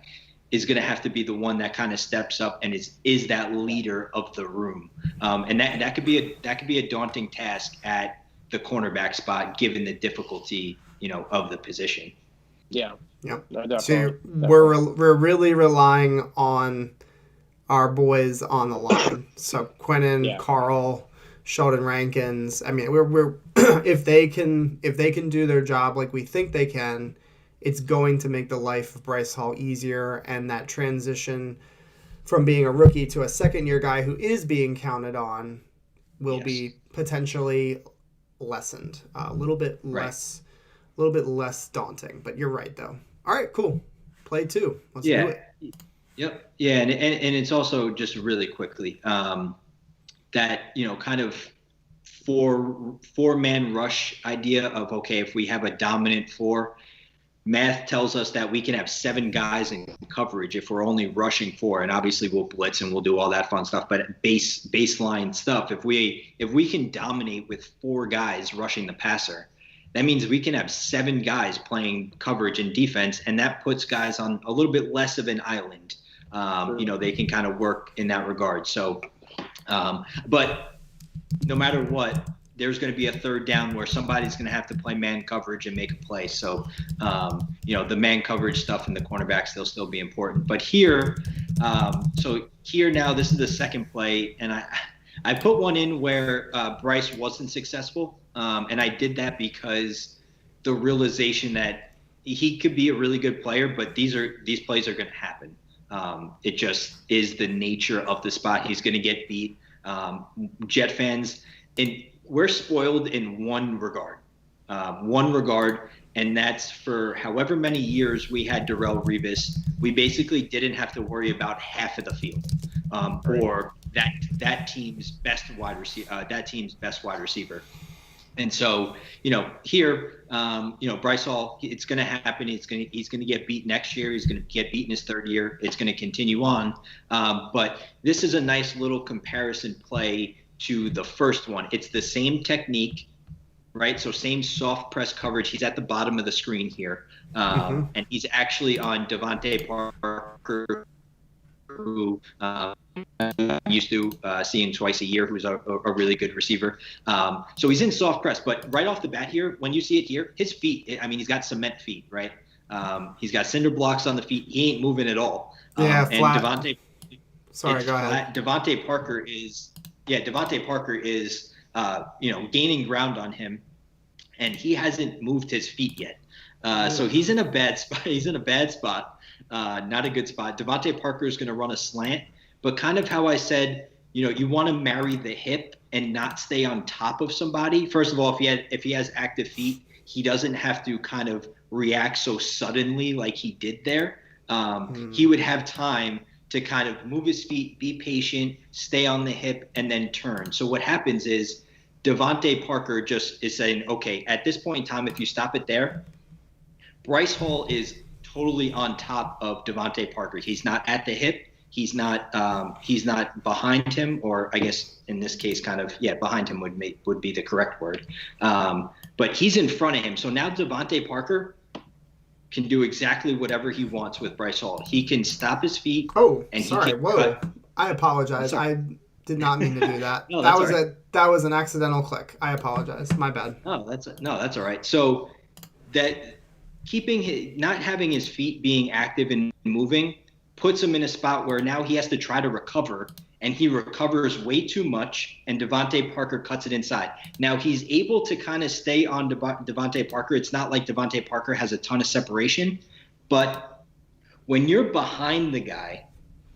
is going to have to be the one that kind of steps up and is that leader of the room. And that could be a daunting task at the cornerback spot, given the difficulty of the position. Yeah. Yeah. No, So we're really relying on our boys on the line. So Quinnen, Carl, Sheldon Rankins. I mean, we're if they can do their job like we think they can, it's going to make the life of Bryce Hall easier, and that transition from being a rookie to a second-year guy who is being counted on will be potentially lessened, a little bit less daunting. But you're right, though. All right, cool. Play 2. Let's do it. Yep. Yeah, and it's also just really quickly that kind of four-man rush idea of, okay, if we have a dominant 4, math tells us that we can have 7 guys in coverage if we're only rushing 4, and obviously we'll blitz and we'll do all that fun stuff. But baseline stuff, if we can dominate with 4 guys rushing the passer, that means we can have 7 guys playing coverage and defense, and that puts guys on a little bit less of an island. They can kind of work in that regard. So, but no matter what, there's going to be a third down where somebody's going to have to play man coverage and make a play. So, the man coverage stuff and the cornerbacks, they'll still be important. But here, now this is the second play, and I put one in where Bryce wasn't successful, and I did that because the realization that he could be a really good player, but these plays are going to happen. It just is the nature of the spot. He's going to get beat. Jet fans, we're spoiled in one regard, and that's for however many years we had Darrelle Revis, we basically didn't have to worry about half of the field, or that team's best wide receiver. And so, here, Bryce Hall, it's going to happen. He's going to get beat next year. He's going to get beat in his third year. It's going to continue on. But this is a nice little comparison play to the first one. It's the same technique, right? So same soft press coverage. He's at the bottom of the screen here. And he's actually on Devontae Parker, who used to see him twice a year, who's a really good receiver. So he's in soft press, but right off the bat here, when you see it here, his feet, he's got cement feet, right? He's got cinder blocks on the feet. He ain't moving at all. Flat. And Devontae. Sorry, go ahead. Devontae Parker is gaining ground on him, and he hasn't moved his feet yet. So he's in a bad spot. Not a good spot. Devontae Parker is going to run a slant, but kind of how I said, you want to marry the hip and not stay on top of somebody. First of all, if he has active feet, he doesn't have to kind of react so suddenly like he did there. He would have time to kind of move his feet, be patient, stay on the hip, and then turn. So what happens is Devontae Parker just is saying, okay, at this point in time, if you stop it there, Bryce Hall is totally on top of Devontae Parker. He's not at the hip. He's not behind him, or I guess in this case, behind him would be the correct word. But he's in front of him. So now Devontae Parker can do exactly whatever he wants with Bryce Hall. He can stop his feet. Oh, and sorry. Whoa. I apologize. I did not mean to do that. No, that was an accidental click. I apologize. My bad. That's all right. So that not having his feet being active and moving puts him in a spot where now he has to try to recover, and he recovers way too much, and Devontae Parker cuts it inside. Now he's able to kind of stay on Devontae Parker. It's not like Devontae Parker has a ton of separation, but when you're behind the guy,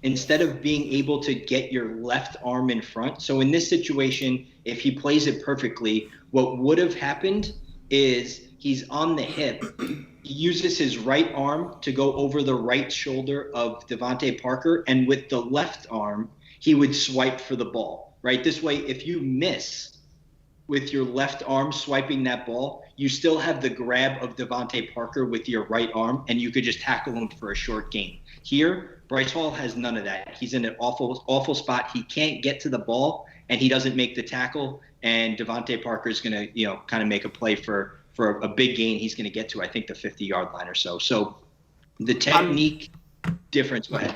instead of being able to get your left arm in front, so in this situation, if he plays it perfectly, what would have happened is he's on the hip. He uses his right arm to go over the right shoulder of Devontae Parker, and with the left arm, he would swipe for the ball, right? This way, if you miss with your left arm swiping that ball, you still have the grab of Devontae Parker with your right arm, and you could just tackle him for a short gain. Here, Bryce Hall has none of that. He's in an awful spot. He can't get to the ball, and he doesn't make the tackle, and Devontae Parker is going to, kind of make a play for a big gain. He's going to get to, I think, the 50-yard line or so. So the technique difference. Go ahead.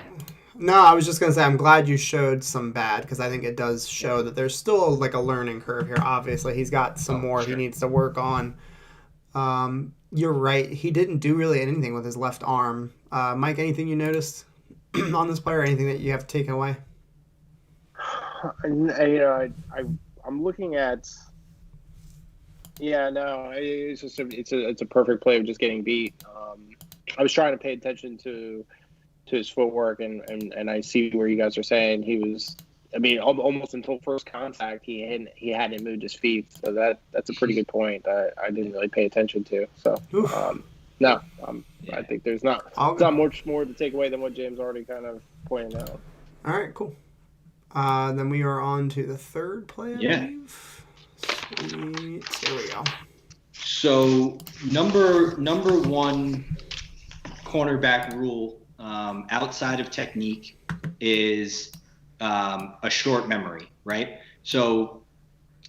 No, I was just going to say I'm glad you showed some bad, because I think it does show that there's still like a learning curve here. Obviously, he's got some more he needs to work on. You're right. He didn't do really anything with his left arm. Mike, anything you noticed on this player, or anything that you have taken away? I'm looking at. Yeah, no, it's just it's a perfect play of just getting beat. I was trying to pay attention to his footwork, and I see where you guys are saying he was. I mean, almost until first contact, he hadn't moved his feet. So that's a pretty good point that I didn't really pay attention to. So I think there's not much more to take away than what James already kind of pointed out. All right, cool. Then we are on to the third play, I believe. Sweet. There we go. So number one cornerback rule outside of technique is a short memory, right? So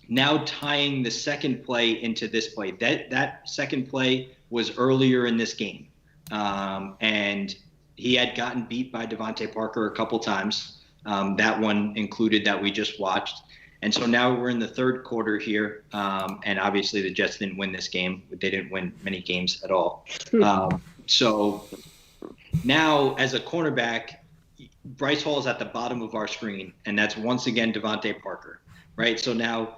now tying the second play into this play, that second play was earlier in this game. And he had gotten beat by Devontae Parker a couple times. That one included that we just watched. And so now we're in the third quarter here. And obviously the Jets didn't win this game. They didn't win many games at all. So now as a cornerback, Bryce Hall is at the bottom of our screen. And that's once again Devontae Parker, right? So now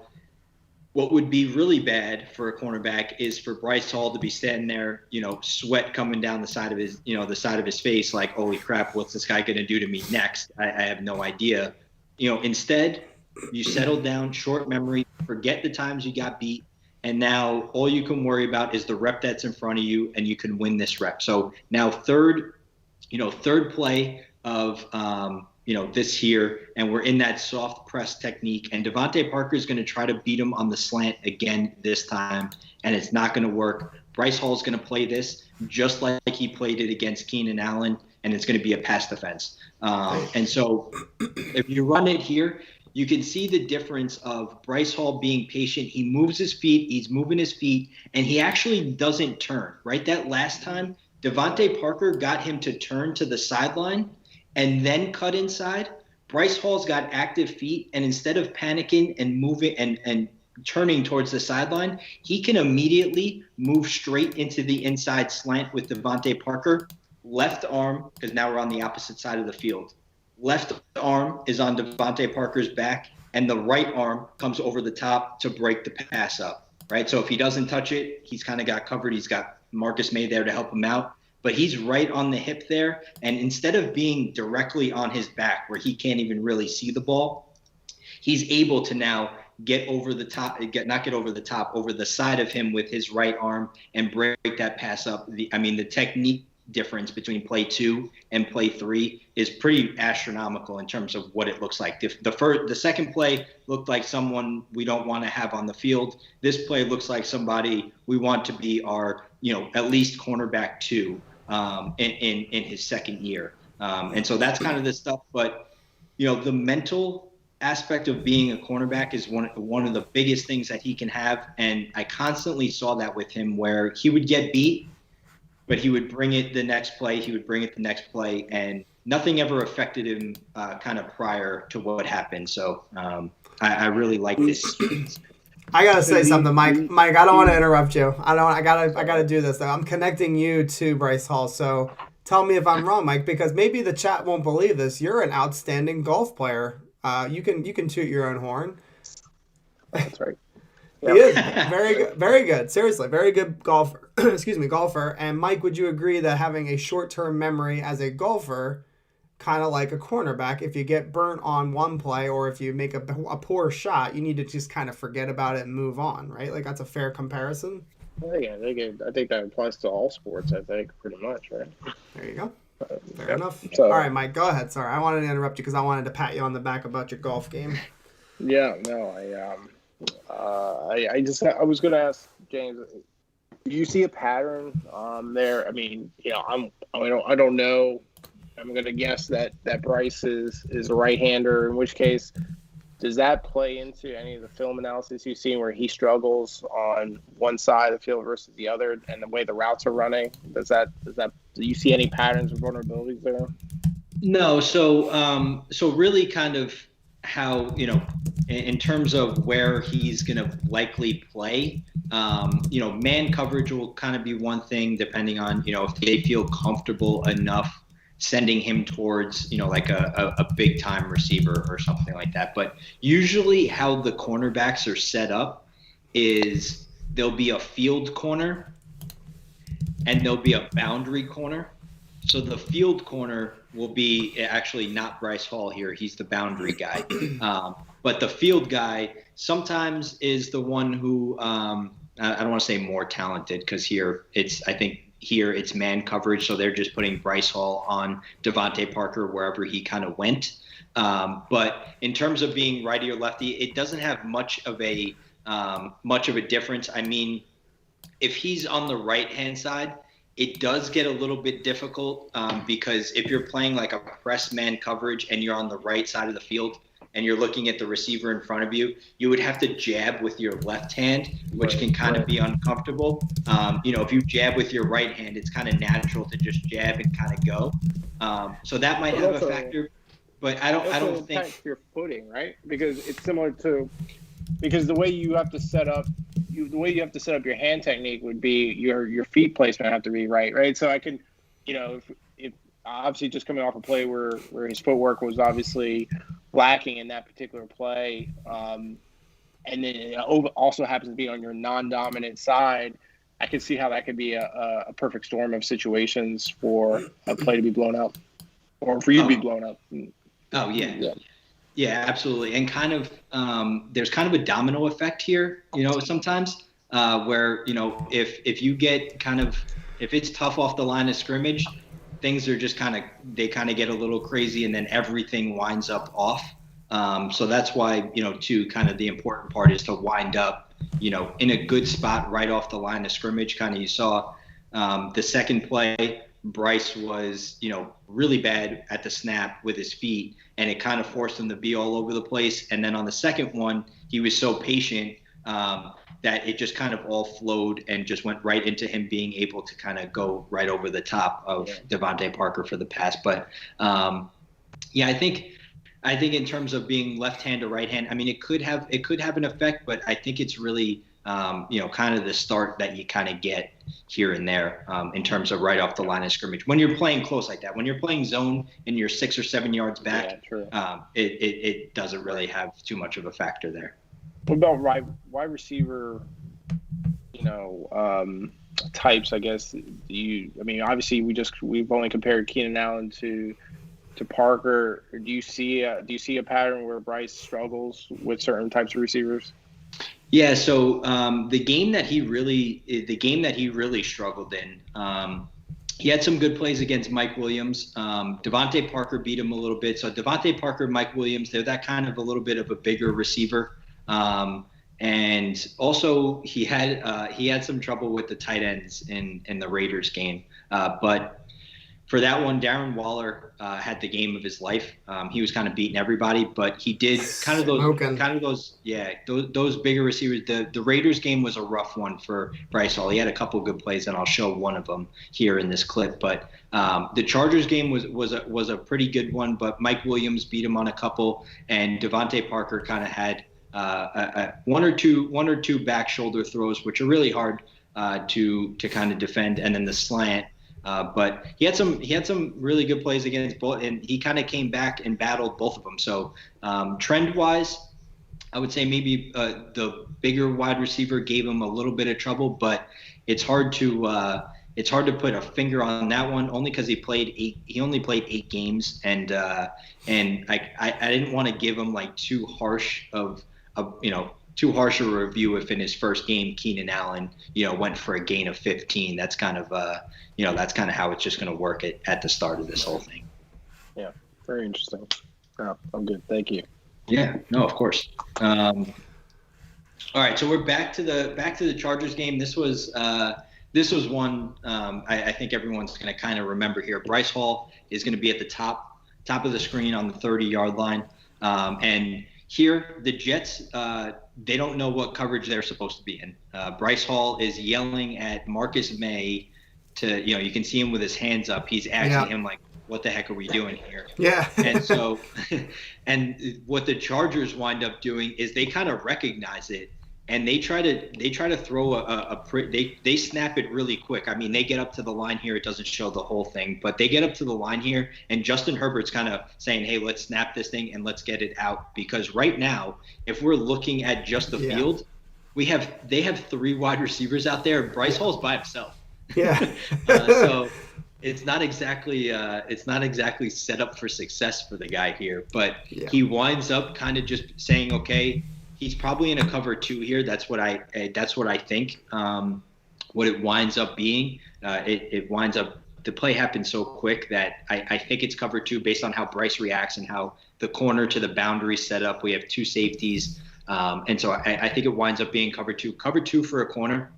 what would be really bad for a cornerback is for Bryce Hall to be standing there, sweat coming down the side of his face, like, holy crap, what's this guy going to do to me next? I have no idea. Instead, you settle down, short memory, forget the times you got beat, and now all you can worry about is the rep that's in front of you, and you can win this rep. So now third play of this here, and we're in that soft press technique, and Devontae Parker is going to try to beat him on the slant again this time, and it's not going to work. Bryce Hall is going to play this just like he played it against Keenan Allen, and it's going to be a pass defense. And so if you run it here, you can see the difference of Bryce Hall being patient. He moves his feet, he's moving his feet, and he actually doesn't turn, right? That last time, Devontae Parker got him to turn to the sideline and then cut inside. Bryce Hall's got active feet, and instead of panicking and moving and turning towards the sideline, he can immediately move straight into the inside slant with Devontae Parker. Left arm, because now we're on the opposite side of the field. Left arm is on Devontae Parker's back, and the right arm comes over the top to break the pass up, right? So if he doesn't touch it, he's kind of got covered. He's got Marcus May there to help him out. But he's right on the hip there, and instead of being directly on his back where he can't even really see the ball, he's able to now get over the top, over the side of him with his right arm and break that pass up. The technique difference between play 2 and play 3 is pretty astronomical in terms of what it looks like. The second play looked like someone we don't want to have on the field. This play looks like somebody we want to be our, at least cornerback 2 in his second year. And so that's kind of the stuff. But, the mental aspect of being a cornerback is one of the biggest things that he can have. And I constantly saw that with him, where he would get beat, but he would bring it the next play. And nothing ever affected him kind of prior to what happened. So I really like this. I gotta say something, Mike. Mike, I don't want to interrupt you. I gotta do this though. I'm connecting you to Bryce Hall. So tell me if I'm wrong, Mike, because maybe the chat won't believe this. You're an outstanding golf player. You can toot your own horn. That's right. He is very good. Seriously, very good golfer. golfer. And Mike, would you agree that having a short-term memory as a golfer, kind of like a cornerback, if you get burnt on one play or if you make a poor shot, you need to just kind of forget about it and move on, right? Like, that's a fair comparison. I think that applies to all sports. I think pretty much, right? There you go. Fair enough. So, all right, Mike, go ahead. Sorry, I wanted to interrupt you because I wanted to pat you on the back about your golf game. Yeah, no, I was going to ask James, do you see a pattern there? I mean, I don't know. I'm going to guess that Bryce is a right-hander, in which case, does that play into any of the film analysis you've seen where he struggles on one side of the field versus the other, and the way the routes are running? Do you see any patterns or vulnerabilities there? No. So really kind of how, in terms of where he's going to likely play, man coverage will kind of be one thing, depending on, if they feel comfortable enough sending him towards, like a big time receiver or something like that. But usually how the cornerbacks are set up is there'll be a field corner and there'll be a boundary corner. So the field corner will be actually not Bryce Hall here. He's the boundary guy. But the field guy sometimes is the one who, I don't want to say more talented, because here it's man coverage, so they're just putting Bryce Hall on Devontae Parker wherever he kind of went. But in terms of being righty or lefty, it doesn't have much of a difference. I mean, if he's on the right-hand side, it does get a little bit difficult because if you're playing like a press man coverage and you're on the right side of the field and you're looking at the receiver in front of you, you would have to jab with your left hand, which can kind of be uncomfortable. If you jab with your right hand, it's kind of natural to just jab and kind of go. So that might have a factor, but I don't think your footing, right? Because it's similar to the way you have to set up your hand technique would be your feet placement have to be right. So I can, if obviously just coming off a play where his footwork was obviously lacking in that particular play, and then it also happens to be on your non-dominant side, I can see how that could be a perfect storm of situations for a play to be blown up or for you to be blown up. Oh, yeah. Yeah, absolutely. And kind of there's kind of a domino effect here, sometimes where, if you get if it's tough off the line of scrimmage, things are just they get a little crazy and then everything winds up off. So that's why, too, kind of the important part is to wind up, in a good spot right off the line of scrimmage. Kind of you saw the second play, Bryce was, really bad at the snap with his feet, and it kind of forced him to be all over the place. And then on the second one, he was so patient that it just kind of all flowed and just went right into him being able to kind of go right over the top of Devontae Parker for the pass. But I think in terms of being left hand or right hand, I mean, it could have an effect, but I think it's really kind of the start that you kind of get here and there in terms of right off the line of scrimmage. When you're playing close like that, when you're playing zone and you're 6 or 7 yards back, it doesn't really have too much of a factor there. What about wide receiver, types? I guess obviously we've only compared Keenan Allen to Parker. Do you see a pattern where Bryce struggles with certain types of receivers? Yeah. So the game that he really struggled in, he had some good plays against Mike Williams. Devontae Parker beat him a little bit. So Devontae Parker, Mike Williams, they're that kind of a little bit of a bigger receiver. And also he had some trouble with the tight ends in the Raiders game. But for that one, Darren Waller had the game of his life. He was kind of beating everybody, but he did those bigger receivers. The Raiders game was a rough one for Bryce Hall. He had a couple good plays, and I'll show one of them here in this clip. But the Chargers game was a pretty good one, but Mike Williams beat him on a couple, and Devontae Parker kind of had one or two back shoulder throws, which are really hard to kind of defend, and then the slant. But he had some really good plays against both, and he kind of came back and battled both of them. So trend wise, I would say maybe the bigger wide receiver gave him a little bit of trouble, but it's hard to put a finger on that one, only because he only played 8 games, and I didn't want to give him like too harsh a review if in his first game Keenan Allen went for a gain of 15. That's kind of how it's just going to work at the start of this whole thing. Yeah, very interesting. Oh, I'm good, thank you. Yeah, no, of course. All right, so we're back to the Chargers game. This was one I think everyone's going to kind of remember here. Bryce Hall is going to be at the top of the screen on the 30-yard line, and here the Jets they don't know what coverage they're supposed to be in. Bryce Hall is yelling at Marcus May to, you can see him with his hands up. He's asking him like, what the heck are we doing here? Yeah. And so, and what the wind up doing is they kind of recognize it, and they try to throw they snap it really quick. I mean, they get up to the line here. It doesn't show the whole thing, but they get up to the line here, and Justin Herbert's kind of saying, hey, let's snap this thing and let's get it out. Because right now, if we're looking at just the field, they have 3 wide receivers out there. Bryce Hall's by himself. Yeah. So it's not exactly set up for success for the guy here, but he winds up kind of just saying, okay, he's probably in a cover 2 here. That's what I think. What it winds up being, it winds up, the play happens so quick that I think it's cover 2 based on how Bryce reacts and how the corner to the boundary set up. We have 2 safeties, and so I think it winds up being cover 2. Cover 2 for a corner.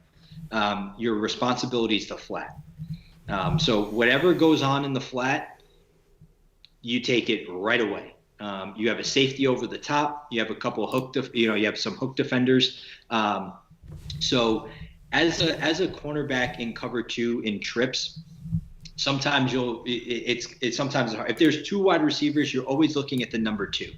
Your responsibility is to flat. So whatever goes on in the flat, you take it right away. You have a safety over the top. You have a couple you have some hook defenders. So as a cornerback in cover 2 in trips, sometimes it's sometimes hard. If there's 2 wide receivers, you're always looking at the number 2.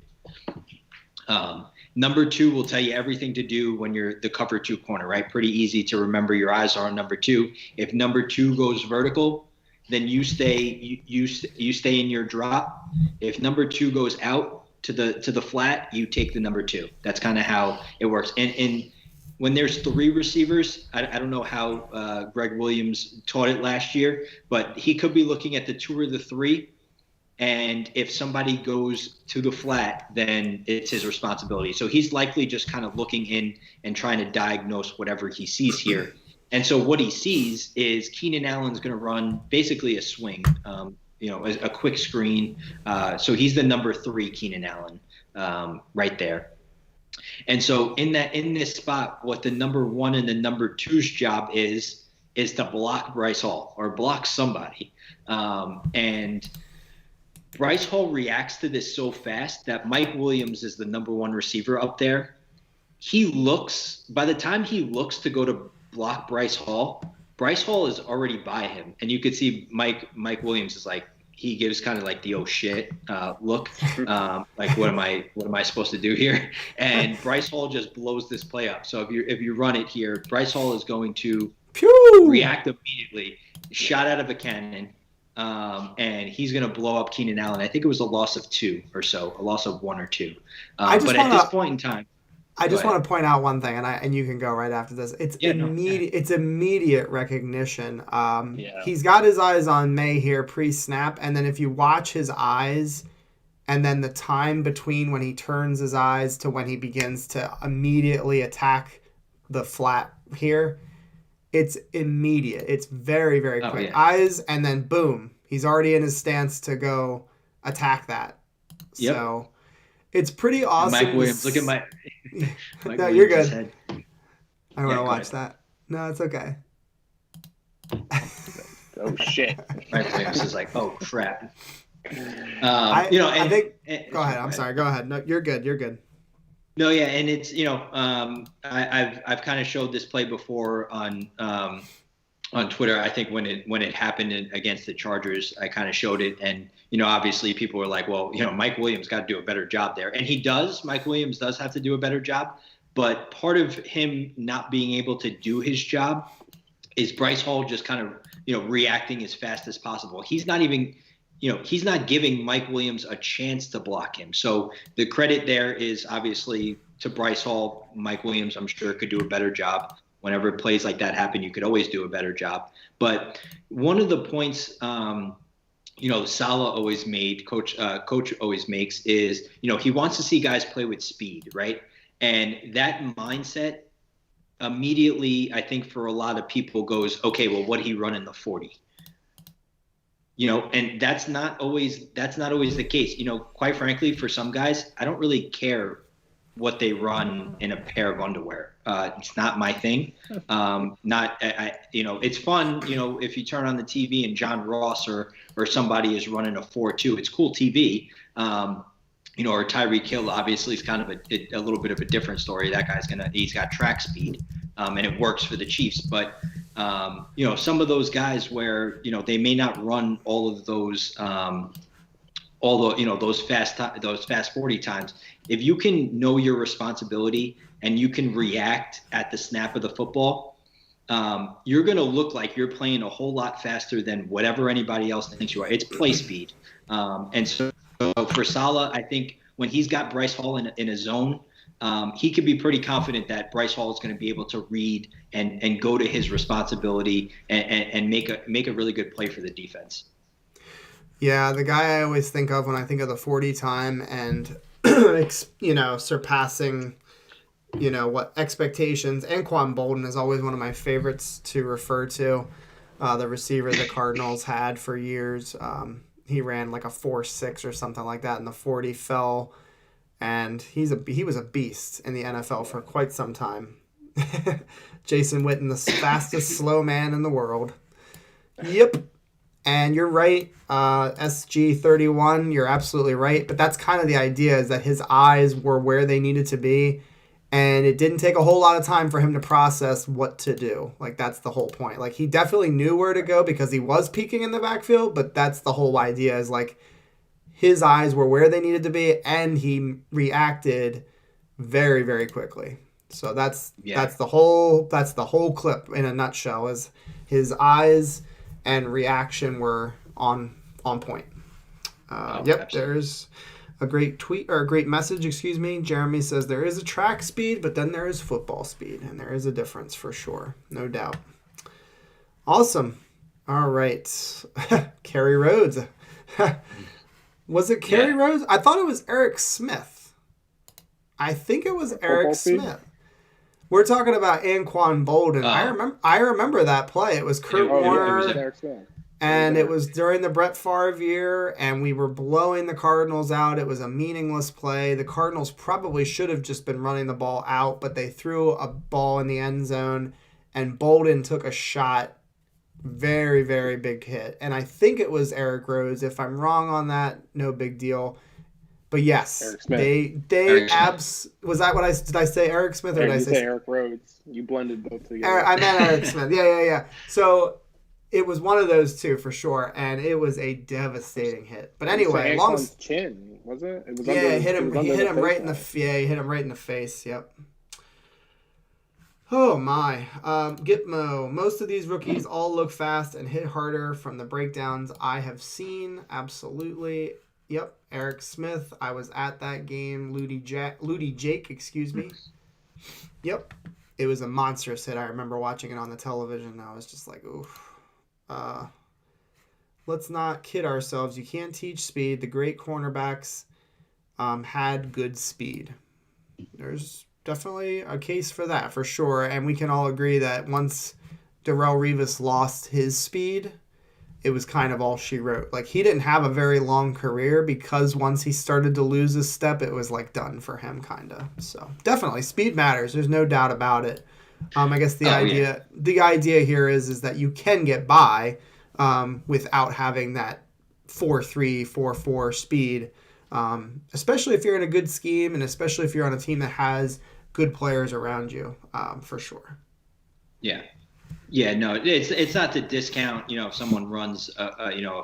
Number 2 will tell you everything to do when you're the cover 2 corner, right? Pretty easy to remember. Your eyes are on number 2. If number 2 goes vertical, then you stay in your drop. If number 2 goes out to the flat, you take the number 2. That's kind of how it works. And when there's 3 receivers, I don't know how Greg Williams taught it last year, but he could be looking at the 2 or the 3. And if somebody goes to the flat, then it's his responsibility. So he's likely just kind of looking in and trying to diagnose whatever he sees here. And so what he sees is Keenan Allen's going to run basically a swing, a quick screen. So he's the number 3 Keenan Allen right there. And so in this spot, what the number 1 and the number 2's job is to block Bryce Hall or block somebody. And Bryce Hall reacts to this so fast that Mike Williams is the number 1 receiver up there. By the time he looks to go to block Bryce Hall is already by him. And you could see Mike Williams is like, he gives kind of like the oh shit look, like what am I supposed to do here? And Bryce Hall just blows this play up. So if you run it here, Bryce Hall is going to react immediately, shot out of a cannon. And he's going to blow up Keenan Allen. I think it was a loss of 2 or so, a loss of 1 or 2. But at this point in time, I just want to point out one thing, and you can go right after this. It's immediate recognition. He's got his eyes on May here pre-snap, and then if you watch his eyes, and then the time between when he turns his eyes to when he begins to immediately attack the flat here, it's immediate. It's very, very quick. Eyes, and then boom, he's already in his stance to go attack that. Yep. So it's pretty awesome. Mike Williams, look at my no, you're good. Head. I want to watch that. No, it's okay. Oh shit! Mike Williams is like, oh crap. I think. Go ahead. I'm sorry. Go ahead. No, you're good. You're good. No, yeah, and it's I've kind of showed this play before on Twitter. I think when it happened against the Chargers, I kind of showed it, and obviously people were like, well, Mike Williams got to do a better job there, and he does. Mike Williams does have to do a better job, but part of him not being able to do his job is Bryce Hall just kind of reacting as fast as possible. He's not even. He's not giving Mike Williams a chance to block him. So the credit there is obviously to Bryce Hall. Mike Williams, I'm sure, could do a better job. Whenever plays like that happen, you could always do a better job. But one of the points, Saleh always made, Coach always makes is, he wants to see guys play with speed, right? And that mindset immediately, I think for a lot of people goes, okay, well, what did he run in the 40? And that's not always the case. Quite frankly, for some guys, I don't really care what they run in a pair of underwear. It's not my thing. It's fun, if you turn on the TV and John Ross or somebody is running a 4.2, it's cool TV. Or Tyreek Hill obviously is kind of a little bit of a different story. That guy's he's got track speed, and it works for the Chiefs. But some of those guys where they may not run all of those, those fast 40 times. If you can know your responsibility and you can react at the snap of the football, you're going to look like you're playing a whole lot faster than whatever anybody else thinks you are. It's play speed, and so for Saleh, I think when he's got Bryce Hall in a zone. He could be pretty confident that Bryce Hall is going to be able to read and go to his responsibility and make a really good play for the defense. Yeah, the guy I always think of when I think of the 40 time and surpassing what expectations, and Quan Bolden is always one of my favorites to refer to. The receiver the Cardinals had for years. He ran like a 4.6 or something like that, and the 40 fell. And he was a beast in the NFL for quite some time. Jason Witten, the fastest slow man in the world. Yep. And you're right, SG31, you're absolutely right. But that's kind of the idea, is that his eyes were where they needed to be. And it didn't take a whole lot of time for him to process what to do. Like, that's the whole point. Like, he definitely knew where to go because he was peeking in the backfield. But that's the whole idea, is like his eyes were where they needed to be. And he reacted very, very quickly. So that's the whole clip in a nutshell, is his eyes and reaction were on point. Absolutely. There's a great tweet, or a great message, excuse me. Jeremy says there is a track speed, but then there is football speed, and there is a difference for sure, no doubt. Awesome. All right. Kerry Rhodes. Was it Kerry Rhodes? I thought it was Eric Smith. I think it was Eric Smith. We're talking about Anquan Bolden. I remember that play. It was Kurt Warner, and it was during the Brett Favre year, and we were blowing the Cardinals out. It was a meaningless play. The Cardinals probably should have just been running the ball out, but they threw a ball in the end zone, and Bolden took a shot. Very, very big hit. And I think it was Eric Rhodes. If I'm wrong on that, no big deal. But yes, was that what did I say Eric Smith, or did I say Eric Rhodes? You blended both together. I meant Eric Smith. Yeah. So it was one of those two for sure, and it was a devastating hit. But anyway, chin, was it? It was He hit him right in the he hit him right in the face. Yep. Oh my. Gitmo. Most of these rookies all look fast and hit harder from the breakdowns I have seen. Absolutely. Yep, Eric Smith. I was at that game. Ludi Jake, excuse me. Yep, it was a monstrous hit. I remember watching it on the television. I was just like, oof. Let's not kid ourselves. You can't teach speed. The great cornerbacks had good speed. There's definitely a case for that, for sure. And we can all agree that once Darrelle Revis lost his speed, it was kind of all she wrote. Like, he didn't have a very long career, because once he started to lose his step, it was like done for him, kind of. So definitely speed matters. There's no doubt about it. I guess the idea here is that you can get by without having that 4.3, 4.4 speed, especially if you're in a good scheme, and especially if you're on a team that has good players around you, for sure. Yeah. Yeah, no, it's not to discount, if someone runs a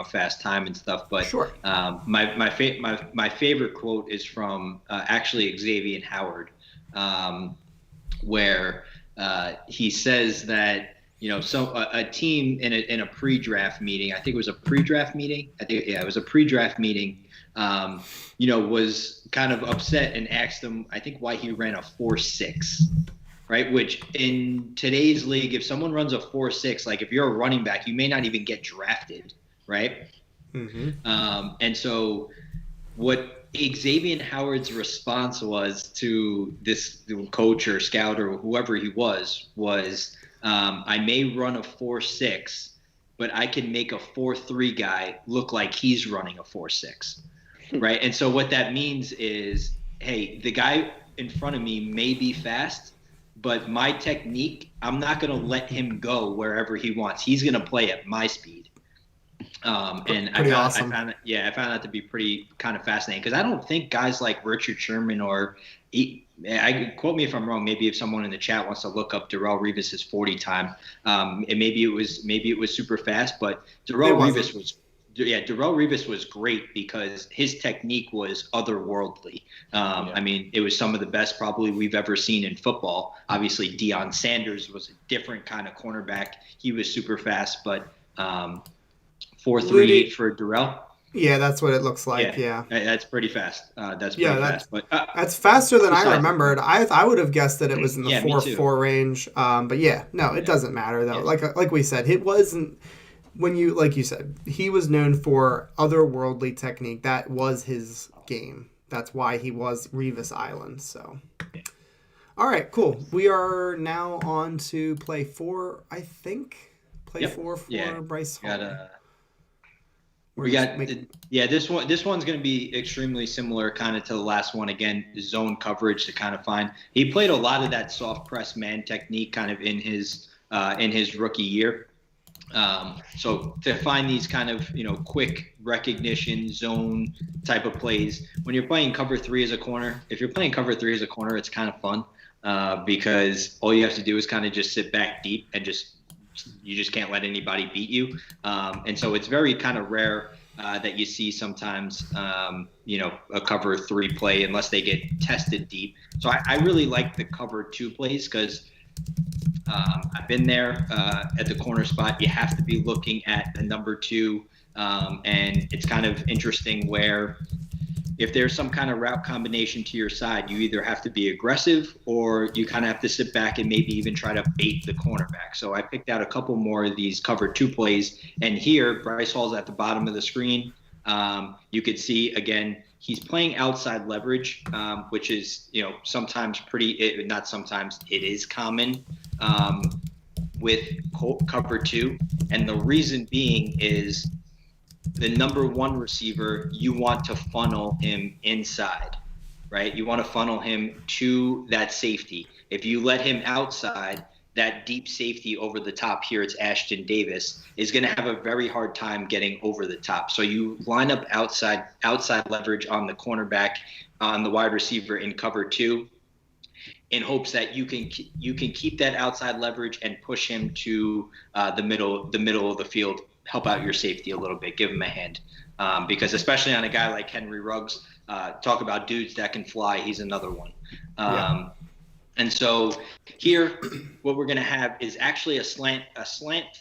fast time and stuff, but sure. My favorite quote is from actually Xavier Howard, where he says that a team in a pre-draft meeting, I think it was a pre-draft meeting. It was a pre-draft meeting. Was kind of upset and asked him, I think, why he ran a 4.6. Right, which in today's league, if someone runs a 4.6, like if you're a running back, you may not even get drafted, right? Mm-hmm. And so what Xavier Howard's response was to this coach or scout or whoever he was I may run a 4.6, but I can make a 4.3 guy look like he's running a 4.6, right? And so what that means is, hey, the guy in front of me may be fast, but my technique, I'm not going to let him go wherever he wants. He's going to play at my speed. And I found that to be pretty kind of fascinating, because I don't think guys like Richard Sherman quote me if I'm wrong, maybe if someone in the chat wants to look up Darrelle Revis's 40 time, and maybe it was super fast, but Darrelle Revis was great because his technique was otherworldly. I mean, it was some of the best probably we've ever seen in football. Obviously, Deion Sanders was a different kind of cornerback. He was super fast, but 4.38 for Darrelle. Yeah, that's what it looks like. Yeah. That's pretty fast. That's fast. But that's faster than I remembered. I would have guessed that it was in the 4.4 range. But yeah, no, it doesn't matter though. Yeah. Like we said, it wasn't. Like you said, he was known for otherworldly technique. That was his game. That's why he was Revis Island. So, all right, cool. We are now on to play 4, I think. Play 4 for Bryce Hall. This one's going to be extremely similar kind of to the last one. Again, zone coverage to kind of find. He played a lot of that soft press man technique kind of in his rookie year. So to find these kind of, quick recognition zone type of plays, when you're playing cover 3 as a corner, if you're playing cover 3 as a corner, it's kind of fun because all you have to do is kind of just sit back deep and you just can't let anybody beat you. And so it's very kind of rare that you see sometimes, a cover 3 play unless they get tested deep. So I really like the cover 2 plays because I've been there at the corner spot. You have to be looking at the number 2, and it's kind of interesting where if there's some kind of route combination to your side, you either have to be aggressive or you kind of have to sit back and maybe even try to bait the cornerback. So I picked out a couple more of these cover 2 plays, and here Bryce Hall's at the bottom of the screen. You could see again. He's playing outside leverage, which is, sometimes not sometimes, it is common with cover 2. And the reason being is the number 1 receiver, you want to funnel him inside, right? You want to funnel him to that safety. If you let him outside, that deep safety over the top, here it's Ashton Davis, is going to have a very hard time getting over the top. So you line up outside leverage on the cornerback, on the wide receiver in cover 2, in hopes that you can keep that outside leverage and push him to the middle of the field, help out your safety a little bit, give him a hand. Because especially on a guy like Henry Ruggs, talk about dudes that can fly, he's another one. And so here, what we're going to have is actually a slant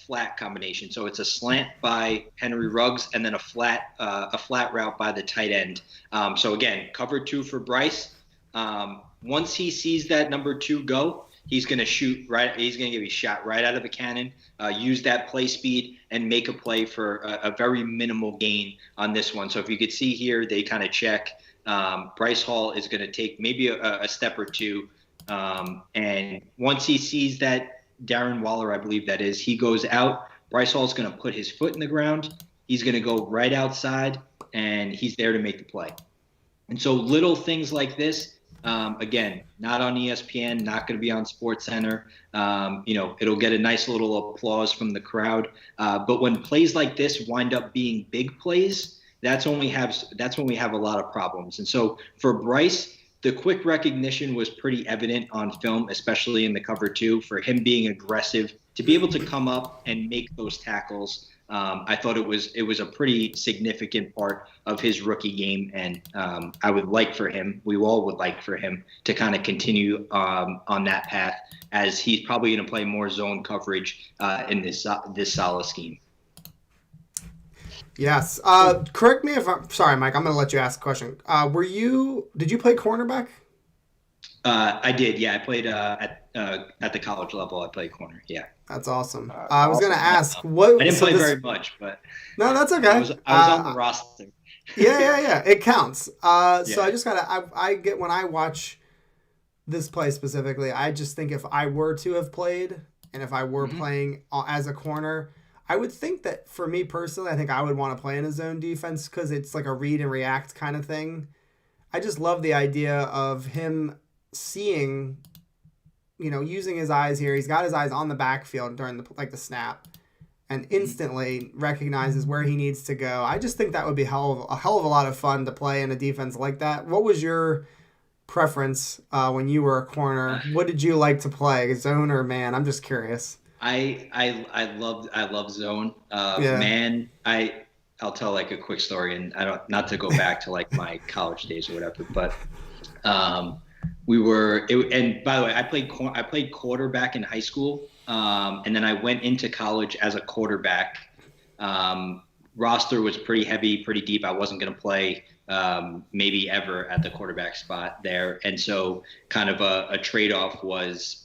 flat combination. So it's a slant by Henry Ruggs and then a flat route by the tight end. So again, cover 2 for Bryce. Once he sees that number 2 go, he's going to shoot right. He's going to give you a shot right out of a cannon. Use that play speed and make a play for a very minimal gain on this one. So if you could see here, they kind of check. Bryce Hall is going to take maybe a step or 2. And once he sees that Darren Waller, I believe that is, he goes out, Bryce Hall's going to put his foot in the ground. He's going to go right outside, and he's there to make the play. And so little things like this, again, not on ESPN, not going to be on SportsCenter. It'll get a nice little applause from the crowd. But when plays like this wind up being big plays, that's when we have a lot of problems. And so for Bryce, the quick recognition was pretty evident on film, especially in the cover 2, for him being aggressive to be able to come up and make those tackles. I thought it was a pretty significant part of his rookie game, and we all would like for him to kind of continue on that path, as he's probably going to play more zone coverage in this Saleh scheme. Yes. Correct me if I'm sorry, Mike. I'm going to let you ask a question. Did you play cornerback? I did. Yeah, I played at the college level. I played corner. Yeah. That's awesome. I was going to ask what. I didn't play very much, but no, that's okay. I was on the roster. Yeah. It counts. So I just I get when I watch this play specifically, I just think if I were to have played and if I were playing as a corner, I would think that for me personally, I think I would want to play in a zone defense because it's like a read and react kind of thing. I just love the idea of him seeing, using his eyes here. He's got his eyes on the backfield during the snap and instantly recognizes where he needs to go. I just think that would be a hell of a lot of fun to play in a defense like that. What was your preference when you were a corner? What did you like to play, zone or man? I'm just curious. I love zone. Man, I'll tell like a quick story, and not to go back to like my college days or whatever, but and by the way, I played quarterback in high school, and then I went into college as a quarterback. Roster was pretty heavy, pretty deep. I wasn't going to play maybe ever at the quarterback spot there, and so kind of a trade-off was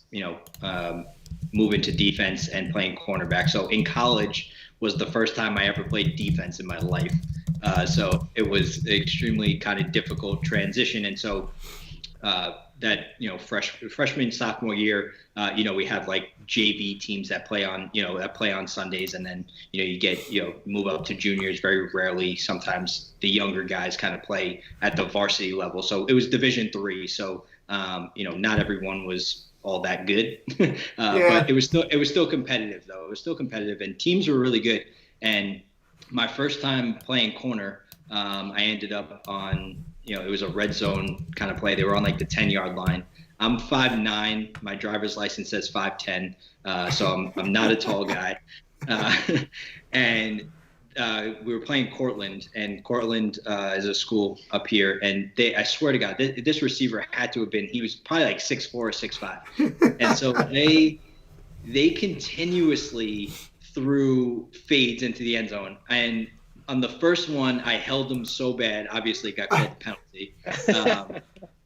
moving to defense and playing cornerback. So in college was the first time I ever played defense in my life. So it was extremely kind of difficult transition. And so freshman, sophomore year, we have like JV teams that play on Sundays. And then, you move up to juniors very rarely. Sometimes the younger guys kind of play at the varsity level. So it was Division III. So, not everyone was all that good. Yeah. But it was still competitive though. It was still competitive, and teams were really good. And my first time playing corner, I ended up on, it was a red zone kind of play. They were on like the 10-yard line. I'm 5'9". My driver's license says 5'10". So I'm not a tall guy. And we were playing Cortland, and Cortland is a school up here. And I swear to God, this receiver had to have been, he was probably like 6'4" or 6'5". And so they continuously threw fades into the end zone. And on the first one, I held them so bad, obviously got called the penalty.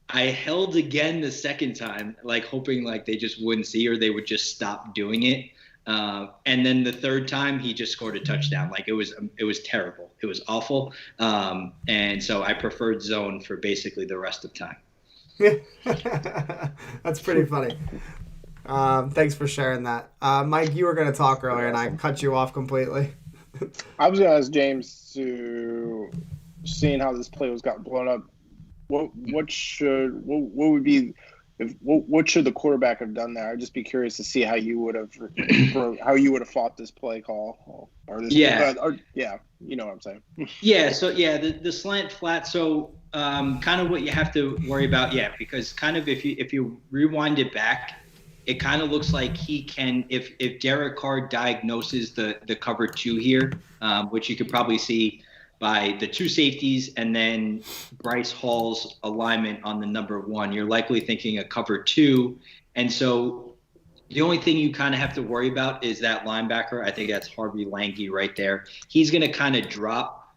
I held again the second time, like hoping like they just wouldn't see or they would just stop doing it. And then the third time he just scored a touchdown. Like it was terrible. It was awful. And so I preferred zone for basically the rest of time. That's pretty funny. Thanks for sharing that. Mike, you were going to talk earlier and I cut you off completely. I was going to ask James to, seeing how this play got blown up, what should the quarterback have done there? I'd just be curious to see how you would have fought this play call or this. Yeah. You know what I'm saying. Yeah. So the slant flat. So kind of what you have to worry about. Yeah, because kind of if you rewind it back, it kind of looks like he can, if Derek Carr diagnoses the cover 2 here, which you could probably see by the 2 safeties and then Bryce Hall's alignment on the number 1, you're likely thinking a cover 2. And so the only thing you kind of have to worry about is that linebacker. I think that's Harvey Lange right there. He's going to kind of drop.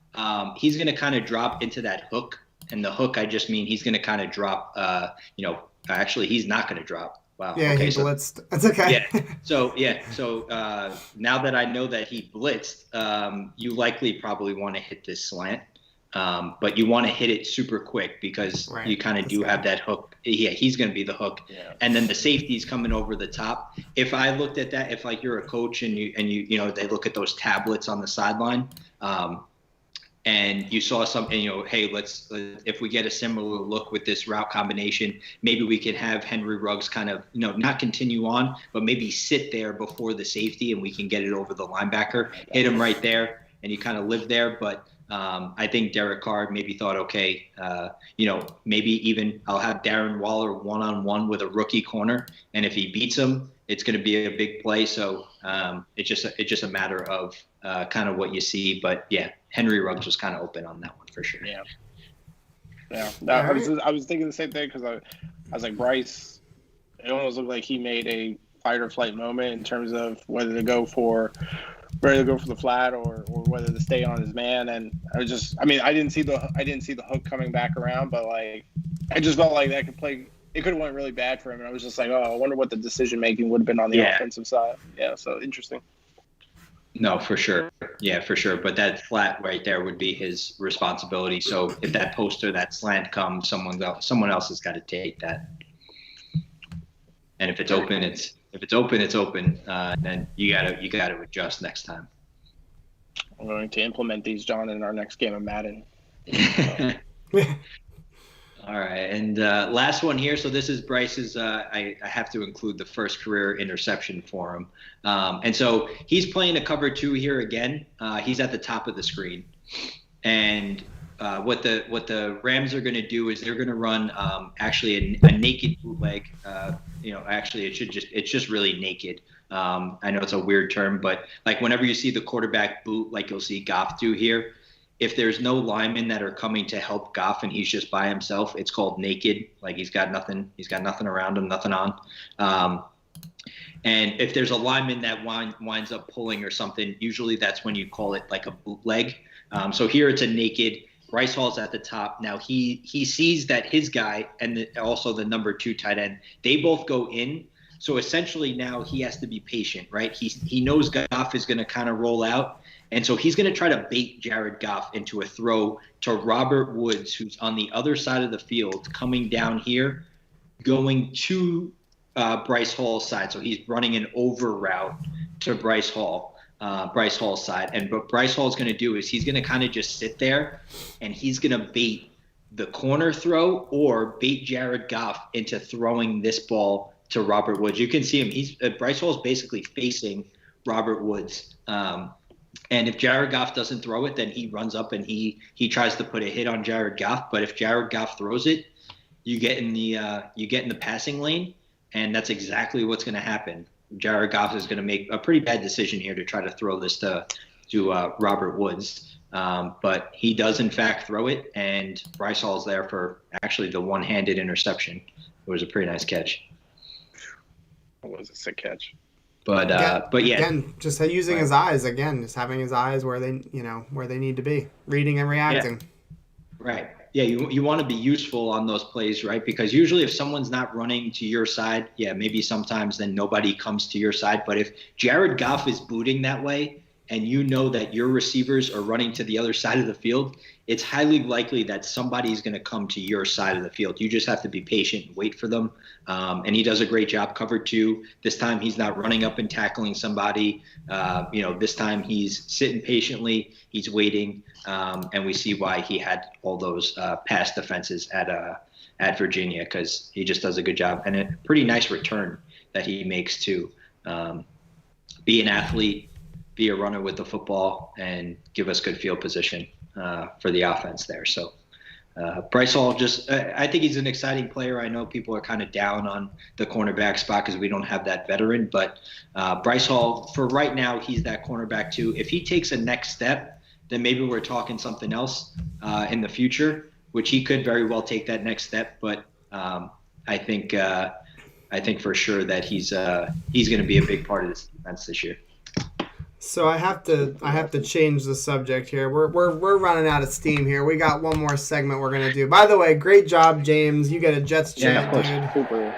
He's going to kind of drop into that hook. And the hook, I just mean he's going to kind of drop. Actually, he's not going to drop. Wow. Yeah, okay, he blitzed. That's okay. Yeah. So now that I know that he blitzed, you likely probably want to hit this slant, but you want to hit it super quick because you kind of do have that hook. Yeah, he's going to be the hook, and then the safety's coming over the top. If I looked at that, if like you're a coach and you they look at those tablets on the sideline. And you saw something, hey, let's if we get a similar look with this route combination, maybe we can have Henry Ruggs kind of, not continue on, but maybe sit there before the safety and we can get it over the linebacker, hit him right there, and you kind of live there. But I think Derek Carr maybe thought, okay, maybe even I'll have Darren Waller one-on-one with a rookie corner, and if he beats him, it's going to be a big play. So it's just a matter of kind of what you see. But yeah, Henry Ruggs was kind of open on that one for sure. Yeah. I was thinking the same thing because I was like, Bryce, it almost looked like he made a fight or flight moment in terms of whether to go for the flat or whether to stay on his man. And I didn't see the hook coming back around, but like I just felt like that could play. It could have went really bad for him, and I was just like, oh, I wonder what the decision making would have been on the offensive side. Yeah, so interesting. No, for sure. Yeah, for sure. But that flat right there would be his responsibility. So if that post or that slant comes, someone else has got to take that. And if it's open, it's open. Then you gotta adjust next time. I'm going to implement these, John, in our next game of Madden. All right, and last one here. So this is Bryce's. I have to include the first career interception for him, and so he's playing a cover 2 here again. He's at the top of the screen, and what the Rams are going to do is they're going to run actually a naked bootleg. Actually it's just really naked. I know it's a weird term, but like whenever you see the quarterback boot, like you'll see Goff do here. If there's no linemen that are coming to help Goff and he's just by himself, it's called naked. Like he's got nothing around him, nothing on. And if there's a lineman that winds up pulling or something, usually that's when you call it like a bootleg. So here it's a naked. Bryce Hall's at the top. Now he sees that his guy and also the number 2 tight end, they both go in. So essentially now he has to be patient, right? He knows Goff is going to kind of roll out. And so he's going to try to bait Jared Goff into a throw to Robert Woods, who's on the other side of the field, coming down here, going to Bryce Hall's side. So he's running an over route to Bryce Hall's side. And what Bryce Hall's going to do is he's going to kind of just sit there and he's going to bait the corner throw or bait Jared Goff into throwing this ball to Robert Woods. You can see him. He's Bryce Hall is basically facing Robert Woods. And if Jared Goff doesn't throw it, then he runs up and he tries to put a hit on Jared Goff. But if Jared Goff throws it, you get in the passing lane, and that's exactly what's going to happen. Jared Goff is going to make a pretty bad decision here to try to throw this to Robert Woods. But he does, in fact, throw it, and Bryce Hall is there for actually the one-handed interception. It was a pretty nice catch. It was a sick catch. But yeah. Again, just using his eyes, just having his eyes where they need to be, reading and reacting. Yeah. Right. Yeah, you want to be useful on those plays, right? Because usually if someone's not running to your side, maybe sometimes then nobody comes to your side. But if Jared Goff is booting that way and you know that your receivers are running to the other side of the field, it's highly likely that somebody's going to come to your side of the field. You just have to be patient and wait for them. And he does a great job. Cover 2. This time he's not running up and tackling somebody. This time he's sitting patiently. He's waiting. And we see why he had all those pass defenses at Virginia, because he just does a good job. And a pretty nice return that he makes too. Be an athlete, be a runner with the football, and give us good field position for the offense there. So Bryce Hall, I think he's an exciting player. I know people are kind of down on the cornerback spot because we don't have that veteran, but Bryce Hall, for right now, he's that cornerback too. If he takes a next step, then maybe we're talking something else in the future, which he could very well take that next step. But I think for sure that he's going to be a big part of this defense this year. So I have to change the subject here. We're running out of steam here. We got one more segment we're gonna do. By the way, great job, James. You get a Jets chant, dude. Super.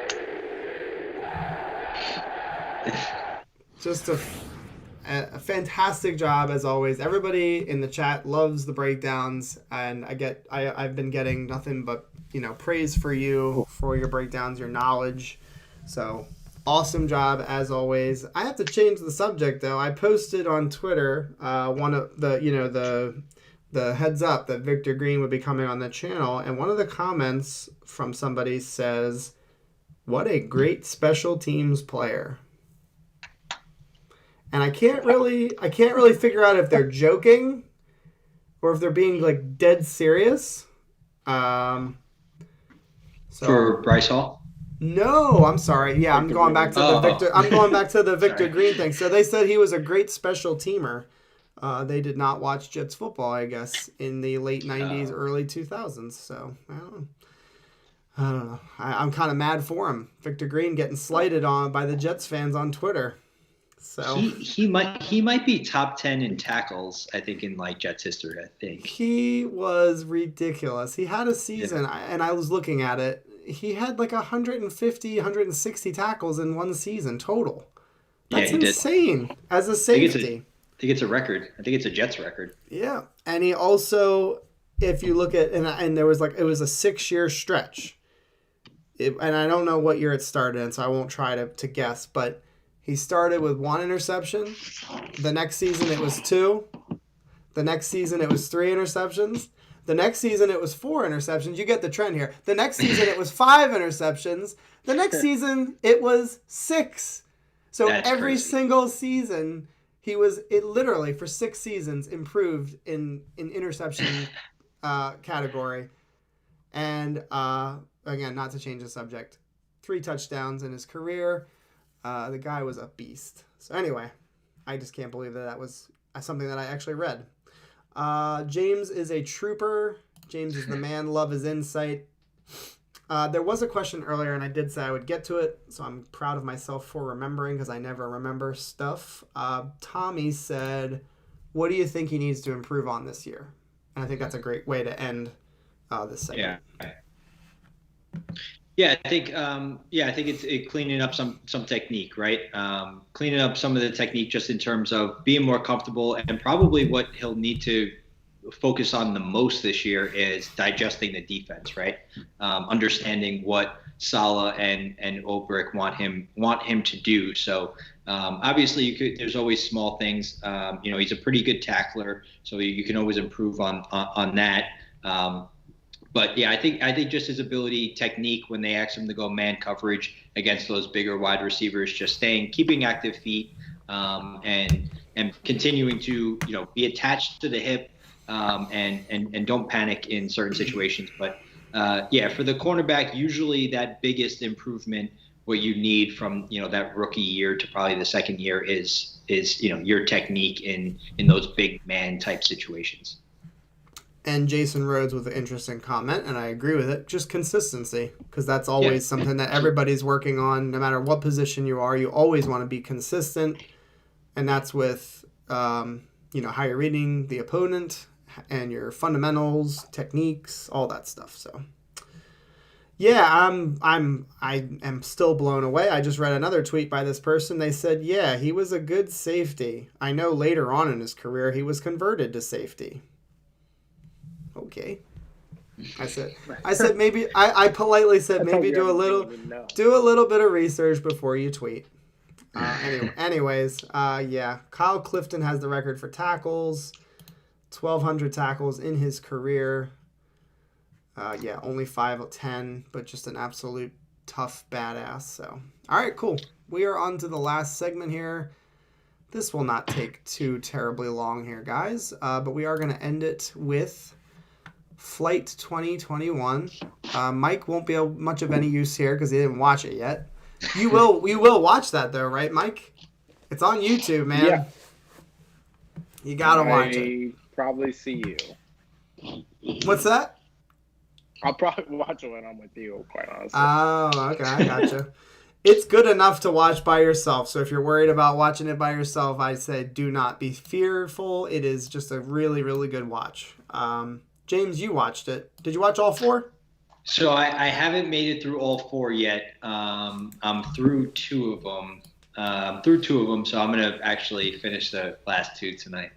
Just a fantastic job as always. Everybody in the chat loves the breakdowns, and I've been getting nothing but praise for you for your breakdowns, your knowledge. So. Awesome job as always. I have to change the subject though. I posted on Twitter one of the heads up that Victor Green would be coming on the channel, and one of the comments from somebody says, "What a great special teams player." And I can't really figure out if they're joking or if they're being like dead serious. For Bryce Hall? No, I'm sorry. Yeah, I'm going back to the Victor Green thing. So they said he was a great special teamer. They did not watch Jets football, I guess, in the late 90s, early 2000s. So I don't know. I'm kind of mad for him. Victor Green getting slighted on by the Jets fans on Twitter. So he might be top 10 in tackles, I think, in like Jets history. I think he was ridiculous. He had a season, and I was looking at it. He had like 150, 160 tackles in one season total. That's insane as a safety. I think it's a record. I think it's a Jets record. Yeah. And he also, if you look at, and there was it was a 6-year stretch. And I don't know what year it started in, so I won't try to guess, but he started with 1 interception. The next season it was 2. The next season it was 3 interceptions. The next season, it was 4 interceptions. You get the trend here. The next season, it was 5 interceptions. The next season, it was 6. So that's every crazy. Single season, it literally, for 6 seasons, improved in interception category. And, again, not to change the subject, 3 touchdowns in his career. The guy was a beast. So anyway, I just can't believe that was something that I actually read. James is a trooper. James is the man. Love his insight. There was a question earlier, and I did say I would get to it, so I'm proud of myself for remembering because I never remember stuff. Tommy said, what do you think he needs to improve on this year? And I think that's a great way to end this segment. Yeah, I think it's cleaning up some technique, right? Cleaning up some of the technique just in terms of being more comfortable, and probably what he'll need to focus on the most this year is digesting the defense, right? Understanding what Saleh and Ulbrich want him to do. So obviously there's always small things. He's a pretty good tackler, so you can always improve on that. But yeah, I think just his ability, technique when they ask him to go man coverage against those bigger wide receivers, just keeping active feet, and continuing to be attached to the hip, and don't panic in certain situations. But yeah, for the cornerback, usually that biggest improvement, what you need from that rookie year to probably the second year is your technique in those big man type situations. And Jason Rhodes with an interesting comment, and I agree with it. Just consistency, because that's always something that everybody's working on. No matter what position you are, you always want to be consistent, and that's with how you're reading the opponent and your fundamentals, techniques, all that stuff. So, yeah, I am still blown away. I just read another tweet by this person. They said, yeah, he was a good safety. I know later on in his career he was converted to safety. Okay. I said maybe I politely said maybe do a little bit of research before you tweet. Anyways, Kyle Clifton has the record for tackles, 1,200 tackles in his career. Only 5'10", but just an absolute tough badass. So, all right, cool. We are on to the last segment here. This will not take too terribly long here, guys, but we are going to end it with Flight 2021. Mike won't be much of any use here because he didn't watch it yet. You will watch that though, right, Mike? It's on YouTube, man. Yeah. You gotta watch it. Probably see you. What's that? I'll probably watch it when I'm with you, quite honestly. Oh, okay, I gotcha. It's good enough to watch by yourself. So if you're worried about watching it by yourself, I say do not be fearful. It is just a really, really good watch. James, you watched it. Did you watch all 4? So I haven't made it through all 4 yet. I'm through 2 of them. So I'm going to actually finish the last 2 tonight.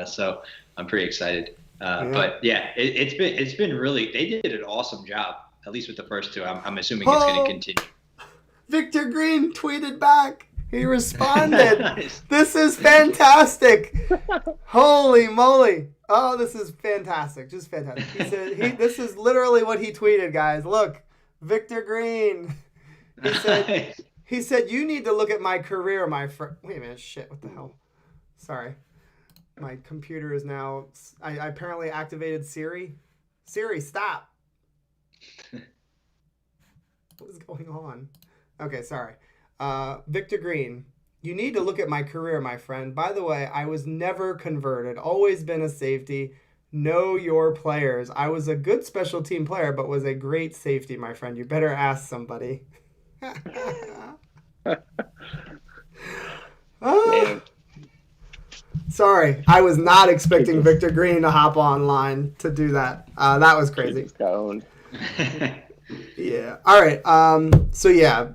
So I'm pretty excited. But yeah, it's been really, they did an awesome job, at least with the first 2. I'm assuming it's going to continue. Victor Green tweeted back. He responded. Nice. This is fantastic. Holy moly. Oh, this is fantastic. Just fantastic. He said this is literally what he tweeted, guys. Look, Victor Green. He said you need to look at my career, my friend. Wait a minute, shit, what the hell? Sorry. My computer is now I apparently activated Siri. Siri, stop. What is going on? Okay, sorry. Victor Green, you need to look at my career, my friend. By the way, I was never converted. Always been a safety. Know your players. I was a good special team player, but was a great safety, my friend. You better ask somebody. Sorry, I was not expecting Victor Green to hop online to do that. That was crazy. Yeah. All right. So yeah.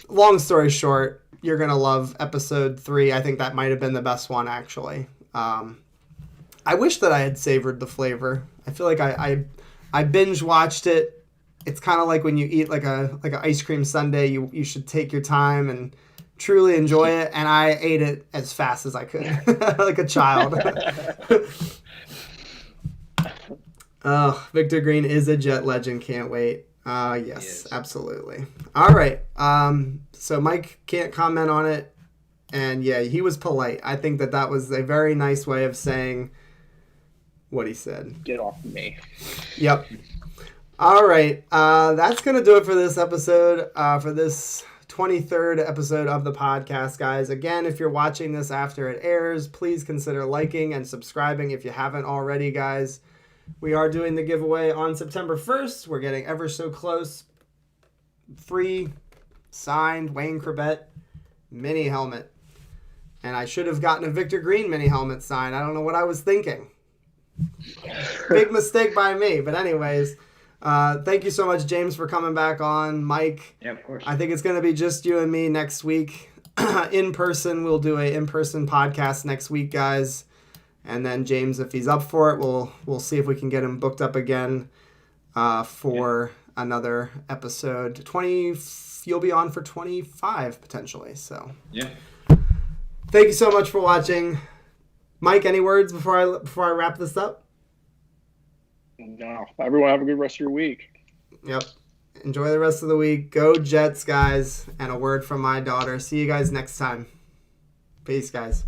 Long story short, you're going to love episode 3. I think that might have been the best one, actually. I wish that I had savored the flavor. I feel like I binge watched it. It's kind of like when you eat like an ice cream sundae, you should take your time and truly enjoy it. And I ate it as fast as I could, like a child. Victor Green is a Jet legend. Can't wait. Yes, absolutely. All right. So Mike can't comment on it. And yeah, he was polite. I think that was a very nice way of saying what he said. Get off of me. Yep. All right. That's going to do it for this episode, for this 23rd episode of the podcast, guys. Again, if you're watching this after it airs, please consider liking and subscribing if you haven't already, guys. We are doing the giveaway on September 1st. We're getting ever so close. Free, signed Wayne Chrebet mini helmet. And I should have gotten a Victor Green mini helmet signed. I don't know what I was thinking. Big mistake by me. But anyways, thank you so much, James, for coming back on. Mike. Yeah, of course. I think it's going to be just you and me next week. In person. We'll do a in-person podcast next week, guys. And then James, if he's up for it, we'll see if we can get him booked up again for another episode. 20. You'll be on for 25 potentially. So yeah. Thank you so much for watching, Mike. Any words before I wrap this up? No, everyone have a good rest of your week. Yep. Enjoy the rest of the week. Go Jets, guys. And a word from my daughter. See you guys next time. Peace, guys.